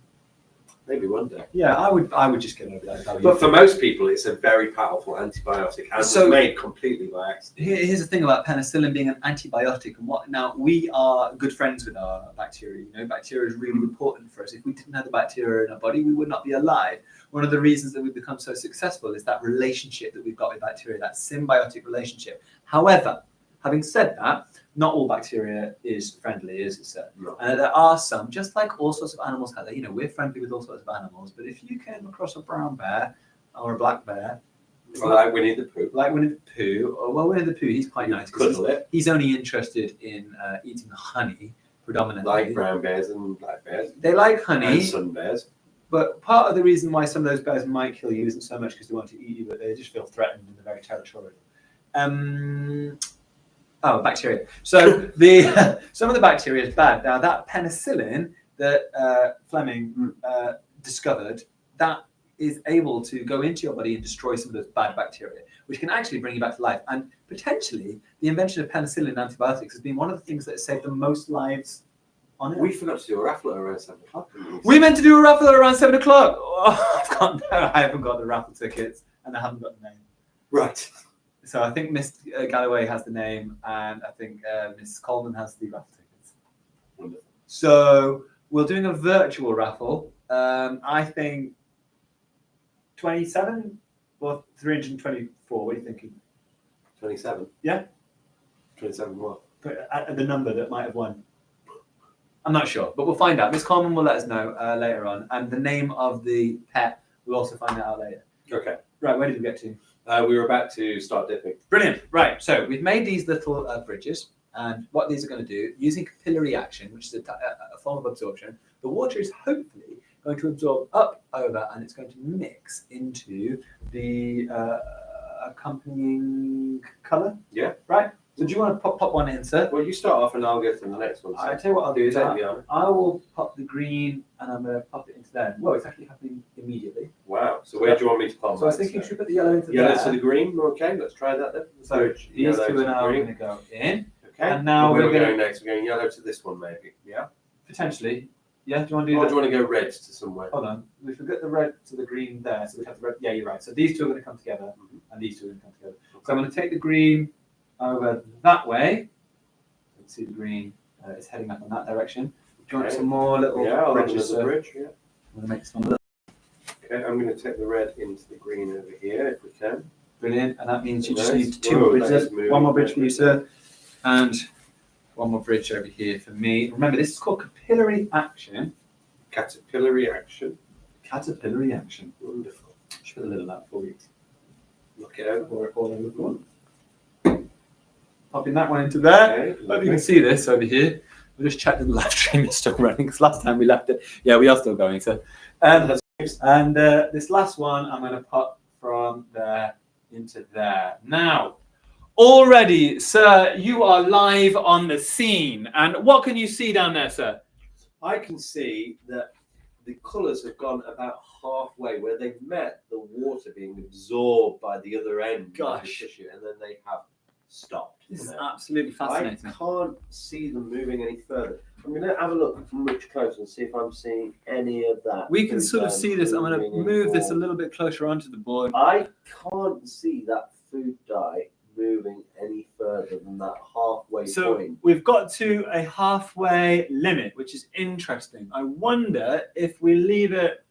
Maybe one day. Yeah, I would just get over that. But for most people, it's a very powerful antibiotic, and So- it's made completely by accident. Here's the thing about penicillin being an antibiotic, and what now we are good friends with our bacteria. You know, bacteria is really important for us. If we didn't have the bacteria in our body, we would not be alive. One of the reasons that we've become so successful is that relationship that we've got with bacteria, that symbiotic relationship. However, having said that, not all bacteria is friendly, is it, sir? No. There are some, just like all sorts of animals have. You know, we're friendly with all sorts of animals, but if you came across a brown bear or a black bear, Well, like Winnie the Pooh. like Winnie the Pooh, well, Winnie the Pooh, he's quite nice. 'Cause Cuddle it. he's only interested in eating honey, predominantly. Like brown bears and black bears. They like honey, And sun bears. but part of the reason why some of those bears might kill you isn't so much because they want to eat you, but they just feel threatened and they're very territorial. Bacteria. So some of the bacteria is bad. Now that penicillin that Fleming discovered, that is able to go into your body and destroy some of those bad bacteria, which can actually bring you back to life. And potentially, the invention of penicillin and antibiotics has been one of the things that has saved the most lives on Earth. We forgot to do a raffle at around 7 o'clock. We meant to do a raffle at around 7 o'clock. Oh, I haven't got the raffle tickets, and I haven't got the name. Right. So I think Miss Galloway has the name, and I think Miss Coleman has the raffle tickets. Wonderful. So we're doing a virtual raffle. I think 27 or 324. What are you thinking? 27. Yeah. 27 what? At the number that might have won. I'm not sure, but we'll find out. Miss Coleman will let us know later on, and the name of the pet we'll also find out later. Okay. Right, where did we get to? We were about to start dipping. Brilliant. Right, so we've made these little bridges, and what these are going to do, using capillary action, which is a form of absorption, the water is hopefully going to absorb up over, and it's going to mix into the accompanying colour. Yeah. Right? So do you want to pop one in, sir? Well, you start off and I'll go through the next one. I tell you what I'll do is Take the honour. I will pop the green, and I'm going to pop it into there. Well, it's actually happening immediately. Wow. So where do you want me to pop? So I was thinking, should we put the yellow into Yellow there? to the green. Okay, let's try that then. So Which these yellow two to are now green. going to go in. Okay. And now where we're are we gonna- going next? We're going yellow to this one, maybe. Yeah. Potentially. Yeah, do you want to do Or that? do you want to go red to somewhere? Hold on. We forgot the red to the green there, so we have the red. Yeah, you're right. So these two are going to come together, and these two are going to come together. So I'm going to take the green over that way. Let's see the green. It's heading up in that direction. Do you want Okay. some more little Yeah, I'll have bridges? another So bridge. Yeah. I'm going to make this one look Okay, I'm going to take the red into the green over here if we can. brilliant, and that means you just Nice. need two Whoa, more that bridges. is moving. One more bridge for you, sir, and one more bridge over here for me. Remember, this is called capillary action. Capillary action. Capillary action. Wonderful. Should put a little of that for you. Look it over. All over the one. Popping that one into there. Okay, Hope you can see this over here. We'll just check that the live stream is still running because last time we left it. Yeah, we are still going. So, this last one I'm going to pop from there into there. Now, already, sir, you are live on the scene. And what can you see down there, sir? I can see that the colours have gone about halfway where they've met the water being absorbed by the other end of the Gosh. tissue, and then they have stopped. This is you know. absolutely fascinating. I can't see them moving any further. I'm going to have a look much closer and see if I'm seeing any of that. We can sort of see this. I'm going to moving move this a anymore. little bit closer onto the board. I can't see that food dye moving any further than that halfway So point. we've got to a halfway limit, which is interesting. I wonder if we leave it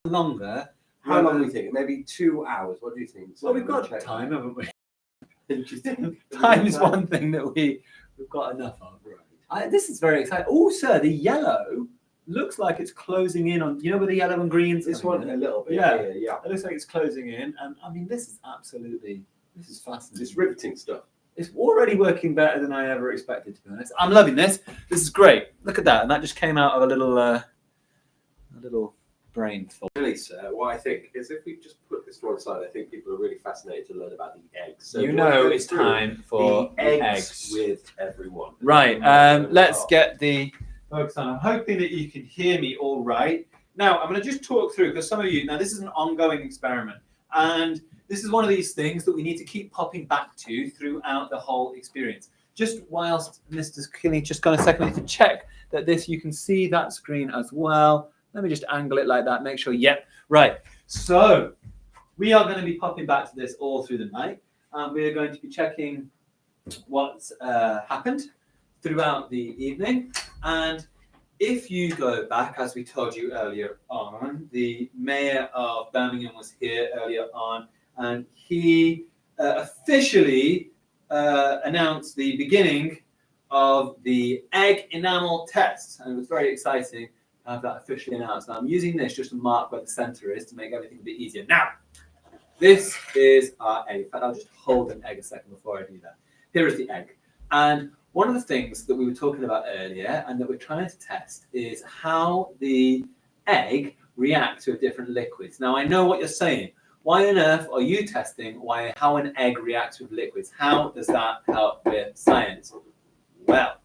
longer. How long do you think? Maybe 2 hours. What do you think? Well, we've got time, haven't we? Time is one thing that we've got enough of. Right. This is very exciting. Oh, sir, the yellow looks like it's closing in on, you know, where the yellow and greens. This one a little bit. Yeah. Here, yeah. It looks like it's closing in, and I mean, this is absolutely, this is fascinating. It's riveting stuff. It's already working better than I ever expected, to be honest. I'm loving this. This is great. Look at that, and that just came out of a little brain thought. Really, sir, what I think is if we just put this to one side, I think people are really fascinated to learn about the eggs. So You what know, we're it's gonna do, time for the the eggs with everyone. Right. Let's get the focus on. I'm hoping that you can hear me all right. Now, I'm going to just talk through, because some of you, now this is an ongoing experiment, and this is one of these things that we need to keep popping back to throughout the whole experience. Just whilst Mr. Keeling just got a second to check that this, you can see that screen as well. Let me just angle it like that, make sure, yep, right. So we are going to be popping back to this all through the night. We are going to be checking what's happened throughout the evening. And if you go back, as we told you earlier on, the mayor of Birmingham was here earlier on, and he officially announced the beginning of the egg enamel test. And it was very exciting to have that officially announced. Now I'm using this just to mark where the center is to make everything a bit easier. Now, this is our egg. In fact, I'll just hold an egg a second before I do that. Here is the egg. And one of the things that we were talking about earlier and that we're trying to test is how the egg reacts to different liquids. Now, I know what you're saying. Why on earth are you testing how an egg reacts with liquids? How does that help with science? Well,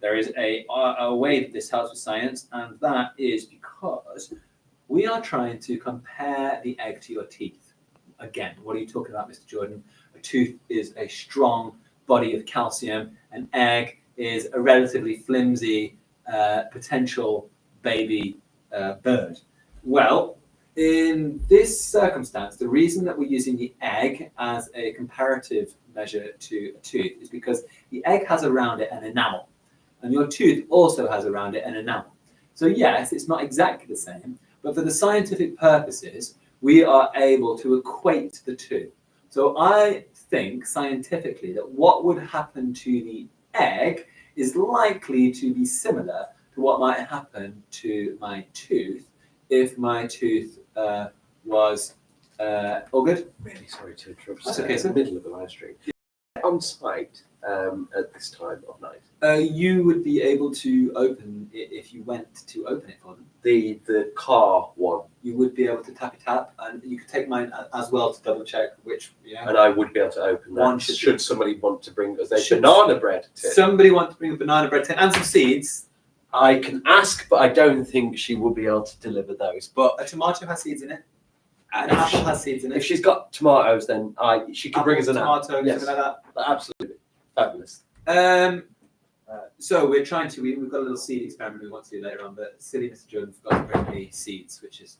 there is a way that this helps with science, and that is because we are trying to compare the egg to your teeth. Again, what are you talking about, Mr. Jordan? A tooth is a strong body of calcium. An egg is a relatively flimsy potential baby bird. Well, in this circumstance, the reason that we're using the egg as a comparative measure to a tooth is because the egg has around it an enamel, and your tooth also has around it an enamel. So yes, it's not exactly the same, but for the scientific purposes, we are able to equate the two. So I think scientifically that what would happen to the egg is likely to be similar to what might happen to my tooth if my tooth was all good. Really sorry to interrupt. That's sir. okay, It's sir. the middle of the live stream. On site at this time of night. You would be able to open it if you went to open it for them. The car one, You would be able to tap, and you could take mine as well to double check which. and I would be able to open that. One should- somebody want to bring us a Should- banana bread tin. Somebody want to bring a banana bread tin and some seeds. I can ask, but I don't think she will be able to deliver those. But A tomato has seeds in it. An apple has seeds in it. if she's got tomatoes, then she can bring us an apple. tomato, Yes. something like that. Absolutely. Fabulous. So we're trying to. We've got a little seed experiment we want to do later on, but silly Mr. Jordan forgot to bring the seeds, which is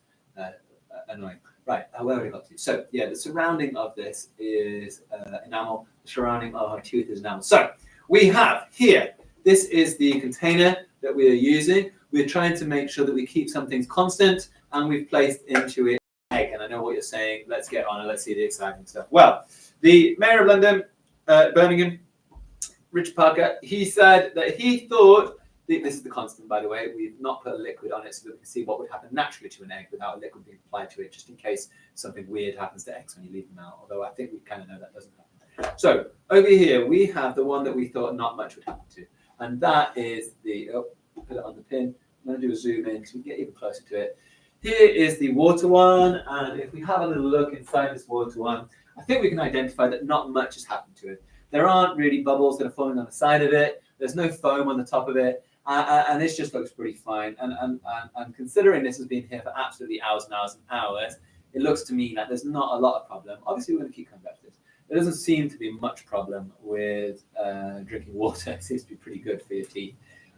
annoying. Right, where have we got to? So yeah, the surrounding of this is enamel. The surrounding of our tooth is enamel. So we have here. This is the container that we are using. We're trying to make sure that we keep some things constant, and we've placed into it egg. And I know what you're saying. Let's get on and let's see the exciting stuff. Well, the Mayor of London, Birmingham, Richard Parker, he said that he thought This is the constant, by the way. We've not put a liquid on it so that we can see what would happen naturally to an egg without a liquid being applied to it, just in case something weird happens to eggs when you leave them out. Although I think we kind of know that doesn't happen. So over here we have the one that we thought not much would happen to, and that is the. Oh, put it on the pin. I'm going to do a zoom in so we get even closer to it. Here is the water one, and if we have a little look inside this water one, I think we can identify that not much has happened to it. There aren't really bubbles that are forming on the side of it. There's no foam on the top of it. And this just looks pretty fine. And considering this has been here for absolutely hours and hours and hours, it looks to me like there's not a lot of problem. Obviously, we're going to keep coming back to this. There doesn't seem to be much problem with drinking water. It seems to be pretty good for your teeth.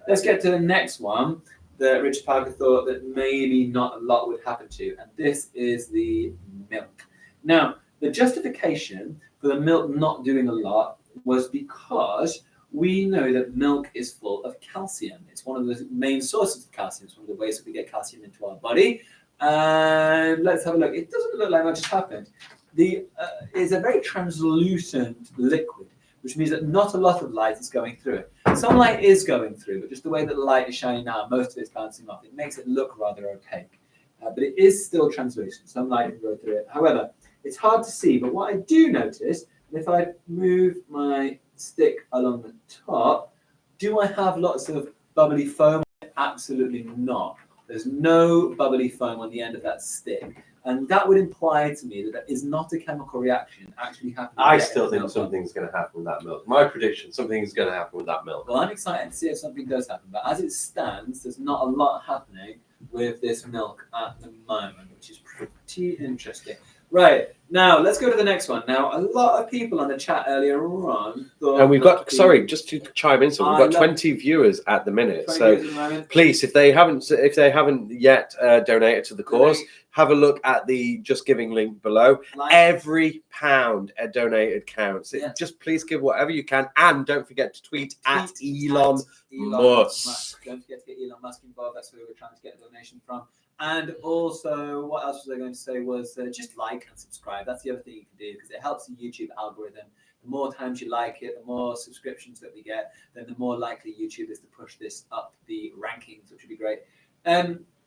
Let's get to the next one that Richard Parker thought that maybe not a lot would happen to, and this is the milk. Now, the justification for the milk not doing a lot was because we know that milk is full of calcium. It's one of the main sources of calcium. It's one of the ways that we get calcium into our body. And let's have a look. It doesn't look like much has happened. It's a very translucent liquid, which means that not a lot of light is going through it. Some light is going through, but just the way that the light is shining now, most of it's bouncing off. It makes it look rather opaque. But it is still translucent. Some light can go through it. However, it's hard to see. But what I do notice, and if I move my stick along the top, do I have lots of bubbly foam? Absolutely not. There's no bubbly foam on the end of that stick. And that would imply to me that that is not a chemical reaction actually happening. I still think something's going to happen with that milk. My prediction, something is going to happen with that milk. Well, I'm excited to see if something does happen. But as it stands, there's not a lot happening with this milk at the moment, which is pretty interesting. Right, now let's go to the next one. Now, a lot of people on the chat earlier on thought... And we've got, sorry, just to chime in, so we've got 20 viewers at the minute. So please, if they haven't yet donated to the cause, have a look at the Just Giving link below. Every pound donated counts. Yeah. Just please give whatever you can, and don't forget to tweet at Elon Musk. Don't forget to get Elon Musk involved. That's where we're trying to get a donation from. And also, what else was I going to say was just like and subscribe. That's the other thing you can do, because it helps the YouTube algorithm. The more times you like it, the more subscriptions that we get, then the more likely YouTube is to push this up the rankings, which would be great.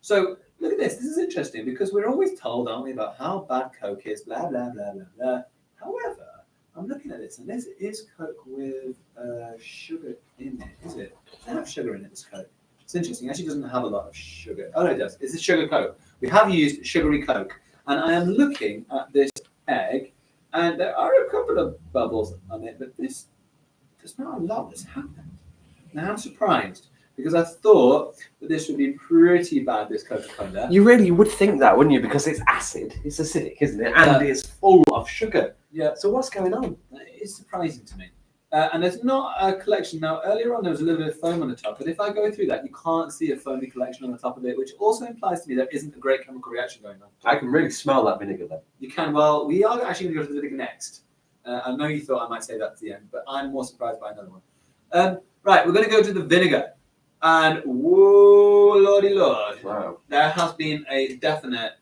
So look at this. This is interesting, because we're always told, aren't we, about how bad Coke is, blah, blah, blah, blah, blah. However, I'm looking at this, and this is Coke with sugar in it, is it? Does it have sugar in it, this Coke? It's interesting. It actually doesn't have a lot of sugar. Oh, no, it does. It's a sugar Coke. We have used sugary Coke. And I am looking at this egg, and there are a couple of bubbles on it, but there's not a lot that's happened. Now, I'm surprised, because I thought that this would be pretty bad, this Coca-Cola. You really would think that, wouldn't you? Because it's acid. It's acidic, isn't it? And it's full of sugar. Yeah. So what's going on? It's surprising to me. And there's not a collection. Now, earlier on, there was a little bit of foam on the top, but if I go through that, you can't see a foamy collection on the top of it, which also implies to me there isn't a great chemical reaction going on. I can really smell that vinegar then. You can. Well, we are actually going to go to the vinegar next. I know you thought I might say that at the end, but I'm more surprised by another one. Right, we're going to go to the vinegar. And whoa, lordy lord, wow. There there has been a definite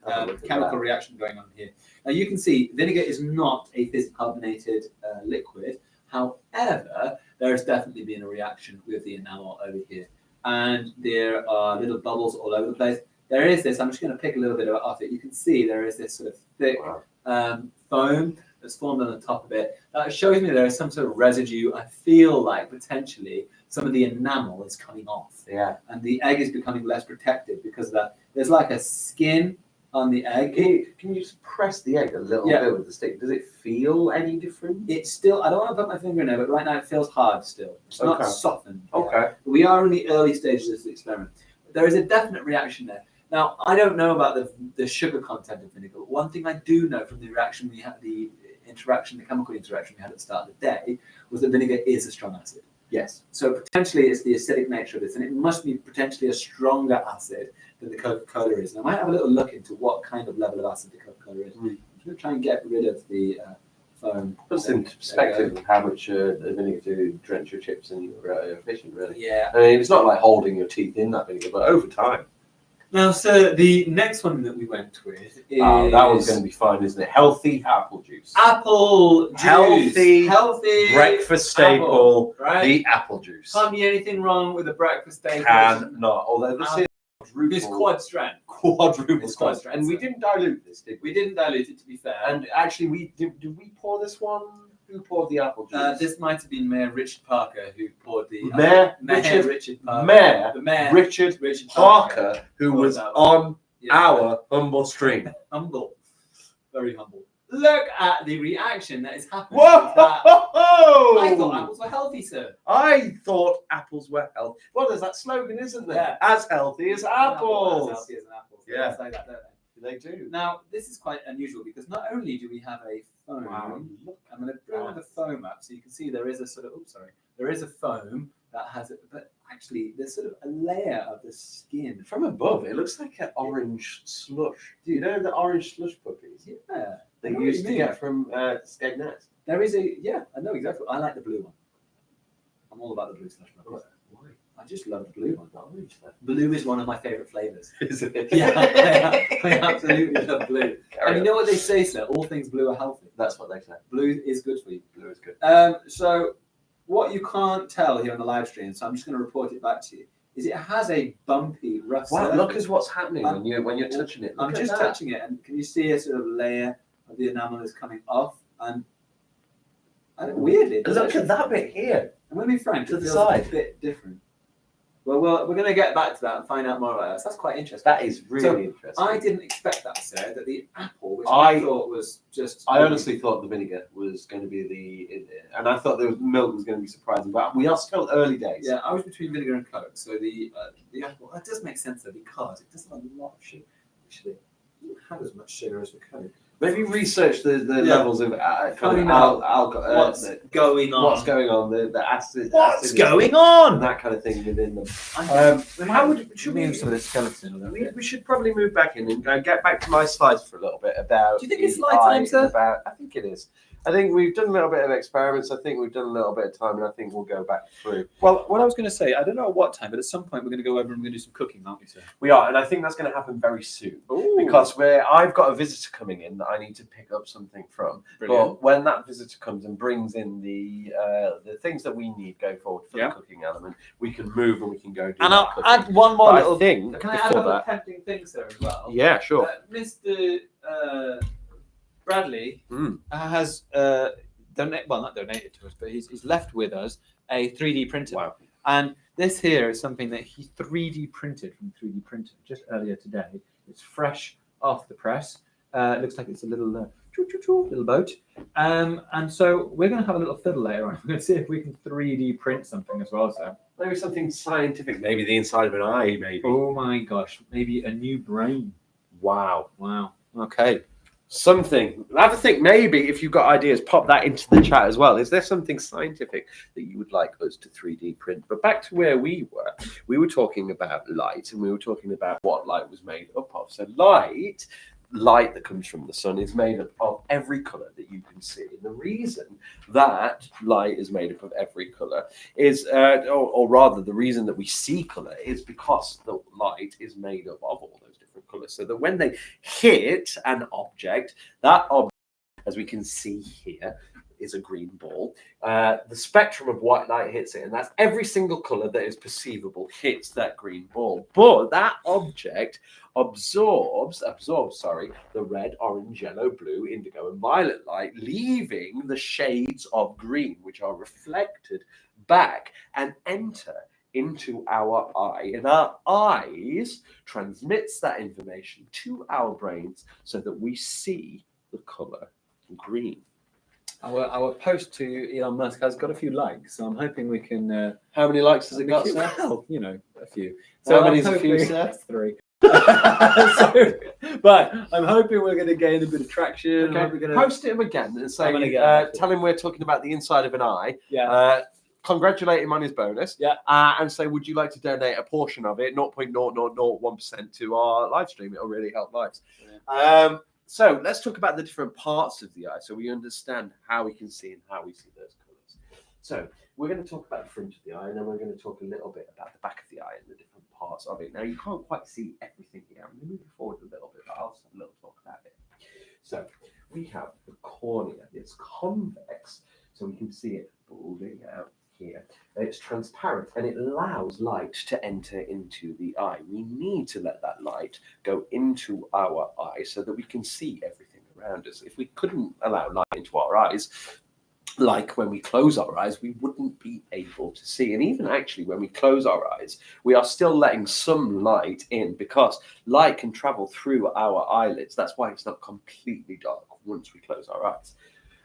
chemical reaction going on here. Now, you can see vinegar is not a physicarbonated liquid. However, there has definitely been a reaction with the enamel over here. And there are little bubbles all over the place. There is this, I'm just going to pick a little bit off it. You can see there is this sort of thick foam that's formed on the top of it. That shows me there is some sort of residue. I feel like potentially some of the enamel is coming off. Yeah. And the egg is becoming less protected because of that. There's like a skin on the egg. Can you just press the egg a little bit with the stick? Does it feel any different? It's still, I don't want to put my finger in there, but right now it feels hard still. It's not softened. Okay. We are in the early stages of this experiment. There is a definite reaction there. Now, I don't know about the sugar content of vinegar, but one thing I do know from the reaction we had, the chemical interaction we had at the start of the day, was that vinegar is a strong acid. Yes. So potentially it's the acidic nature of this, and it must be potentially a stronger acid than the Coca-Cola is. And I might have a little look into what kind of level of acid the Coca-Cola is. I'm going to try and get rid of the foam. Puts into perspective of how much vinegar to drench your chips and your fish in, really. Yeah. I mean, it's not like holding your teeth in that vinegar, but over time. Now, so the next one that we went with is that one's going to be fine, isn't it? Healthy apple juice. apple juice. Healthy breakfast staple. apple, right? The apple juice. Can't be anything wrong with a breakfast staple. Cannot. Although this is It's quad strength. quadruple It's quad strength, and we so. didn't dilute this, did we? We didn't dilute it, to be fair. And actually, we did we pour this one? Who poured the apple juice? This might have been Mayor Richard Parker who poured the Mayor Richard Parker. Mayor The Mayor Richard Parker, who was on our humble stream. Humble. Very humble. Look at the reaction that is happening. Whoa! with that. I thought apples were healthy, sir. I thought apples were healthy. Well, there's that slogan, isn't there? Yeah. As healthy as apples. As healthy as an apple. Yeah. They say that, don't they? They do. Now, this is quite unusual because not only do we have a foam. Wow. Look, I'm going to bring the foam up so you can see there is a sort of. There is a foam that has it, but actually there's sort of a layer of the skin. From above, it looks like an orange slush. Do you know the orange slush puppies? Yeah. They I know what used you to mean. get from Skegness. There is a I know exactly. I like the blue one. I'm all about the blue slush puppies. Why? I just love the blue one. The orange then. Blue is one of my favourite flavours. Is it? Yeah, I absolutely love blue. And you know what they say, sir? All things blue are healthy. That's what they say. Blue is good for you. Blue is good. So what you can't tell here on the live stream, so I'm just going to report it back to you, is it has a bumpy, rough Wow, surface. look at what's happening when you're touching it. Look I'm at just that. touching it, and can you see a sort of layer of the enamel is coming off? And weirdly, it does Look actually- at that bit here. I'm going to be frank, To it the feels side. a bit different. Well, we're going to get back to that and find out more about that. That's quite interesting. That is really interesting. I didn't expect that, sir, that the apple, which I thought was just... I honestly thought the vinegar was going to be and I thought the milk was going to be surprising, but we are still early days. Yeah, I was between vinegar and Coke, so the apple, that does make sense though, because it doesn't have a lot of sugar. Actually, it doesn't have as much sugar as the Coke. Maybe research the levels of Finding out alcohol. What's going on? What's going on? The acid. What's acid going on? and that kind of thing within them. How Should we? some of the skeleton? We should probably move back in and get back to my slides for a little bit about. Do you think it's the slide time, eye sir? and I think it is. I think we've done a little bit of experiments. I think we've done a little bit of time, and I think we'll go back through. Well, what I was going to say, I don't know at what time, but at some point we're going to go over and we're going to do some cooking, aren't we, sir? We are, and I think that's going to happen very soon because I've got a visitor coming in that I need to pick up something from. Brilliant. But when that visitor comes and brings in the things that we need going forward for Yeah. the cooking element, we can move and we can go do. And that I'll cooking. add one more But little I think Can I add before another that, tempting thing, sir, as well? yeah, sure. Mr. Bradley has not donated to us, but he's left with us a 3D printer. Wow. And this here is something that he 3D printed from 3D printer just earlier today. It's fresh off the press. It looks like it's a little little boat. And so we're going to have a little fiddle later on. We're going to see if we can 3D print something as well. So Maybe something scientific, maybe the inside of an eye, maybe. oh my gosh, maybe a new brain. Wow. Wow. Okay. Something. Have a think. Maybe if you've got ideas, pop that into the chat as well. Is there something scientific that you would like us to 3D print? But back to where we were talking about light, and we were talking about what light was made up of. So light that comes from the sun is made up of every color that you can see. And the reason that light is made up of every color is, or rather the reason that we see color is because the light is made up of all those different colors. So that when they hit an object, that object, as we can see here, is a green ball. The spectrum of white light hits it, and that's every single color that is perceivable hits that green ball. But that object absorbs the red, orange, yellow, blue, indigo, and violet light, leaving the shades of green, which are reflected back and enter into our eye, and our eyes transmits that information to our brains so that we see the color green. Our post to Elon Musk has got a few likes, so I'm hoping we can. How many likes has it got, sir? Well, a few. How many I'm is a few, hoping- sir? 3. But I'm hoping we're going to gain a bit of traction. Okay. We're gonna, Post him again and say, I'm gonna get tell him we're talking about the inside of an eye. yeah. Congratulate him on his bonus. Yeah. And say, would you like to donate a portion of it, 0.0001% to our live stream? It'll really help lives. Yeah. So let's talk about the different parts of the eye so we understand how we can see and how we see those colors. So we're going to talk about the front of the eye, and then we're going to talk a little bit about the back of the eye and the different parts of it. Now, you can't quite see everything here. I'm going to move forward a little bit, but I'll have a little talk about it. So we have the cornea. It's convex, so we can see it bulging out here. It's transparent, and it allows light to enter into the eye. We need to let that light go into our eye so that we can see everything around us. If we couldn't allow light into our eyes, like when we close our eyes, we wouldn't be able to see. And even actually when we close our eyes, we are still letting some light in, because light can travel through our eyelids. That's why it's not completely dark once we close our eyes.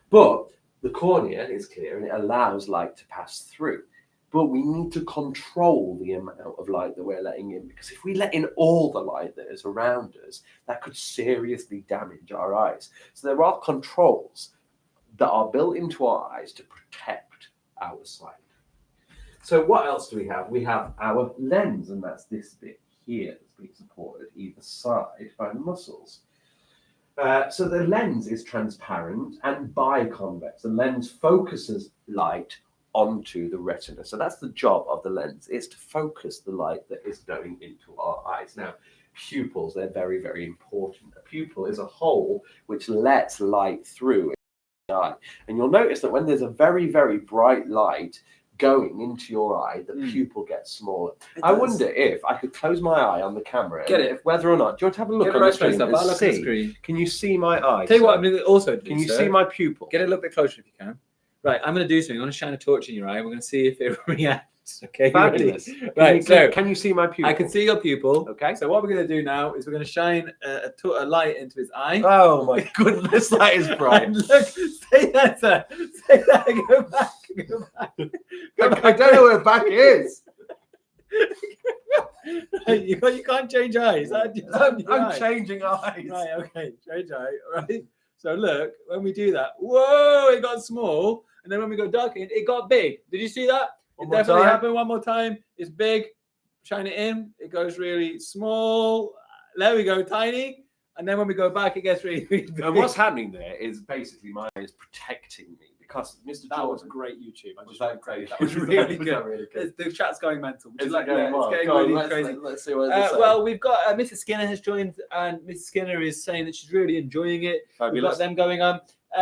But the cornea is clear and it allows light to pass through. But we need to control the amount of light that we're letting in, because if we let in all the light that is around us, that could seriously damage our eyes. So there are controls that are built into our eyes to protect our sight. So what else do we have? We have our lens, and that's this bit here that's being supported either side by the muscles. So the lens is transparent and biconvex. The lens focuses light onto the retina. So that's the job of the lens, is to focus the light that is going into our eyes. Now, pupils, they're very, very important. A pupil is a hole which lets light through eye. And you'll notice that when there's a very, very bright light going into your eye, the pupil gets smaller. I wonder if I could close my eye on the camera, Get it. if whether or not, do you want to have a look Get on it the right screen close up. and I'll look at the see? screen. Can you see my eye? Tell you what, sir? I'm going to also do. Can you sir. see my pupil? Get it a little bit closer if you can. Right, I'm going to do something. I'm going to shine a torch in your eye. We're going to see if it reacts. Okay, Fabulous. ready? Right, so can you see my pupil? I can see your pupil. Okay. So what we're going to do now is we're going to shine a light into his eye. Oh my goodness, that is bright. And look, say that, sir. Say that. Go back. Go back. Go back. I don't know where back is. Right, you can't change eyes. I'm changing eyes. Right, okay, change eye. Right. So look, when we do that, whoa, it got small, and then when we go dark, it got big. Did you see that? One It more definitely time. happened. One more time. It's big. Shine it in. It goes really small. There we go, tiny. And then when we go back, it gets really, really big. And what's happening there is basically my eye is protecting me, because Mr. That was Jordan. great YouTube. I Was just that want to say great? that was Was really that good. really good? The chat's going mental. Is that going it's well? getting Go on, really crazy. let's see what they say. Well, we've got Mrs. Skinner has joined, and Mrs. Skinner is saying that she's really enjoying it. We've Fabulous. got them going on.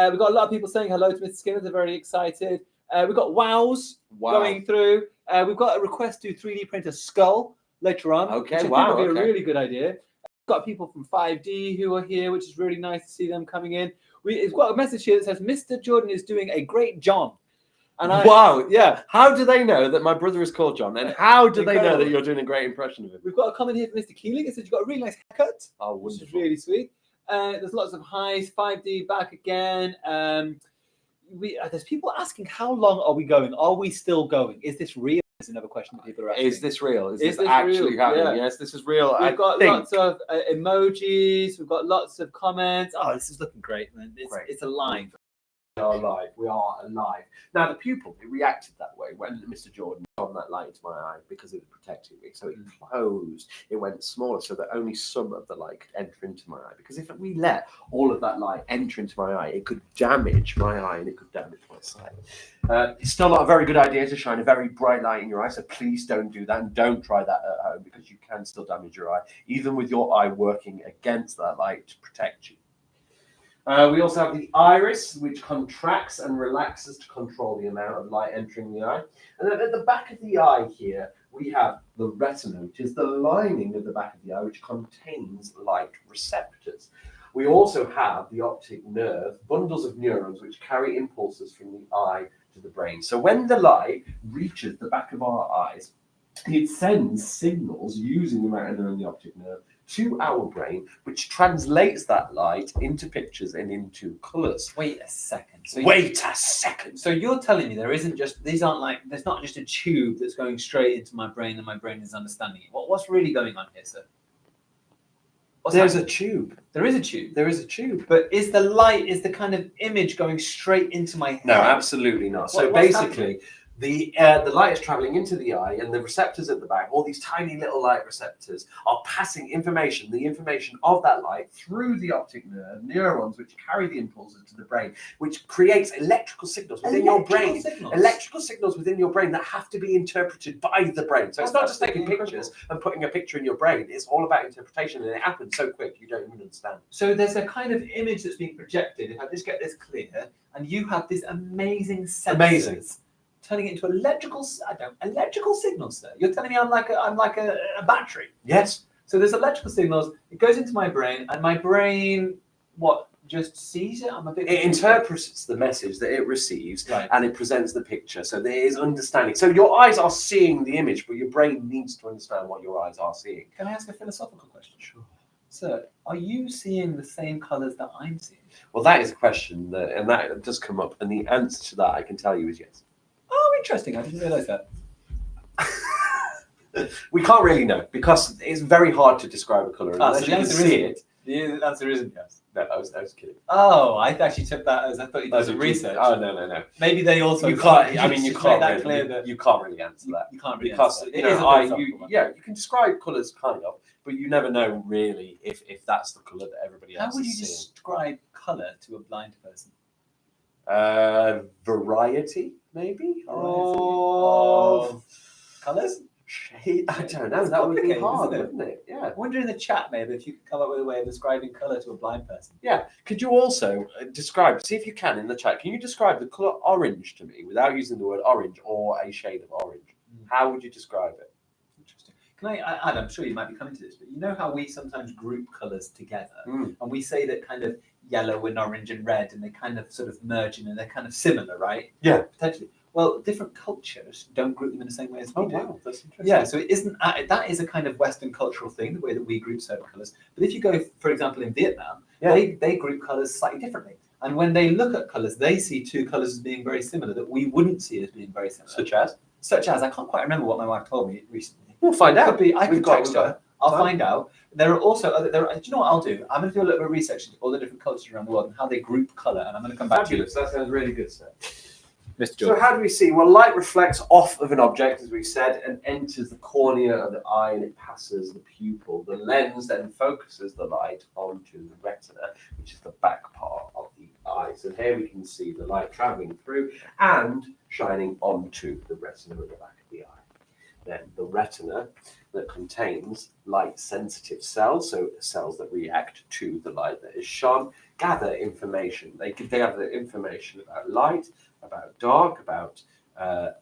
We've got a lot of people saying hello to Mrs. Skinner. They're very excited. We've got wows going through. We've got a request to 3D print a skull later on. Okay, which I wow, think would be okay. a really good idea. We've got people from 5D who are here, which is really nice to see them coming in. We've got a message here that says, Mr. Jordan is doing a great John. And Wow. yeah. How do they know that my brother is called John? And how do they know Incredible. that you're doing a great impression of him? We've got a comment here from Mr. Keeling. It says, you've got a really nice haircut. Oh, Which is wonderful. really sweet. There's lots of highs. 5D back again. There's people asking, how long are we going? Are we still going? Is this real? Is another question that people are asking. Is this real? Is Is this this actually real? happening? Yeah. Yes, this is real. We've got think. lots of emojis. We've got lots of comments. Oh, this is looking great, man. Great. It's alive. We are alive. We are alive. Now, the pupil, it reacted that way when Mr. Jordan shone that light into my eye because it was protecting me. So it closed. It went smaller so that only some of the light could enter into my eye. Because if we let all of that light enter into my eye, it could damage my eye and it could damage my sight. It's still not a very good idea to shine a very bright light in your eye. So please don't do that, and don't try that at home, because you can still damage your eye, even with your eye working against that light to protect you. We also have the iris, which contracts and relaxes to control the amount of light entering the eye. And then at the back of the eye here, we have the retina, which is the lining of the back of the eye, which contains light receptors. We also have the optic nerve, bundles of neurons, which carry impulses from the eye to the brain. So when the light reaches the back of our eyes, it sends signals using the retina and the optic nerve to our brain, which translates that light into pictures and into colours. Wait a second. Wait a second. So you're telling me there isn't just there's not just a tube that's going straight into my brain and my brain is understanding it. What's really going on here, sir? There's a tube. There is a tube. There is a tube. But is the kind of image going straight into my head? No, absolutely not. So What's basically, happening? the light is traveling into the eye, and the receptors at the back, all these tiny little light receptors, are passing information, the information of that light, through the optic nerve, neurons, which carry the impulses to the brain, which creates electrical signals within your brain. Electrical signals within your brain that have to be interpreted by the brain. So it's not just taking pictures and putting a picture in your brain. It's all about interpretation, and it happens so quick you don't even understand. So there's a kind of image that's being projected. If I just get this clear, and you have this amazing sensors turning it into electrical signals. Sir, you're telling me I'm like a battery. Yes. So there's electrical signals. It goes into my brain, and my brain just sees it. It interprets the message that it receives, right, and it presents the picture. So there is understanding. So your eyes are seeing the image, but your brain needs to understand what your eyes are seeing. Can I ask a philosophical question? Sure. Sir, are you seeing the same colours that I'm seeing? Well, that is a question, and that does come up, and the answer to that I can tell you is yes. Oh, interesting. I didn't realise that. We can't really know, because it's very hard to describe a colour unless so you can see it. The answer isn't yes. No, I was kidding. Oh, I actually took that as I thought you did some research. Oh, no. Maybe they also. You can't. I mean, you can't. That clear that you can't really answer that. You can't really because answer that. you can describe colours kind of, but you never know really if that's the colour that everybody else How would you is seeing. describe colour to a blind person? Variety, maybe, of colours. Shade. I don't know. It's That would be complicated, hard, isn't it? wouldn't it? Yeah. I wonder in the chat maybe if you could come up with a way of describing colour to a blind person. Yeah. Could you also describe? See if you can in the chat. Can you describe the colour orange to me without using the word orange or a shade of orange? How would you describe it? Interesting. Can I add? I'm sure you might be coming to this, but you know how we sometimes group colours together, and we say that kind of yellow and orange and red, and they kind of sort of merge in, and they're kind of similar, right? Yeah. Potentially. Well, different cultures don't group them in the same way as we do. Wow, that's interesting. Yeah, so it isn't. That is a kind of Western cultural thing, the way that we group certain colours. But if you go, for example, in Vietnam, they group colours slightly differently. And when they look at colours, they see two colours as being very similar that we wouldn't see as being very similar. Such as, I can't quite remember what my wife told me recently. We'll find out. I could text her. I'll find out. There are also other. Do you know what I'll do? I'm going to do a little bit of research into all the different cultures around the world and how they group colour, and I'm going to come back to you. That sounds really good, sir. Mr. So how do we see? Well, light reflects off of an object, as we said, and enters the cornea of the eye, and it passes the pupil. The lens then focuses the light onto the retina, which is the back part of the eye. So here we can see the light traveling through and shining onto the retina at the back of the eye. Then the retina that contains light-sensitive cells, so cells that react to the light that is shone, gather information. They can gather information about light, about dark, about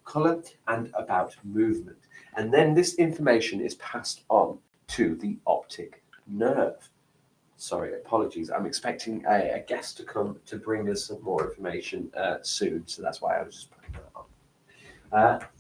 colour, and about movement. And then this information is passed on to the optic nerve. Sorry, apologies. I'm expecting a guest to come to bring us some more information soon, so that's why I was just putting that on.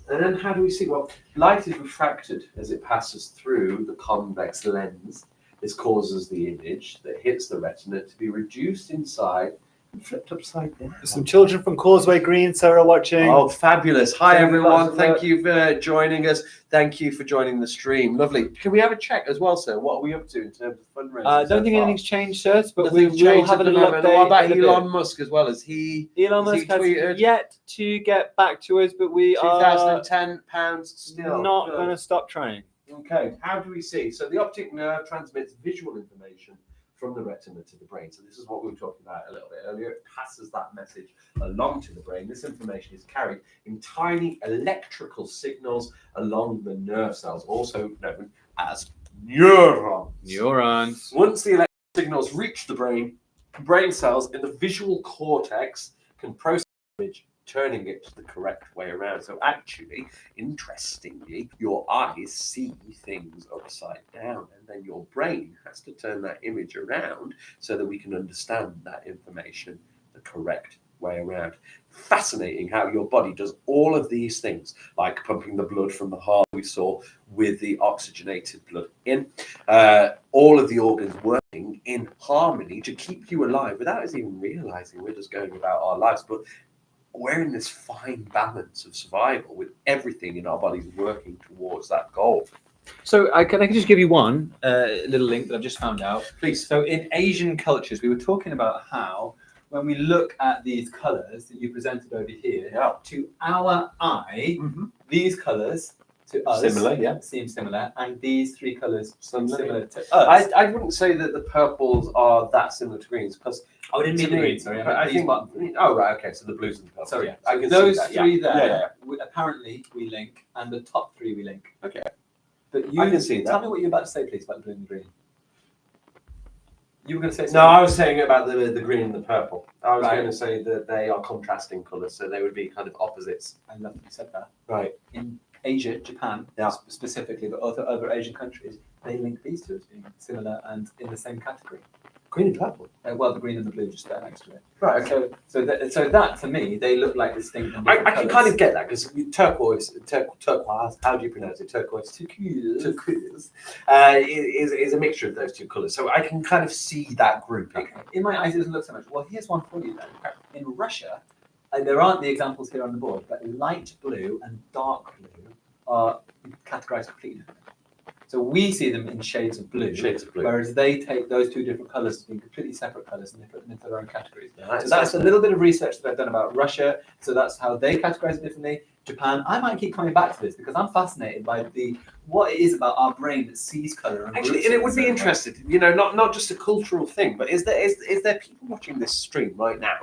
And then how do we see? Well, light is refracted as it passes through the convex lens. This causes the image that hits the retina to be reduced inside and flipped upside down. Some children from Causeway Green, Sarah, watching. Oh, fabulous. Hi, Thank everyone. you. Thank you for joining us. Thank you for joining the stream. Lovely. Can we have a check as well, sir? What are we up to in terms of fundraising? I don't think anything's changed, sirs, but Nothing's we will changed have a at the little moment. update. What about in a bit. Elon Musk as well? Elon Musk has tweeted yet to get back to us, but we are £2,010 still. not Good. going to stop trying. Okay, how do we see? So the optic nerve transmits visual information from the retina to the brain. So this is what we were talking about a little bit earlier. It passes that message along to the brain. This information is carried in tiny electrical signals along the nerve cells, also known as neurons. Neurons. Once the electrical signals reach the brain cells in the visual cortex can process the image, turning it the correct way around. So actually, interestingly, your eyes see things upside down, and then your brain has to turn that image around so that we can understand that information the correct way around. Fascinating how your body does all of these things, like pumping the blood from the heart we saw with the oxygenated blood in, all of the organs working in harmony to keep you alive without us even realizing we're just going about our lives. But we're in this fine balance of survival with everything in our bodies working towards that goal. So I can just give you one little link that I've just found out. Please. So in Asian cultures, we were talking about how when we look at these colours that you presented over here, to our eye, these colours to us seem similar, and these three colours seem similar to us. I wouldn't say that the purples are that similar to greens because I didn't mean the green, sorry. I think. Oh right, okay. So the blues and the purples. Sorry, yeah. I can those see that, three yeah. there, apparently we link, and the top three we link. Okay. But you I can see that. Tell me what you're about to say, please, about the blue and the green. You were going to say something. No, I was saying about the green and the purple. I was Right. going to say that they are contrasting colours, so they would be kind of opposites. I love that you said that. Right. In Asia, Japan specifically, but other Asian countries, they link these two as being similar and in the same category. Green and purple. Well, the green and the blue just there next to it. Right. Okay. So that to me, they look like distinct. And different I can colours. kind of get that because turquoise. How do you pronounce it? Turquoise. Turquoise. Is a mixture of those two colours, so I can kind of see that grouping. Okay. In my eyes, it doesn't look so much. Well, here's one for you then. In Russia, there aren't the examples here on the board, but light blue and dark blue are categorized completely differently. So we see them in shades of blue, whereas they take those two different colours as being completely separate colours and they put them into their own categories. So that's a little bit of research that I've done about Russia. So that's how they categorise it differently. Japan, I might keep coming back to this because I'm fascinated by what it is about our brain that sees colour. Actually, and it would be interesting, not just a cultural thing, but is there people watching this stream right now?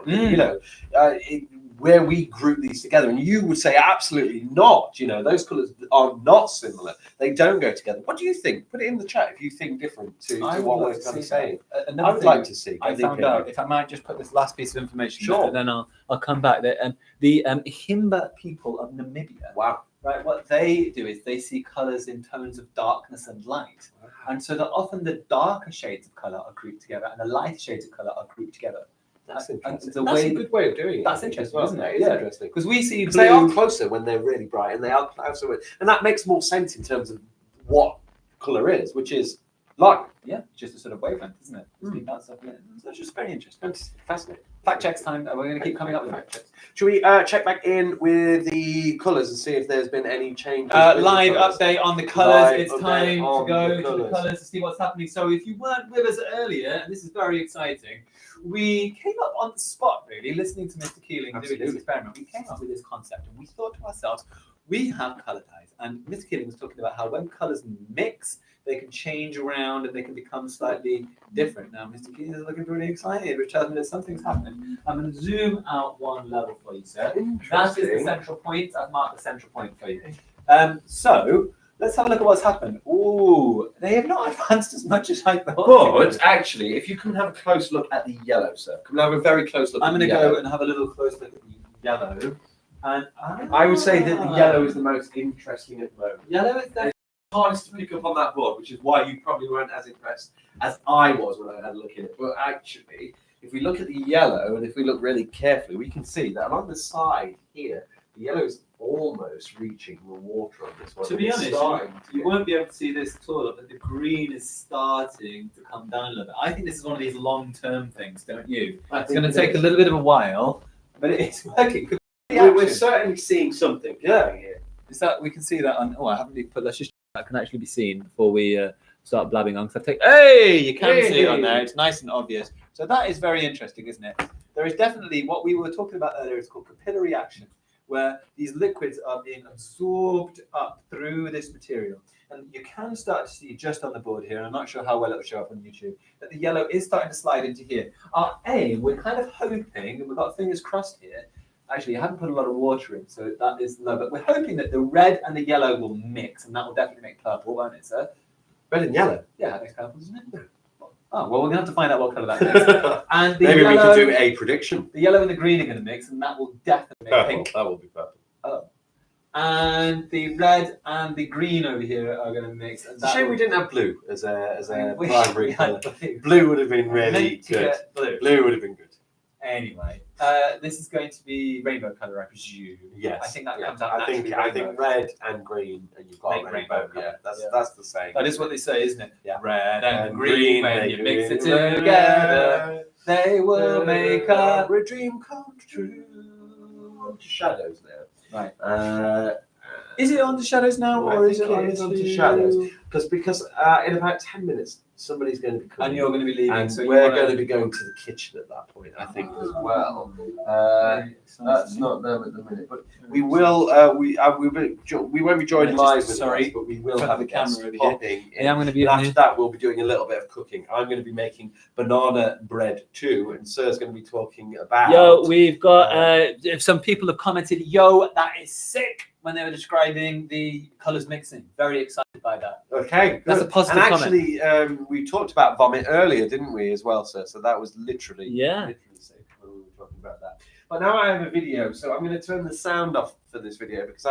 Where we group these together, and you would say absolutely not. Those colours are not similar. They don't go together. What do you think? Put it in the chat if you think different to what we're kind of saying. I would like to see. I found out, if I might just put this last piece of information, Sure. and then I'll come back. The Himba people of Namibia. Wow. Right. What they do is they see colours in tones of darkness and light, and so that often the darker shades of colour are grouped together, and the lighter shades of colour are grouped together. That's interesting. That's a good way of doing it. That's interesting, isn't it? It's interesting. Because we see they are closer when they're really bright, and they are closer, and that makes more sense in terms of what colour is, which is light. Yeah, just a sort of wavelength, isn't it? That stuff. Yeah. So it's just very interesting. It's fascinating. Fact checks time. We're going to keep coming up with fact checks. Should we check back in with the colours and see if there's been any changes? Live update on the colours. It's time to on go the to the colours to see what's happening. So if you weren't with us earlier, and this is very exciting, we came up on the spot, really, listening to Mr. Keeling doing this experiment. We came up with this concept, and we thought to ourselves, we have colour dyes. And Mr. Keeling was talking about how when colours mix, they can change around and they can become slightly different. Now, Mr. Keeling is looking pretty excited, which tells me that something's happening. I'm going to zoom out one level for you, sir. That is the central point. I've marked the central point for you. So let's have a look at what's happened. Ooh, they have not advanced as much as I thought. But actually, if you can have a close look at the yellow, sir. Can we have a very close look I'm at the going to yellow? go and have a little close look at the yellow. And I would say that the yellow is the most interesting at the moment. Yellow is the hardest to pick up on that board, which is why you probably weren't as impressed as I was when I had a look at it. But actually, if we look at the yellow, and if we look really carefully, we can see that along the side here, the yellow is almost reaching the water on this one. To be honest, you won't be able to see this at all, but the green is starting to come down a little bit. I think this is one of these long-term things, don't you? It's going to take a little bit of a while, but it's working. We're certainly seeing something here. Is that we can see that on? Oh, I haven't even put. Let's just. That can actually be seen before we start blabbing on. Hey, you can see it on there. It's nice and obvious. So that is very interesting, isn't it? There is definitely what we were talking about earlier. It's called capillary action, where these liquids are being absorbed up through this material. And you can start to see just on the board here, and I'm not sure how well it will show up on YouTube, that the yellow is starting to slide into here. Our aim, we're kind of hoping, and we've got fingers crossed here. Actually, I haven't put a lot of water in, so that is low. But we're hoping that the red and the yellow will mix, and that will definitely make purple, won't it, sir? Red and yellow? Yeah, that makes purple, doesn't it? Oh, well, we're going to have to find out what colour that makes. And the Maybe yellow, we can do a prediction. The yellow and the green are going to mix, and that will definitely make pink. That will be purple. Oh. And the red and the green over here are going to mix. And it's a shame we didn't have blue as a wish primary we had colour. blue. Blue would have been really good. Blue would have been good. Anyway, this is going to be rainbow colour, I presume. Yes. I think that comes out naturally. I think red and green, and you've got Make rainbow. colour. Yeah, that's the same. That is what they say, isn't it? Yeah. Red and green, when you mix it red. together, they will make a dream come true. Shadows now. Right. Is it on to shadows now, or is it on to shadows? Because in about 10 minutes' somebody's going to be coming. And you're going to be leaving, And so we're you going to be going to the kitchen at that point, I think, as well. That's not them at the minute, but we will. We won't be joining live with sorry, but we will front have of a the guest camera over popping. Yeah, I'm going to be. And after that, we'll be doing a little bit of cooking. I'm going to be making banana bread too, and Sir's going to be talking about. Yo, we've got. If some people have commented, "Yo, that is sick," when they were describing the colours mixing. Very excited by that. Okay, That's a good. positive And comment. actually, we talked about vomit earlier, didn't we, as well, Sir? So that was literally safe when we were talking about that. But now I have a video, so I'm going to turn the sound off for this video because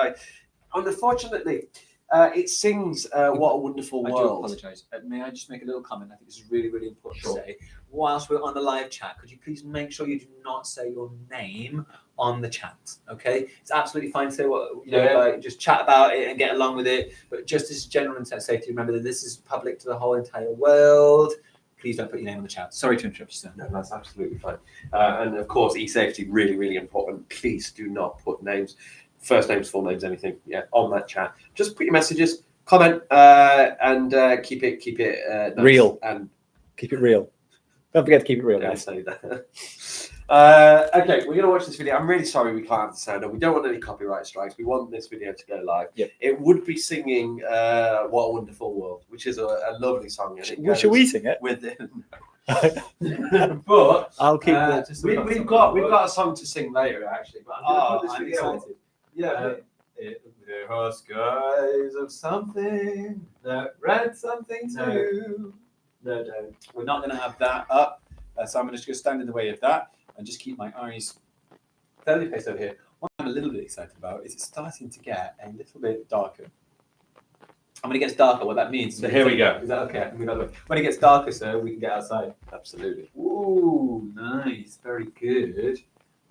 unfortunately, it sings "What a Wonderful I do World." apologise. May I just make a little comment? I think this is really, really important Sure. to say. Whilst we're on the live chat, could you please make sure you do not say your name on the chat? Okay, it's absolutely fine to say what like just chat about it and get along with it. But just as general safety, remember that this is public to the whole entire world. Please don't put your name on the chat. Sorry to interrupt you, sir. No, that's absolutely fine. And of course, e-safety, really, really important. Please do not put names, first names, full names, anything, on that chat. Just put your messages, comment, and keep it nice. Real. And Keep it real. Don't forget to keep it real, don't guys. say that. Okay, we're going to watch this video. I'm really sorry we can't have the sound on. We don't want any copyright strikes. We want this video to go live. Yep. It would be singing "What a Wonderful World," which is a lovely song. And it Should we sing it? with it? But I'll keep we've got a song to sing later, actually. But I'm I'm video. excited. Yeah. There are skies of something that read something too. No, don't. We're not going to have that up, so I'm just going to stand in the way of that and just keep my eyes fairly placed over here. What I'm a little bit excited about is it's starting to get a little bit darker. And when it gets darker, what that means. So here we go. Is that okay? When it gets darker, sir, we can get outside. Absolutely. Ooh, nice, very good.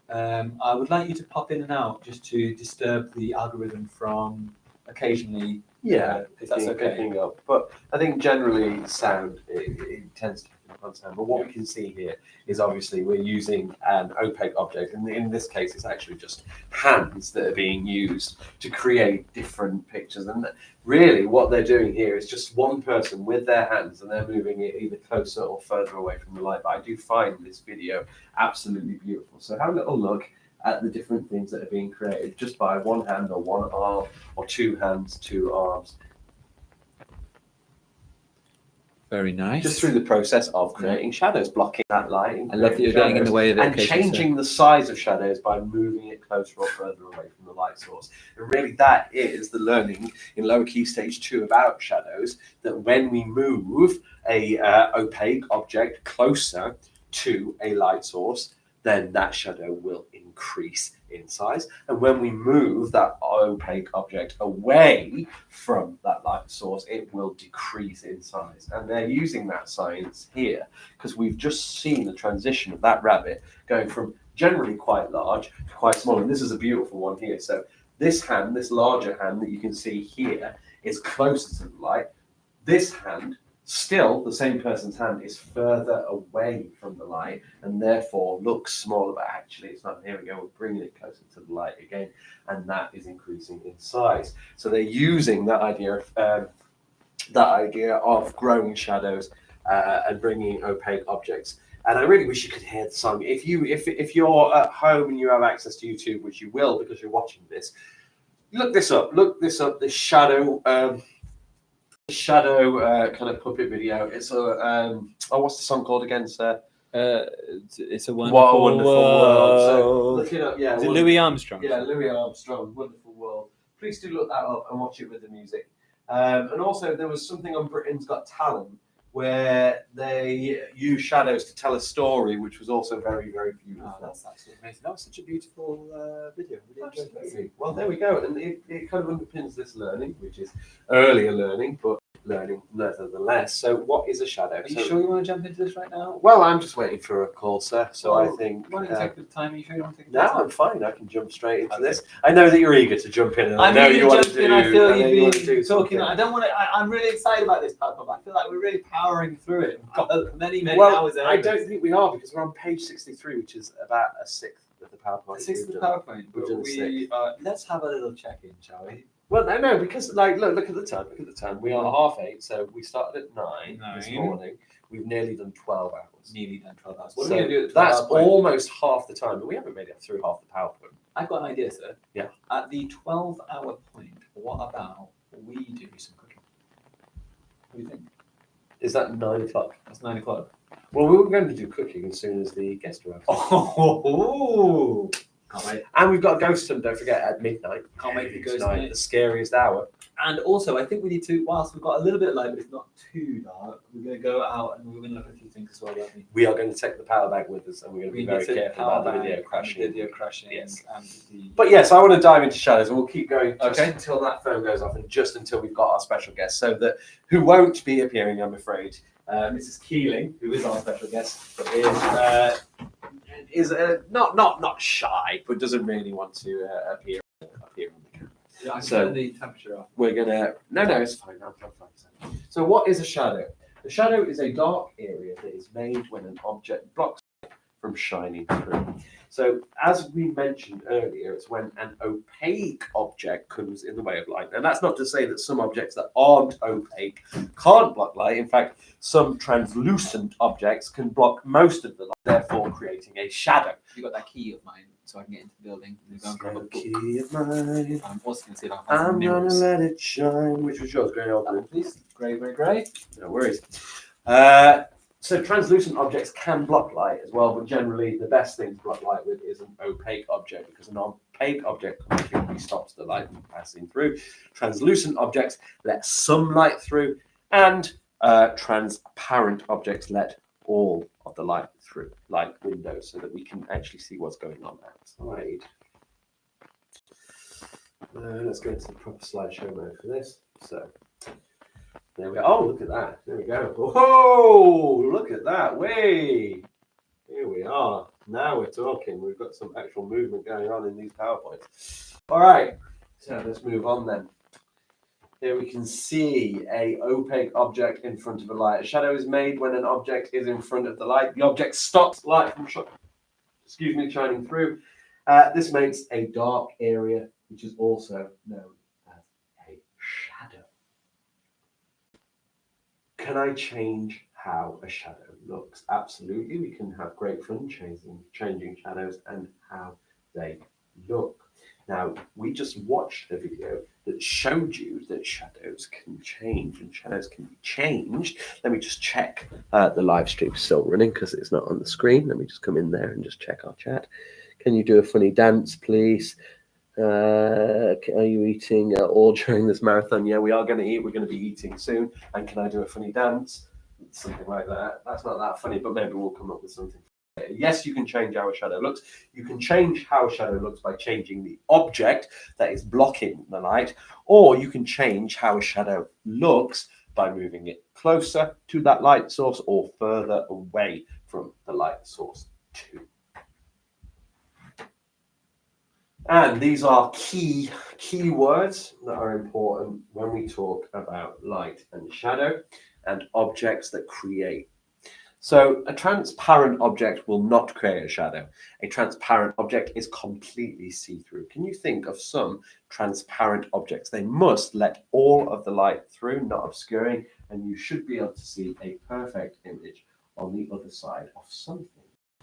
I would like you to pop in and out just to disturb the algorithm from occasionally. If that's okay. Picking up. But I think generally sound, it tends to pick up on sound. But what we can see here is obviously we're using an opaque object. And in this case, it's actually just hands that are being used to create different pictures. And really what they're doing here is just one person with their hands and they're moving it either closer or further away from the light. But I do find this video absolutely beautiful. So have a little look at the different things that are being created just by one hand or one arm or two hands, two arms. Very nice. Just through the process of creating shadows, blocking that light. I love that you're getting in the way of it. And changing the size of shadows by moving it closer or further away from the light source. And really that is the learning in lower key stage 2 about shadows, that when we move a opaque object closer to a light source, then that shadow will increase in size. And when we move that opaque object away from that light source, it will decrease in size. And they're using that science here because we've just seen the transition of that rabbit going from generally quite large to quite small. And this is a beautiful one here. So this hand, this larger hand that you can see here, is closer to the light. This hand, still the same person's hand, is further away from the light and therefore looks smaller, but actually it's not. Here we go, we're bringing it closer to the light again, and that is increasing in size. So they're using that idea of growing shadows and bringing opaque objects. And I really wish you could hear the song. If you're at home and you have access to YouTube, which you will because you're watching this, look this up. The shadow kind of puppet video. It's a what's the song called again, sir? It's a What wonderful, a Wonderful World. So look it up. Yeah, Is it Louis Armstrong? Yeah, Louis Armstrong, Wonderful World. Please do look that up and watch it with the music. And also there was something on Britain's Got Talent where they use shadows to tell a story, which was also very, very beautiful. Oh, that's absolutely amazing. That was such a beautiful video. Really enjoyed that. Well, there we go. And it kind of underpins this learning, which is earlier learning, but learning nevertheless. So what is a shadow? Are you sure you want to jump into this right now? Well, I'm just waiting for a call, sir. So Well, I think... Why don't you take the time? Are you sure you want to take the No, time? I'm fine. I can jump straight into this. I know that you're eager to jump in, and I I'm know really you want to jumping do. in. I feel know you you've want to been do talking. something. I don't want to. I'm really excited about this PowerPoint. I feel like we're really powering through it. We've got many Well, hours ahead. I don't think we are because we're on page 63, which is about a sixth of the PowerPoint. Sixth of the we've done. PowerPoint. We've done But six. let's have a little check-in, shall we? Well, no, because look at the time. Look at the time. We are 8:30, so we started at 9 this 9. morning. We've nearly done 12 hours. Nearly done 12 hours. What are So we going to do at the 12 that's hour point? almost half the time, but we haven't made it through half the PowerPoint. I've got an idea, sir. Yeah. At the 12-hour point, what about we do some cooking? What do you think? Is that 9 o'clock? That's 9 o'clock. Well, we were going to do cooking as soon as the guests arrive. Oh, can't wait. And we've got a ghost hunt, don't forget, at midnight. Can't wait for ghost Tonight, hunt. the scariest hour. And also, I think we need to, whilst we've got a little bit of light, but it's not too dark, we're going to go out and we're going to look at a few things as well, aren't we? We are going to take the power bank with us, and we're going to be very careful about the video crashing. Video crashing. Yes. And the... But yes, I want to dive into shadows, and we'll keep going just Okay. until that phone goes off, and just until we've got our special guest, so that who won't be appearing, I'm afraid. Mrs. Keeling, who is our special guest, is not shy, but doesn't really want to appear on the camera. Yeah, I can So- turn the temperature off. We're gonna no, it's fine. I'm fine. So, what is a shadow? A shadow is a dark area that is made when an object blocks light from shining through. So, as we mentioned earlier, it's when an opaque object comes in the way of light. And that's not to say that some objects that aren't opaque can't block light. In fact, some translucent objects can block most of the light, therefore creating a shadow. You got that key of mine, so I can get into the building. And go and grab a book. Key of mine. I'm also going to see if I can find some I'm gonna mirrors. let it shine. Which was yours, grey old blue, please? Grey, grey, grey. No worries. So translucent objects can block light as well, but generally the best thing to block light with is an opaque object, because an opaque object completely stops the light from passing through. Translucent objects let some light through, and transparent objects let all of the light through, like windows, so that we can actually see what's going on outside. Let's go into the proper slideshow mode for this. So there we go. Oh, look at that. There we go. Whoa, look at that. Way. Here we are. Now we're talking. We've got some actual movement going on in these PowerPoints. All right. So let's move on then. Here we can see a opaque object in front of a light. A shadow is made when an object is in front of the light. The object stops light from shining through. This makes a dark area, which is also known as a shadow. Can I change how a shadow looks? Absolutely. We can have great fun changing shadows and how they look. Now, we just watched a video that showed you that shadows can change and shadows can be changed. Let me just check the live stream is still running because it's not on the screen. Let me just come in there and just check our chat. Can you do a funny dance, please? Are you eating all during this marathon? Yeah, we are going to eat. We're going to be eating soon. And can I do a funny dance? Something like that. That's not that funny, but maybe we'll come up with something. Yes, you can change how a shadow looks. You can change how a shadow looks by changing the object that is blocking the light, or you can change how a shadow looks by moving it closer to that light source or further away from the light source too. And these are key words that are important when we talk about light and shadow and objects that create. So a transparent object will not create a shadow. A transparent object is completely see-through. Can you think of some transparent objects? They must let all of the light through, not obscuring, and you should be able to see a perfect image on the other side of something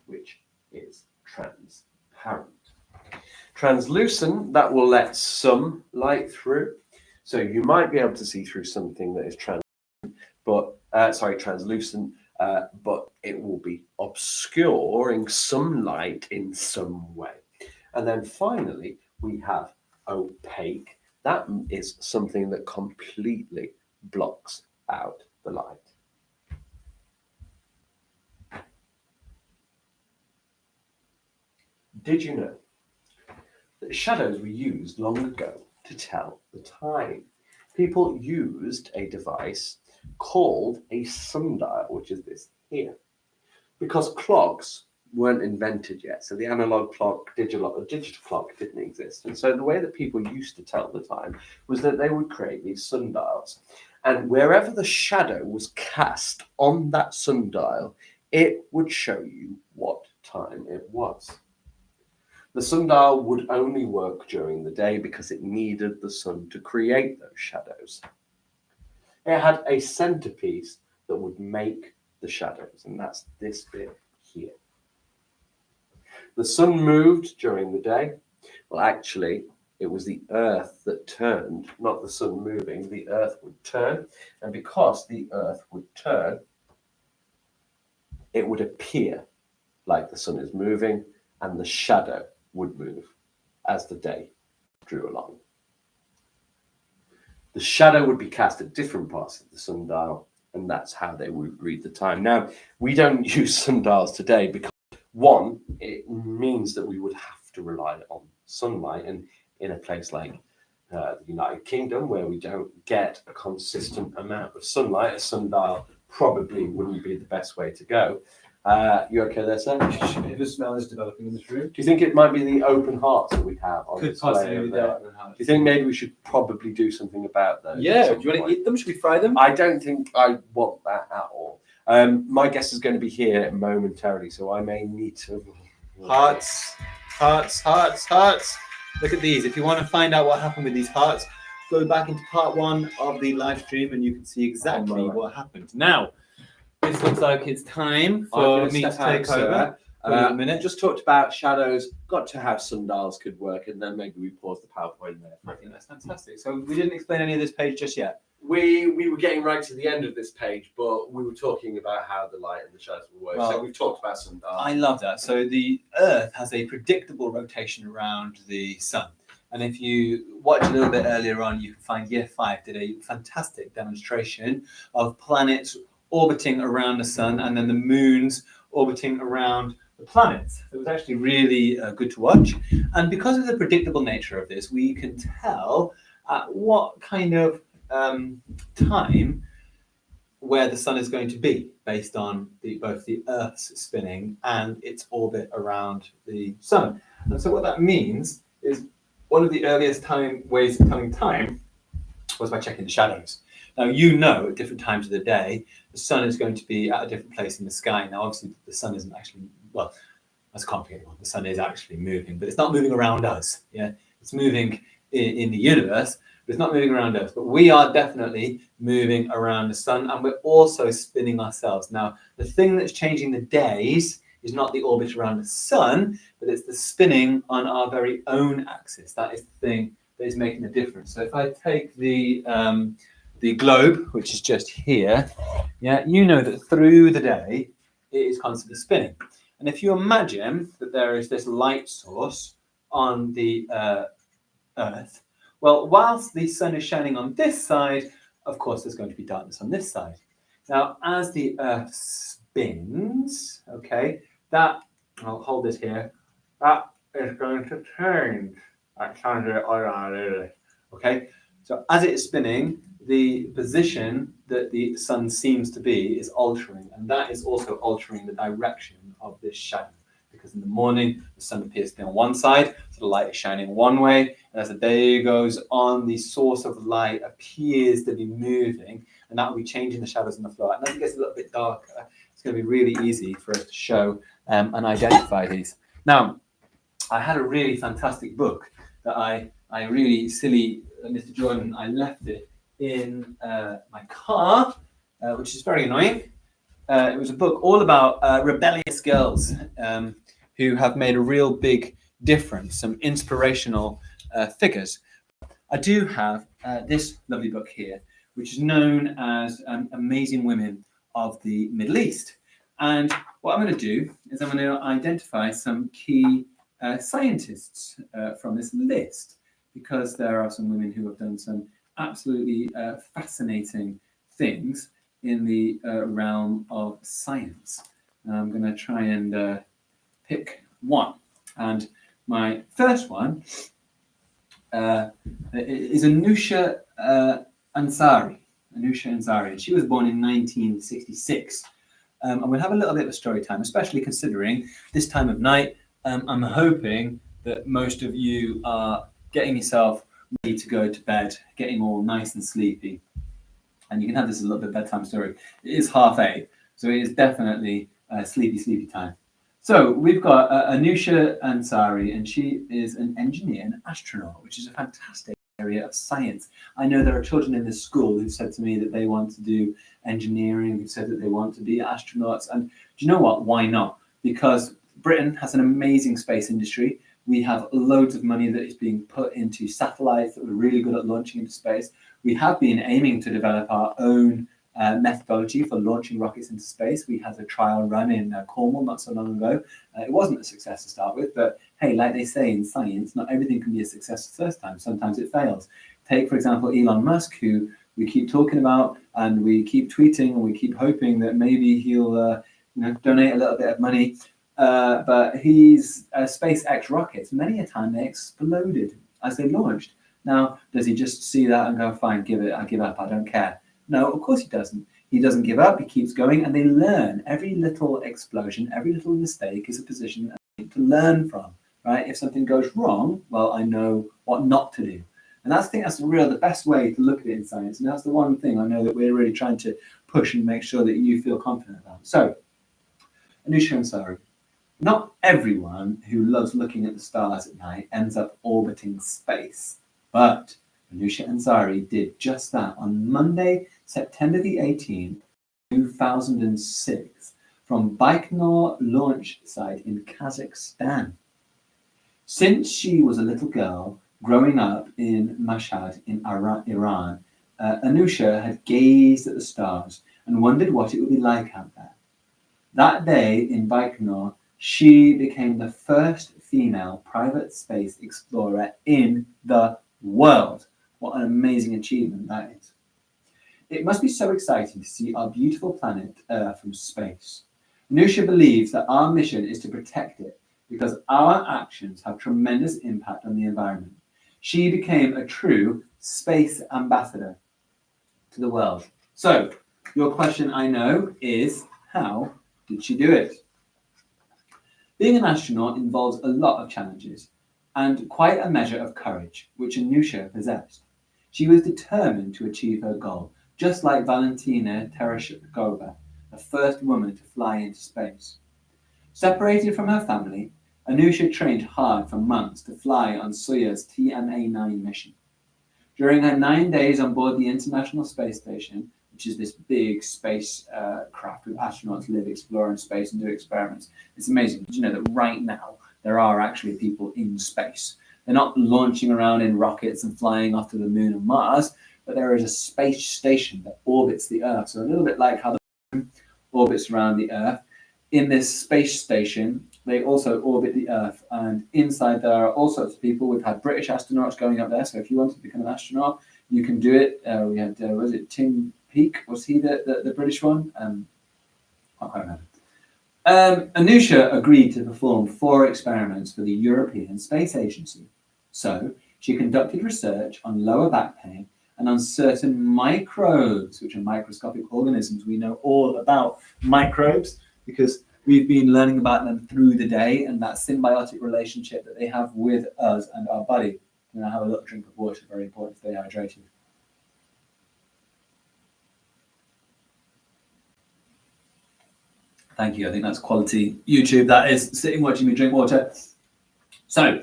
which is transparent. Translucent, that will let some light through. So you might be able to see through something that is translucent, but it will be obscuring some light in some way. And then finally, we have opaque. That is something that completely blocks out the light. Did you know that shadows were used long ago to tell the time? People used a device called a sundial, which is this here, because clocks weren't invented yet. So the analog clock, digital clock didn't exist. And so the way that people used to tell the time was that they would create these sundials. And wherever the shadow was cast on that sundial, it would show you what time it was. The sundial would only work during the day because it needed the sun to create those shadows. It had a centerpiece that would make the shadows, and that's this bit here. The sun moved during the day. Well, actually, it was the Earth that turned, not the sun moving. The Earth would turn, and because the Earth would turn, it would appear like the sun is moving, and the shadow would move as the day drew along. The shadow would be cast at different parts of the sundial, and that's how they would read the time. Now, we don't use sundials today because, one, it means that we would have to rely on sunlight, and in a place like the United Kingdom, where we don't get a consistent amount of sunlight, a sundial probably wouldn't be the best way to go. You okay there, sir? The smell is developing in this room. Do you think it might be the open hearts that we have on Could display possibly over be there? that. Do you think maybe we should probably do something about those? Yeah, at do some you want point? to eat them? Should we fry them? I don't think I want that at all. My guest is going to be here momentarily, so I may need to. Hearts, hearts, hearts, hearts. Look at these. If you want to find out what happened with these hearts, go back into part 1 of the live stream and you can see exactly what happened. Now, this looks like it's time for me to take over. A minute. Just talked about shadows. Got to have sundials could work, and then maybe we pause the PowerPoint there. I think that's fantastic. So we didn't explain any of this page just yet. We were getting right to the end of this page, but we were talking about how the light and the shadows will work. Well, so we've talked about sundials. I love that. So the Earth has a predictable rotation around the Sun. And if you watch a little bit earlier on, you can find Year 5 did a fantastic demonstration of planets orbiting around the Sun and then the moons orbiting around the planets. It was actually really good to watch. And because of the predictable nature of this, we can tell at what kind of time where the Sun is going to be based on both the Earth's spinning and its orbit around the Sun. And so what that means is one of the earliest ways of telling time was by checking the shadows. Now, you know, at different times of the day, the Sun is going to be at a different place in the sky. Now, obviously, the Sun isn't actually, well, that's a complicated one. The Sun is actually moving, but it's not moving around us. Yeah, it's moving in the universe, but it's not moving around us. But we are definitely moving around the Sun, and we're also spinning ourselves. Now, the thing that's changing the days is not the orbit around the Sun, but it's the spinning on our very own axis. That is the thing that is making the difference. So if I take the globe, which is just here, yeah, you know that through the day it is constantly spinning. And if you imagine that there is this light source on the Earth, well, whilst the Sun is shining on this side, of course, there's going to be darkness on this side. Now, as the Earth spins, okay, that, I'll hold it here, that is going to change. That sounds really, okay? So as it is spinning, the position that the Sun seems to be is altering, and that is also altering the direction of this shadow. Because in the morning, the Sun appears to be on one side, so the light is shining one way, and as the day goes on, the source of light appears to be moving, and that will be changing the shadows on the floor. And as it gets a little bit darker, it's going to be really easy for us to show and identify these. Now, I had a really fantastic book that I really silly, Mr. Jordan, I left it in my car, which is very annoying. It was a book all about rebellious girls who have made a real big difference, some inspirational figures. I do have this lovely book here, which is known as Amazing Women of the Middle East. And what I'm going to do is I'm going to identify some key scientists from this list, because there are some women who have done some absolutely fascinating things in the realm of science. I'm going to try and pick one. And my first one is Anousheh Ansari. Anousheh Ansari. And she was born in 1966. And we'll have a little bit of a story time, especially considering this time of night. I'm hoping that most of you are getting yourself ready to go to bed, getting all nice and sleepy. And you can have this as a little bit bedtime story. It is 8:30, so it is definitely sleepy time. So we've got Anusha Ansari, and she is an engineer and astronaut, which is a fantastic area of science. I know there are children in this school who've said to me that they want to do engineering, who've said that they want to be astronauts. And do you know what? Why not? Because Britain has an amazing space industry. We have loads of money that is being put into satellites that we're really good at launching into space. We have been aiming to develop our own methodology for launching rockets into space. We had a trial run in Cornwall not so long ago. It wasn't a success to start with, but hey, like they say in science, not everything can be a success the first time. Sometimes it fails. Take, for example, Elon Musk, who we keep talking about and we keep tweeting and we keep hoping that maybe he'll donate a little bit of money. But he's SpaceX rockets, many a time they exploded as they launched. Now, does he just see that and go, fine, I give up, I don't care? No, of course he doesn't. He doesn't give up, he keeps going, and they learn. Every little explosion, every little mistake is a position to learn from, right? If something goes wrong, well, I know what not to do. And I think that's the best way to look at it in science. And that's the one thing I know that we're really trying to push and make sure that you feel confident about. So, Anusha Ansari. Not everyone who loves looking at the stars at night ends up orbiting space, but Anusha Ansari did just that on Monday, September the 18th, 2006, from Baikonur launch site in Kazakhstan. Since she was a little girl growing up in Mashhad in Iran, Anusha had gazed at the stars and wondered what it would be like out there. That day in Baikonur, she became the first female private space explorer in the world. What an amazing achievement that is. It must be so exciting to see our beautiful planet Earth from space. Anusha believes that our mission is to protect it because our actions have tremendous impact on the environment. She became a true space ambassador to the world. So, your question, I know, is how did she do it? Being an astronaut involves a lot of challenges and quite a measure of courage, which Anusha possessed. She was determined to achieve her goal, just like Valentina Tereshkova, the first woman to fly into space. Separated from her family, Anusha trained hard for months to fly on Soyuz TMA-9 mission. During her 9 days on board the International Space Station, which is this big space craft where astronauts live, explore in space and do experiments. It's amazing. Did you know that right now there are actually people in space? They're not launching around in rockets and flying off to the moon and Mars, but there is a space station that orbits the Earth. So a little bit like how the moon orbits around the Earth. In this space station, they also orbit the Earth. And inside there are all sorts of people. We've had British astronauts going up there. So if you want to become an astronaut, you can do it. We had, was it Tim Peake? Was he the British one? I can't remember. Anusha agreed to perform 4 experiments for the European Space Agency. So she conducted research on lower back pain and on certain microbes, which are microscopic organisms. We know all about microbes because we've been learning about them through the day and that symbiotic relationship that they have with us and our body. And I have a little drink of water, very important to stay hydrated. Thank you. I think that's quality YouTube. That is sitting watching me drink water. So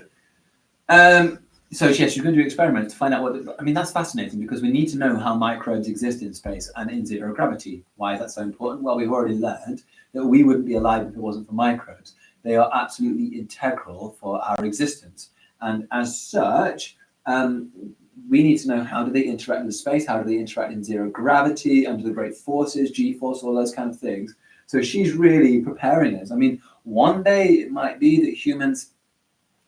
yes, you're going to do experiments to find out that's fascinating because we need to know how microbes exist in space and in zero gravity. Why is that so important? Well, we've already learned that we wouldn't be alive if it wasn't for microbes. They are absolutely integral for our existence. And as such, we need to know how do they interact in space, how do they interact in zero gravity, under the great forces, G-force, all those kind of things. So she's really preparing us. One day it might be that humans,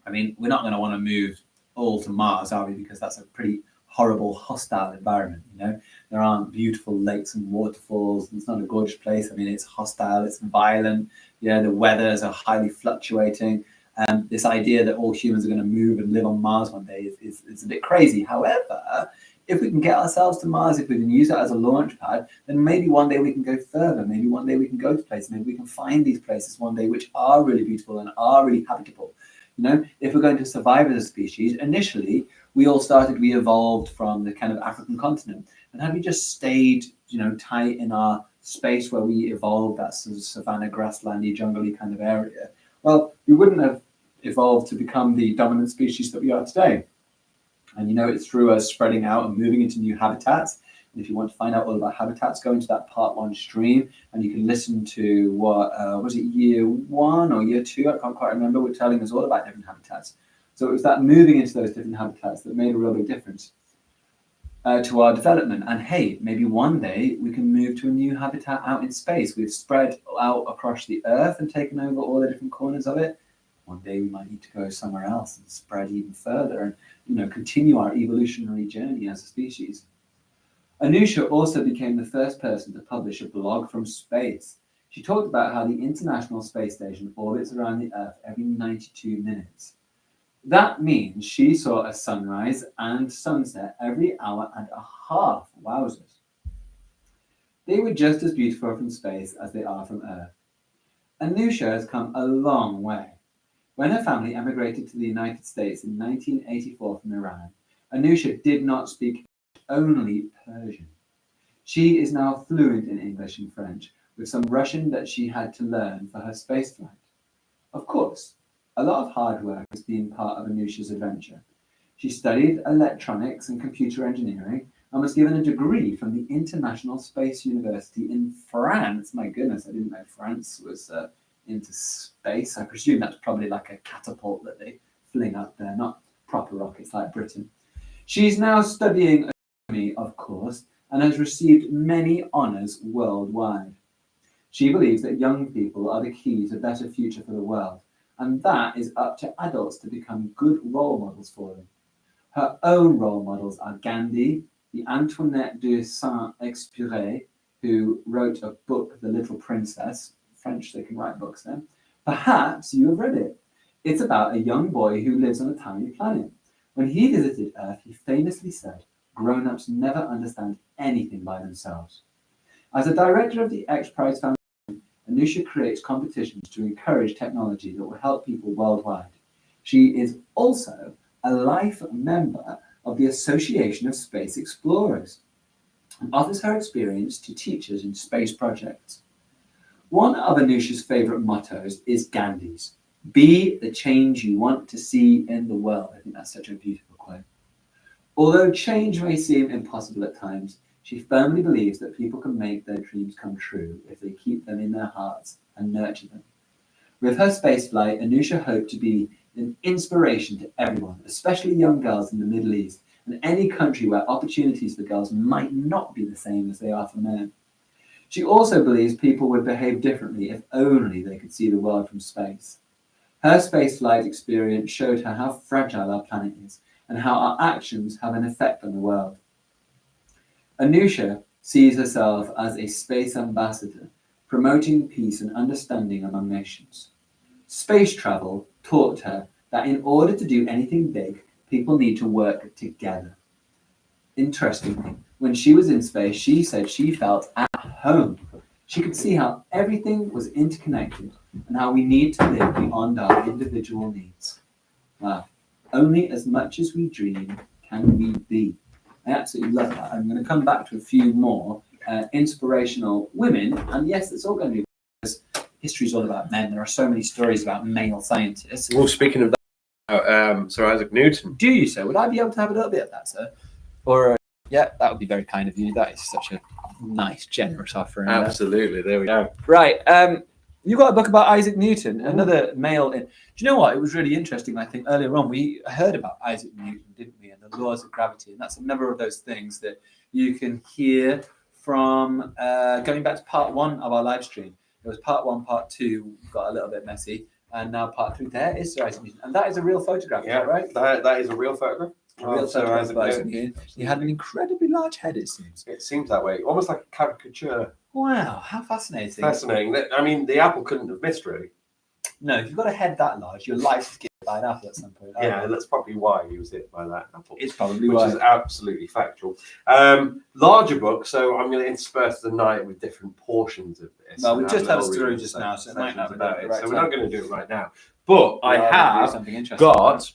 we're not going to want to move all to Mars, are we? Because that's a pretty horrible, hostile environment. There aren't beautiful lakes and waterfalls. It's not a gorgeous place. It's hostile, it's violent. The weathers are highly fluctuating. This idea that all humans are going to move and live on Mars one day is a bit crazy. However, if we can get ourselves to Mars, if we can use that as a launch pad, then maybe one day we can go further. Maybe one day we can go to places. Maybe we can find these places one day which are really beautiful and are really habitable. If we're going to survive as a species, initially we evolved from the kind of African continent. And had we just stayed, tight in our space where we evolved, that sort of savanna, grasslandy, jungly kind of area, Well, we wouldn't have evolved to become the dominant species that we are today. And it's through us spreading out and moving into new habitats. And if you want to find out all about habitats, go into that part 1 stream and you can listen to what, was it year 1 or year 2? I can't quite remember. We're telling us all about different habitats. So it was that moving into those different habitats that made a real big difference to our development. And hey, maybe one day we can move to a new habitat out in space. We've spread out across the Earth and taken over all the different corners of it. One day we might need to go somewhere else and spread even further and continue our evolutionary journey as a species. Anusha also became the first person to publish a blog from space. She talked about how the International Space Station orbits around the Earth every 92 minutes. That means she saw a sunrise and sunset every hour and a half. Wowzers. They were just as beautiful from space as they are from Earth. Anusha has come a long way. When her family emigrated to the United States in 1984 from Iran, Anusha did not speak only Persian. She is now fluent in English and French, with some Russian that she had to learn for her spaceflight. Of course, a lot of hard work has been part of Anusha's adventure. She studied electronics and computer engineering and was given a degree from the International Space University in France. My goodness, I didn't know France was into space. I presume that's probably like a catapult that they fling up there, not proper rockets like Britain. She's now studying astronomy, of course, and has received many honours worldwide. She believes that young people are the key to a better future for the world, and that is up to adults to become good role models for them. Her own role models are Gandhi, the Antoinette de Saint-Exupéry, who wrote a book, The Little Princess. French, they can write books then. Perhaps you have read it. It's about a young boy who lives on a tiny planet. When he visited Earth, he famously said, "Grown-ups never understand anything by themselves." As a director of the X Prize Foundation, Anusha creates competitions to encourage technology that will help people worldwide. She is also a life member of the Association of Space Explorers and offers her experience to teachers in space projects. One of Anusha's favourite mottos is Gandhi's, "Be the change you want to see in the world." I think that's such a beautiful quote. Although change may seem impossible at times, she firmly believes that people can make their dreams come true if they keep them in their hearts and nurture them. With her spaceflight, Anusha hoped to be an inspiration to everyone, especially young girls in the Middle East and any country where opportunities for girls might not be the same as they are for men. She also believes people would behave differently if only they could see the world from space. Her spaceflight experience showed her how fragile our planet is and how our actions have an effect on the world. Anusha sees herself as a space ambassador, promoting peace and understanding among nations. Space travel taught her that in order to do anything big, people need to work together. Interestingly, when she was in space, she said she felt at home. She could see how everything was interconnected and how we need to live beyond our individual needs. Wow. Only as much as we dream can we be. I absolutely love that. I'm going to come back to a few more inspirational women. And yes, it's all going to be because history is all about men. There are so many stories about male scientists. Well, speaking of that, Sir Isaac Newton. Do you, sir? Would I be able to have a little bit of that, sir? Or, yeah, that would be very kind of you. That is such a nice, generous offering. Absolutely. There we go. Right. You got a book about Isaac Newton, another male. Do you know what? It was really interesting. I think earlier on we heard about Isaac Newton, didn't we? And the laws of gravity. And that's another of those things that you can hear from going back to part 1 of our live stream. It was part 1, part 2 got a little bit messy. And now part 3, there is Sir Isaac Newton. And that is a real photograph, Yeah, right? That is a real photograph. A real photograph of Isaac Newton. He had an incredibly large head, it seems. It seems that way. Almost like a caricature. Wow, how fascinating. Fascinating. I mean, the apple couldn't have missed, really. No, if you've got a head that large, your life's getting by an apple at some point. Yeah, that's probably why he was hit by that apple. It's probably which why. is absolutely factual. Larger book, so I'm going to intersperse the night with different portions of this. Well, we've just had us through just now, so it might not be about it. right So we're time. not going to do it right now. But I have got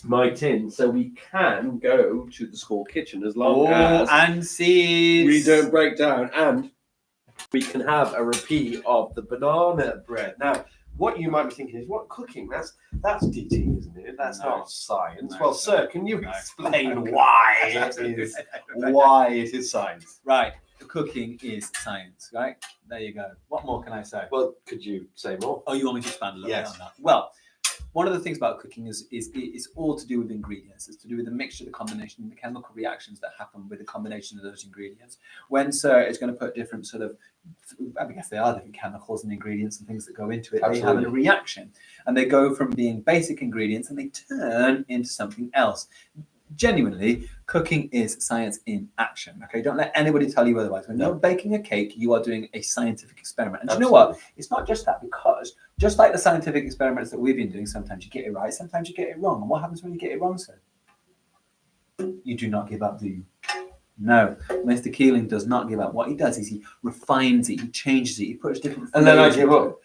my tin, so we can go to the school kitchen as long as and seeds. we don't break down, and we can have a repeat of the banana bread. Now, what you might be thinking is, what cooking? That's DT, isn't it? That's No. not science. No, well, no, sir, can you no. explain why it is science? Right. Cooking is science, right? There you go. What more can I say? Well, could you say more? Oh, you want me to expand a little Yes. bit on that? Well, one of the things about cooking is it's all to do with ingredients. It's to do with the mixture, the combination, the chemical reactions that happen with the combination of those ingredients. When Sir is going to put different sort of, I guess they are different chemicals and ingredients and things that go into it, they have a reaction. And they go from being basic ingredients and they turn into something else. Genuinely, cooking is science in action. Okay, don't let anybody tell you otherwise. When you're baking a cake, you are doing a scientific experiment. And you know what? It's not just that, because just like the scientific experiments that we've been doing, sometimes you get it right, sometimes you get it wrong. And what happens when you get it wrong, sir? You do not give up, do you? No, Mr. Keeling does not give up. What he does is he refines it, he changes it, he puts different. And then I flavors give into up. it.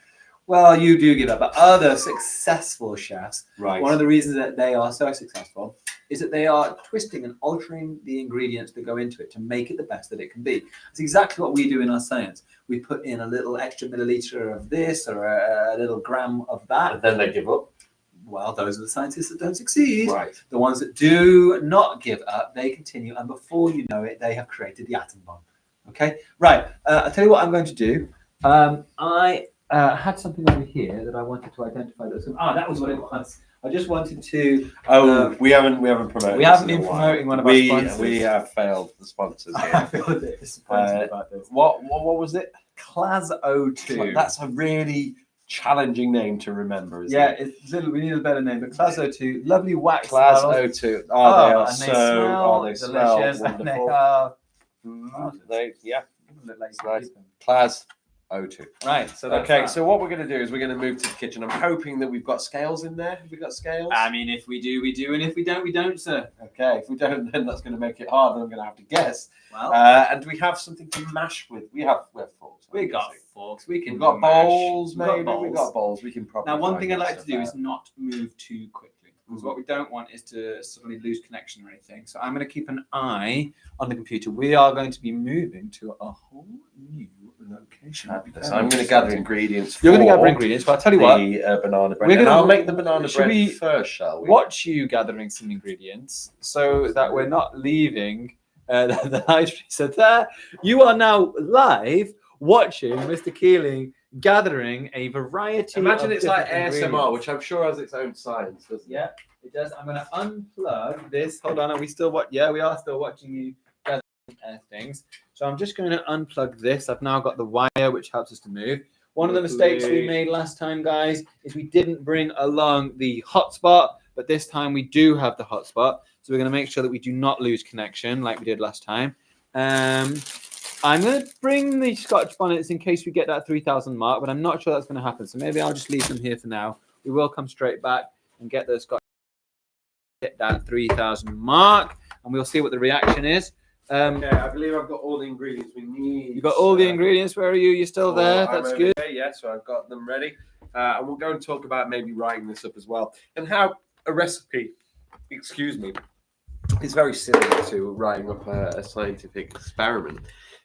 Well, you do give up, but other successful chefs, Right. one of the reasons that they are so successful is that they are twisting and altering the ingredients that go into it to make it the best that it can be. It's exactly what we do in our science. We put in a little extra milliliter of this or a little gram of that. And then they give up. Well, those are the scientists that don't succeed. Right. The ones that do not give up, they continue, and before you know it, they have created the atom bomb. Okay, right. I'll tell you what I'm going to do. I had something over here that I wanted to identify. That was what it was. I just wanted to. We haven't promoted. We haven't been promoting one of our sponsors. We have failed the sponsors I here. feel a bit disappointed about this. What was it? Class 02. That's a really challenging name to remember, isn't Yeah, it? it's little. We need a better name. But Class 02, lovely wax Class models. 02. Oh, they are and so. they smell delicious. Smell And they wonderful. are. Yeah. Look like Nice. Class 02. Right. So that's Okay, that. so what we're going to do is we're going to move to the kitchen. I'm hoping that we've got scales in there. Have we got scales? I mean, if we do, we do, and if we don't, we don't, sir. Okay, if we don't, then that's going to make it hard, and I'm going to have to guess. Well, And we have something to mash with. We have forks. we got forks. We can. We've got mash. bowls, We've got maybe. We've got bowls. We can probably. Now, one find thing I'd that like to stuff do out. is not move too quickly, because what we don't want is to suddenly lose connection or anything. So I'm going to keep an eye on the computer. We are going to be moving to a whole new location. Fabulous. I'm going to gather ingredients. You're going to for gather ingredients, but I'll tell you what. the banana bread. We're And gonna- I'll make the banana should bread we first, shall we? Watch you gathering some ingredients so that we're not leaving the live stream. So there, you are now live watching Mr. Keeling gathering a variety. Imagine of it's like different ASMR, ingredients. which I'm sure has its own science, doesn't it? Yeah, it does. I'm going to unplug this. Hold on, are we still what? Yeah, we are still watching you gathering things. So I'm just going to unplug this. I've now got the wire, which helps us to move. One of the mistakes we made last time, guys, is we didn't bring along the hotspot, but this time we do have the hotspot. So we're going to make sure that we do not lose connection like we did last time. I'm going to bring the Scotch bonnets in case we get that 3,000 mark, but I'm not sure that's going to happen. So maybe I'll just leave them here for now. We will come straight back and get those Scotch, hit that 3,000 mark, and we'll see what the reaction is. Okay, I believe I've got all the ingredients we need. You got all the ingredients. Where are you? You're still there. I'm That's over good. here, yeah, so I've got them ready. And we'll go and talk about maybe writing this up as well. And how a recipe, is very similar to writing up a scientific experiment.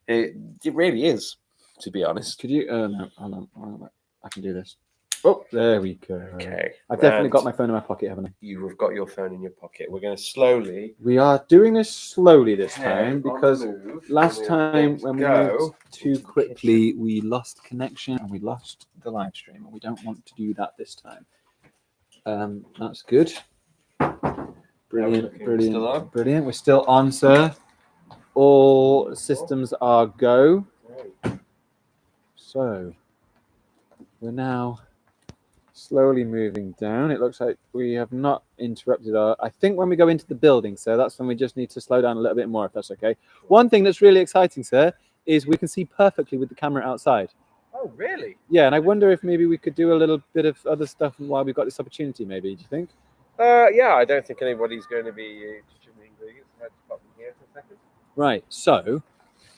It really is, to be honest. Could you? No, hold on. I can do this. Oh, there we go. Okay. I've definitely and got my phone in my pocket, haven't I? You have got your phone in your pocket. We're going to slowly. We are doing this slowly this head time on the because move, last and time we'll when we go moved too into the quickly, we lost connection and we lost the live stream, and we don't want to do that this time. That's good. Brilliant, Still on? brilliant. We're still on, sir. All systems are go. So we're now slowly moving down. It looks like we have not interrupted our. I think when we go into the building, sir, that's when we just need to slow down a little bit more, if that's okay. One thing that's really exciting, sir, is we can see perfectly with the camera outside. Oh, really? Yeah, and I wonder if maybe we could do a little bit of other stuff while we've got this opportunity, maybe. Do you think? Yeah, I don't think anybody's going to be distributing ingredients. Let's pop them here for a second. Right, so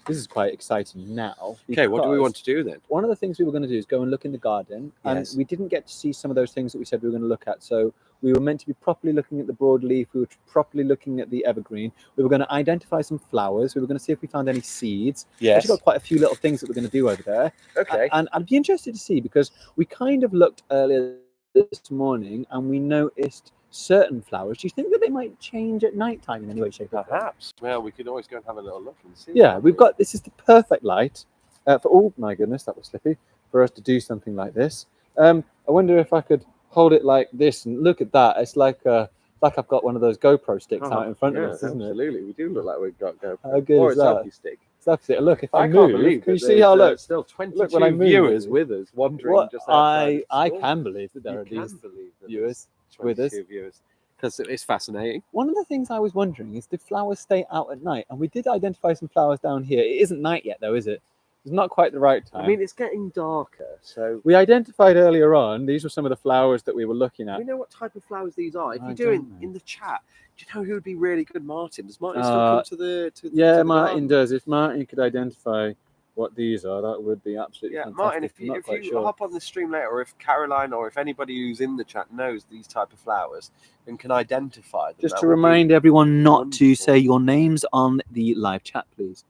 this is quite exciting now. Okay, what do we because want to do then? One of the things we were going to do is go and look in the garden, Yes. and we didn't get to see some of those things that we said we were going to look at. So we were meant to be properly looking at the broadleaf. We were properly looking at the evergreen. We were going to identify some flowers. We were going to see if we found any seeds. We've Yes. actually got quite a few little things that we're going to do over there. Okay. And I'd be interested to see, because we kind of looked earlier this morning and we noticed certain flowers. Do you think that they might change at night time in any way, shape, or form? Perhaps. Well, we could always go and have a little look and see. Yeah, we've got, this is the perfect light for, oh my goodness, that was slippy, for us to do something like this. I wonder if I could hold it like this and look at that. It's like I've got one of those GoPro sticks out in front of us, isn't it? Absolutely. We do look like we've got GoPro. How good or is a that? selfie stick. Selfie. Look, if I can't move, believe can you that see how there's, look? still Look when I 22 move. viewers with us wandering What just outside. I the store. can believe that there You are can these believe that viewers there's with us. 22 viewers. Because it's fascinating. One of the things I was wondering is, do flowers stay out at night? And we did identify some flowers down here. It isn't night yet, though, is it? It's not quite the right time. I mean, it's getting darker, so we identified earlier on, these were some of the flowers that we were looking at. we know what type of flowers these are. If I you do don't know. in the chat, do you know who would be really good? Martin. Does Martin still Uh, come to the Yeah, to the Martin garden? does. If Martin could identify what these are, that would be absolutely Yeah, fantastic. Martin, if I'm you, not if quite you sure. hop on the stream later, or if Caroline or if anybody who's in the chat knows these type of flowers and can identify them, Just that to would be remind everyone not to wonderful. say your names on the live chat, please.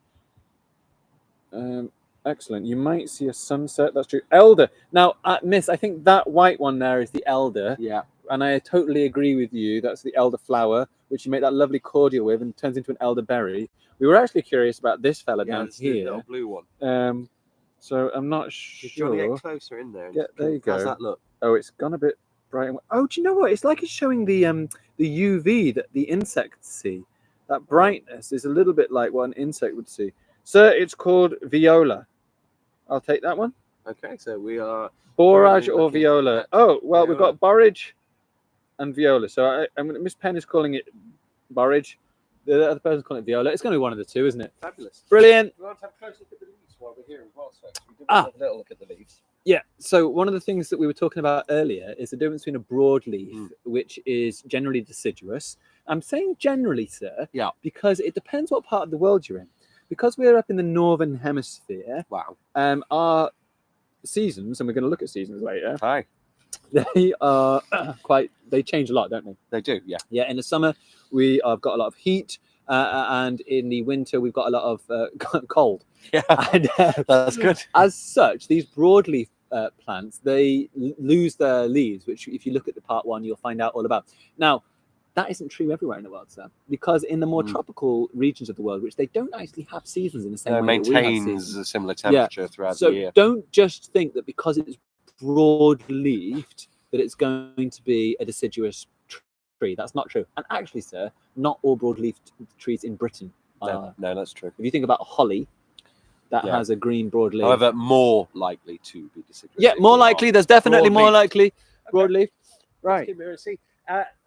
Excellent. You might see a sunset. That's true. Elder. Now, Miss, I think that white one there is the elder. Yeah. And I totally agree with you. That's the elder flower, which you make that lovely cordial with and turns into an elderberry. We were actually curious about this fella Yeah, down it's the here. little blue one. So I'm not Do you want to sure. get closer in there? And There you How's go. that look? Oh, it's gone a bit bright. Oh, do you know what? It's like it's showing the UV that the insects see. That brightness is a little bit like what an insect would see. Sir, it's called viola. I'll take that one. Okay, so we are Borage currently or looking viola? at Oh, well, we've viola. got borage and viola. So Miss Penn is calling it borage. The other person's calling it viola. It's going to be one of the two, isn't it? Fabulous. Brilliant. We want to have a close look at the leaves while we're here as well, so we do Ah. have a little look at the leaves. Yeah. So one of the things that we were talking about earlier is the difference between a broadleaf, which is generally deciduous. I'm saying generally, sir, Yeah. because it depends what part of the world you're in. Because we're up in the northern hemisphere, Wow. our seasons, and we're going to look at seasons later, Hi. they are they change a lot, don't they? They do, yeah. Yeah, in the summer we have got a lot of heat, and in the winter we've got a lot of cold. Yeah. And, That's good. As such, these broadleaf plants, they lose their leaves, which if you look at the part one, you'll find out all about. Now, that isn't true everywhere in the world, sir, because in the more tropical regions of the world, which they don't actually have seasons in the same way that we have Maintains seasons. a similar temperature throughout So the year. don't just think that because it's broad-leafed that it's going to be a deciduous tree. That's not true. And actually, sir, not all broad-leafed trees in Britain are. No, that's true. If you think about holly, that has a green broadleaf. However, more likely to be deciduous. Yeah, more likely. There's definitely more likely broadleaf. Right. Right. See,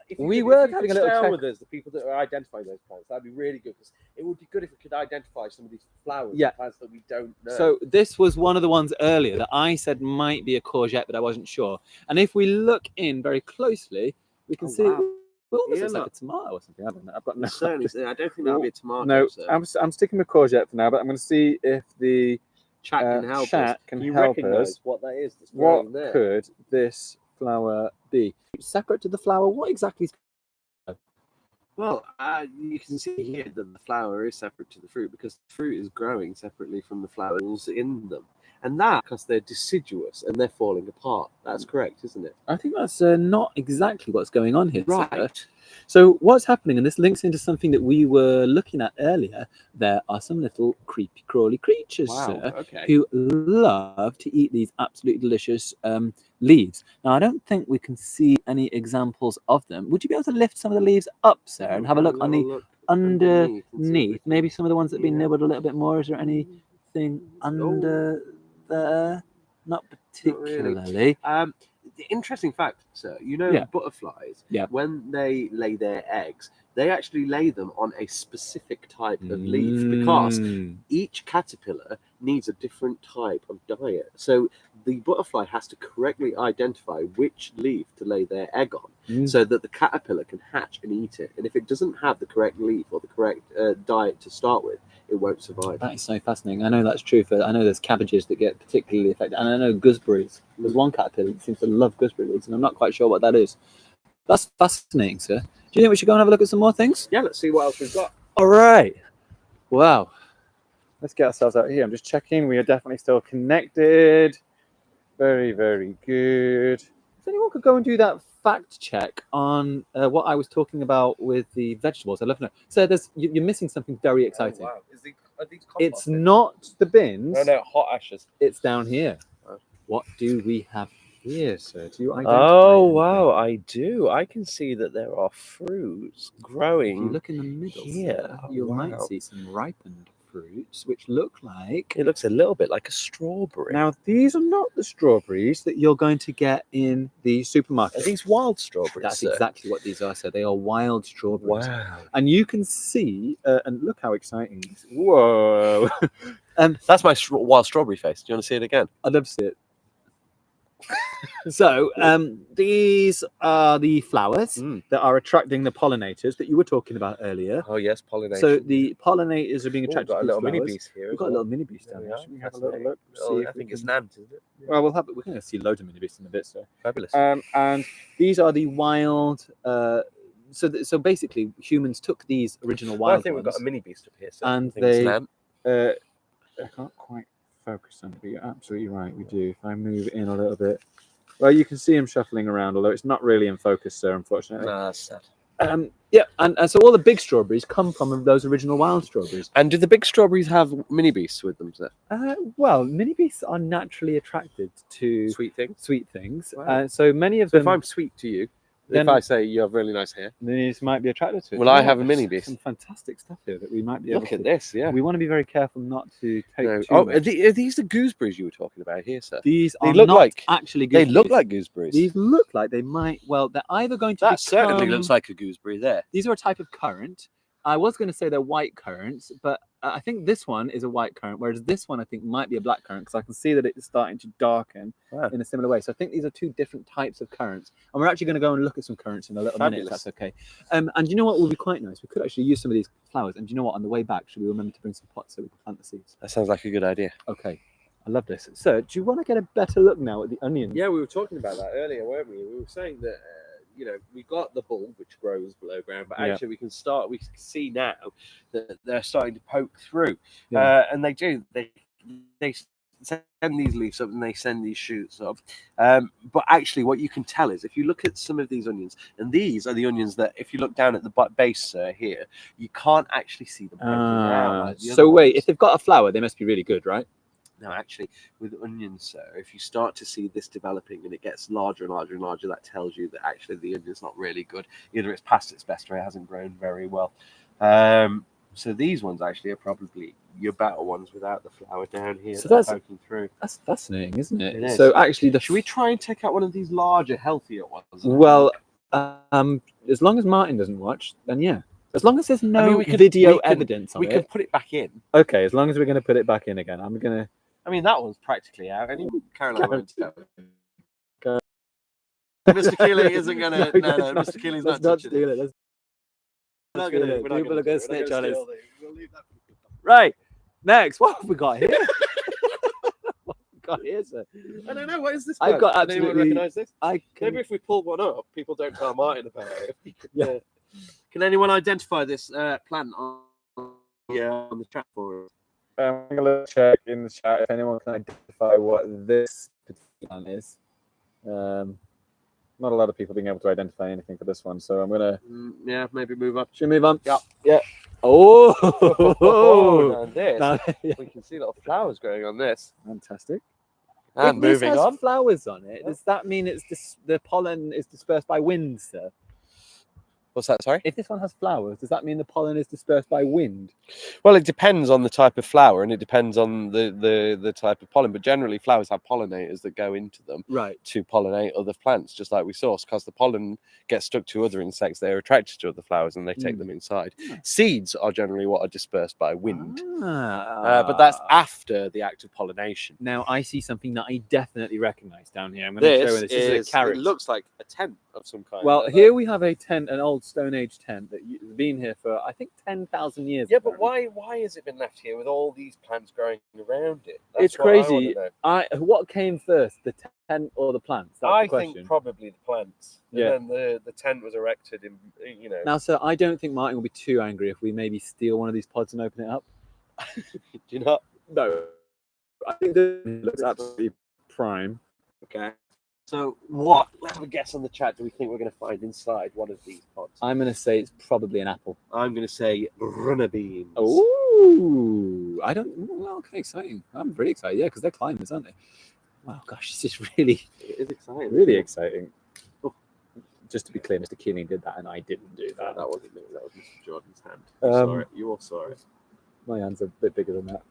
if We you were could having a little share check. with us the people that are identifying those plants. That'd be really good, because it would be good if we could identify some of these flowers, Yeah. and plants that we don't know. So this was one of the ones earlier that I said might be a courgette, but I wasn't sure. And if we look in very closely, we can see wow. it almost Yeah, looks like look. a tomato or something. I don't know. I've got no. certainly, I don't think that would be a tomato. No, so. I'm sticking with courgette for now, but I'm going to see if the Chat can help chat us. can you help recognise us. what that is that's What growing there? could this flower be? Separate to the flower, what exactly is? Well, you can see here that the flower is separate to the fruit, because the fruit is growing separately from the flowers in them. And that because they're deciduous and they're falling apart. That's correct, isn't it? I think that's not exactly what's going on here. sir. Right. So what's happening, and this links into something that we were looking at earlier, there are some little creepy crawly creatures, sir, Okay. who love to eat these absolutely delicious leaves. Now, I don't think we can see any examples of them. Would you be able to lift some of the leaves up, sir, and have a look on the underneath? Maybe some of the ones that have been nibbled a little bit more. Is there anything under there? Not really. particularly. The interesting fact, sir, you know, butterflies, when they lay their eggs, they actually lay them on a specific type of leaf, because each caterpillar needs a different type of diet. So the butterfly has to correctly identify which leaf to lay their egg on, so that the caterpillar can hatch and eat it. And if it doesn't have the correct leaf or the correct diet to start with, it won't survive. That is so fascinating. I know that's true I know there's cabbages that get particularly affected, and I know gooseberries. There's one caterpillar that seems to love gooseberry leaves, and I'm not quite sure what that is. That's fascinating, sir. Do you think we should go and have a look at some more things? Yeah, let's see what else we've got. All right. Wow. Let's get ourselves out here. I'm just checking. We are definitely still connected. Very, very good. If anyone could go and do that fact check on what I was talking about with the vegetables, I'd love to know. So you're missing something very exciting. Oh, wow. Are these It's not the bins. No, hot ashes. It's down here. Oh. What do we have here, sir? Do you identify Oh, anything? wow, I do. I can see that there are fruits growing. If you look in the middle here, sir, you might wow. see some ripened fruits, which look like... It looks a little bit like a strawberry. Now, these are not the strawberries that you're going to get in the supermarket. Are these wild strawberries? That's sir? exactly what these are, sir. They are wild strawberries. Wow. And you can see, and look how exciting this is. Whoa. That's my wild strawberry face. Do you want to see it again? I'd love to see it. So these are the flowers that are attracting the pollinators that you were talking about earlier. Oh, yes, pollination. So the pollinators are being Ooh, we've attracted got a to little these mini flowers. beast here. We've got a little mini beast down here. Should we have a little look? Oh, See I if we think it's can- nabbed, isn't it? Well, we're going to see loads of mini beasts in a bit, so. Fabulous. And these are the wild. So basically, humans took these original Well, wild I think we've ones, got a mini beast up here. So and I think it's they. lamb. I can't quite focus on it, but you're absolutely right. We do. If I move in a little bit, well, you can see him shuffling around, although it's not really in focus, sir. Unfortunately. No, that's sad. Yeah, and so all the big strawberries come from those original wild strawberries. And do the big strawberries have mini beasts with them, sir? Well, mini beasts are naturally attracted to Sweet things. sweet things. Wow. So many of So them. if I'm sweet to you, Then- if I say you have really nice hair, then you might be attracted to it. will I Yeah, have a there's mini beast? Some fantastic stuff here that we might be able Look at to. this, yeah. We want to be very careful not to take No. too Oh, much. are these the gooseberries you were talking about here, sir? These They are look not like- actually They gooseberries. look like gooseberries. These look like they might. Well, they're either going to. That certainly become- looks like a gooseberry there. These are a type of currant. I was going to say they're white currants, but I think this one is a white currant, whereas this one I think might be a black currant because I can see that it's starting to darken Wow. in a similar way. So I think these are two different types of currants, and we're actually going to go and look at some currants in a little minute, if Fabulous. that's okay. And you know what would be quite nice? We could actually use some of these flowers, and do you know what? On the way back, should we remember to bring some pots so we can plant the seeds? That sounds like a good idea. Okay, I love this. So, do you want to get a better look now at the onions? Yeah, we were talking about that earlier, weren't we? We were saying that we got the bulb which grows below ground, but Yeah. actually we can see now that they're starting to poke through, Yeah. and they do. They send these leaves up and they send these shoots up. But actually, what you can tell is if you look at some of these onions, and these are the onions that if you look down at the base here, you can't actually see them poking out. Like the So other wait, ones. if they've got a flower, they must be really good, right? Now, actually, with onions, sir, if you start to see this developing and it gets larger and larger and larger, that tells you that actually the onion's not really good. Either it's past its best or it hasn't grown very well. So these ones actually are probably your better ones without the flower down here. So that are that's- poking through. That's fascinating, isn't it? It is. So actually, Should we try and take out one of these larger, healthier ones? Well, as long as Martin doesn't watch, then yeah. As long as there's no we could- video we can- evidence on we it. can put it back in. Okay, as long as we're going to put it back in again, I'm going to. I mean, that one's practically out. Caroline won't tell. Go. Mr. Keeling isn't going to. No, let's Mr. Keeling's let's not not touching steal it. it. Let's We're not steal gonna- it. we're not People gonna are going to do it. We're not snitch on gonna us. steal it. We'll leave that for the good time. Right. Next, what have we got here? What have we got here, sir? I don't know. What is this? I've plant? got Does anyone absolutely- recognise this? I can. Maybe if we pull one up, people don't tell Martin about it. Yeah. Can anyone identify this plant on the chat for us? I'm going to check in the chat if anyone can identify what this particular plant is. Not a lot of people being able to identify anything for this one, so I'm going to. Yeah, maybe move up. Should we move on? Yeah. Yeah. Oh! Oh, and this. Now, yeah, We can see little flowers growing on this. fantastic. And If this moving has on. flowers on it, does that mean the pollen is dispersed by wind, sir? What's that? Sorry. If this one has flowers, does that mean the pollen is dispersed by wind? Well, it depends on the type of flower and it depends on the type of pollen. But generally, flowers have pollinators that go into them Right. to pollinate other plants, just like we saw. Because the pollen gets stuck to other insects, they're attracted to other flowers and they take them inside. Seeds are generally what are dispersed by wind, but that's after the act of pollination. Now I see something that I definitely recognise down here. I'm going to show you this. This is a carrot. It looks like a tent of some kind. Well, here we have a tent, an old old Stone Age tent that's been here for, I think, 10,000 years. Yeah, but apparently. why has it been left here with all these plants growing around it? It's what I wanna crazy. know. What came first, the tent or the plants? That's I the question. think probably the plants. Yeah. And then the tent was erected in, Now, sir, I don't think Martin will be too angry if we maybe steal one of these pods and open it up. do you not? No. I think this looks absolutely prime. Okay. So what? Let's have a guess on the chat. Do we think we're going to find inside one of these pods? I'm going to say it's probably an apple. I'm going to say runner beans. Oh, I don't. Well, okay, exciting. I'm pretty excited. Yeah, because they're climbers, aren't they? Wow, gosh, this is really, It is exciting. really exciting. Oh, just to be clear, Mr. Keeling did that, and I didn't do that. That wasn't me. That was Mr. Jordan's hand. You saw it. You all saw it. My hand's a bit bigger than that.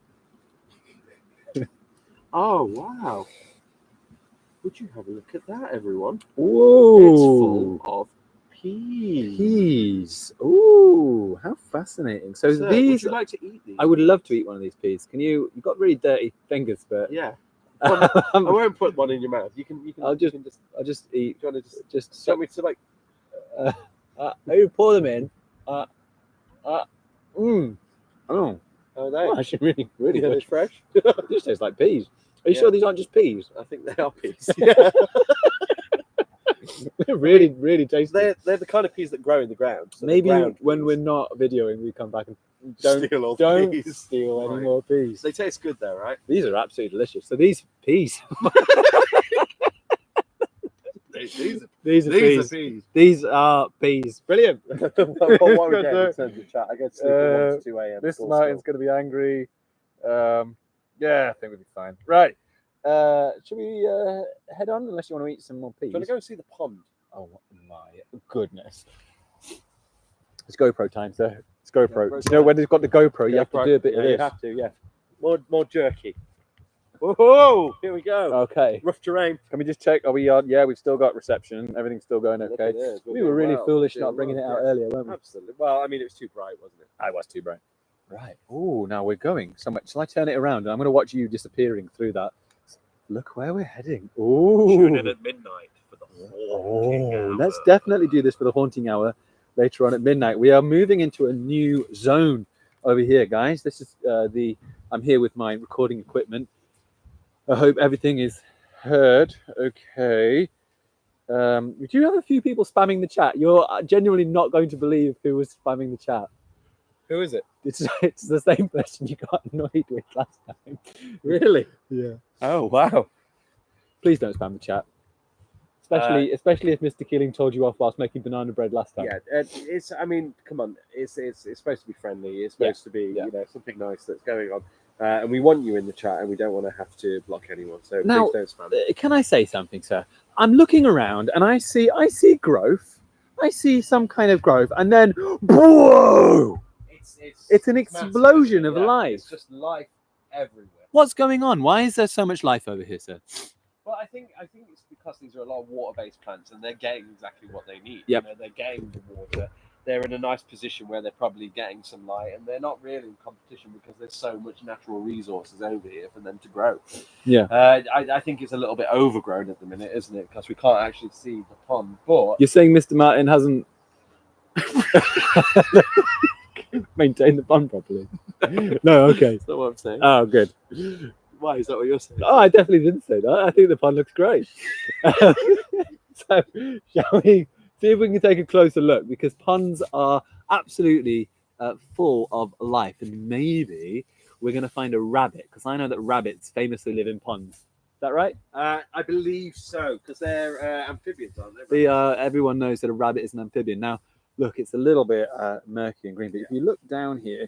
Oh wow! Would you have a look at that, everyone? Ooh, It's full of peas. peas. Ooh, how fascinating. So Sir, these, would you like to eat these? I would love to eat one of these peas. Can you? You've got really dirty fingers, but Yeah. I won't put one in your mouth. You can. I'll you just- can just. I'll just eat. Do you want to Just do you want me to like? you pour them in. Oh, Oh, they. well, actually, really Yeah, good. it's fresh. This tastes like peas. Are you Yeah. sure these aren't just peas? I think they are peas. Yeah. They're really tasty. they're the kind of peas that grow in the ground. So they're Maybe ground when peas. we're not videoing, we come back and don't Steal all the don't peas. steal any Right. more peas. They taste good though, right? These are absolutely delicious. So these peas, These these are are peas. peas. These are peas. Brilliant. What we get in Good, terms of chat? I get to sleep at 1 to 2 a.m. Mr. full Martin's going to be angry. Yeah, I think we'll be fine. Right. Should we head on? Unless you want to eat some more peas. Do you want to go and see the pond? Oh my goodness. It's GoPro time, sir. It's GoPro. GoPro You know, when they've got the GoPro, you have to GoPro. do a bit of Yeah, you this. have to, yeah. More jerky. Whoa! Here we go. Okay. Rough terrain. Can we just check? Are we on? Yeah, we've still got reception. Everything's still going Look okay. at this. We were really Well, foolish doing not bringing it well, out yeah. earlier, weren't we? Absolutely. Well, I mean, it was too bright, wasn't it? I was too bright. Right. Oh, now we're going somewhere. Shall I turn it around? I'm going to watch you disappearing through that. Look where we're heading. Tune in Oh. at midnight for the Oh, let's definitely do this for the haunting hour later on at midnight. We are moving into a new zone over here, guys. This is I'm here with my recording equipment. I hope everything is heard. Okay. We do have a few people spamming the chat. You're genuinely not going to believe who was spamming the chat. Who is it? It's the same person you got annoyed with last time. Really? Yeah. Oh, wow. Please don't spam the chat. Especially if Mr. Keeling told you off whilst making banana bread last time. Yeah, it's. I mean, come on. It's supposed to be friendly. It's supposed to be, something nice that's going on. And we want you in the chat, and we don't want to have to block anyone. So Now, please don't spam. Can I say something, sir? I'm looking around and I see growth. I see some kind of growth, and then whoa! It's an explosion of life. It's just life everywhere. What's going on? Why is there so much life over here, sir? Well, I think it's because these are a lot of water-based plants, and they're getting exactly what they need. Yep. You know, they're getting the water. They're in a nice position where they're probably getting some light, and they're not really in competition because there's so much natural resources over here for them to grow. Yeah. I think it's a little bit overgrown at the minute, isn't it? Because we can't actually see the pond. But You're saying Mr. Martin hasn't maintained the pond properly? No, okay. that's not what I'm saying. Oh, good. Why is that what you're saying? Oh, I definitely didn't say that. I think the pond looks great. So, shall we see if we can take a closer look? Because ponds are absolutely full of life, and maybe we're going to find a rabbit, because I know that rabbits famously live in ponds. Is that right? I believe so, because they're amphibians, aren't they? They are. Everyone knows that a rabbit is an amphibian. Now, look, it's a little bit murky and green, but if you look down here,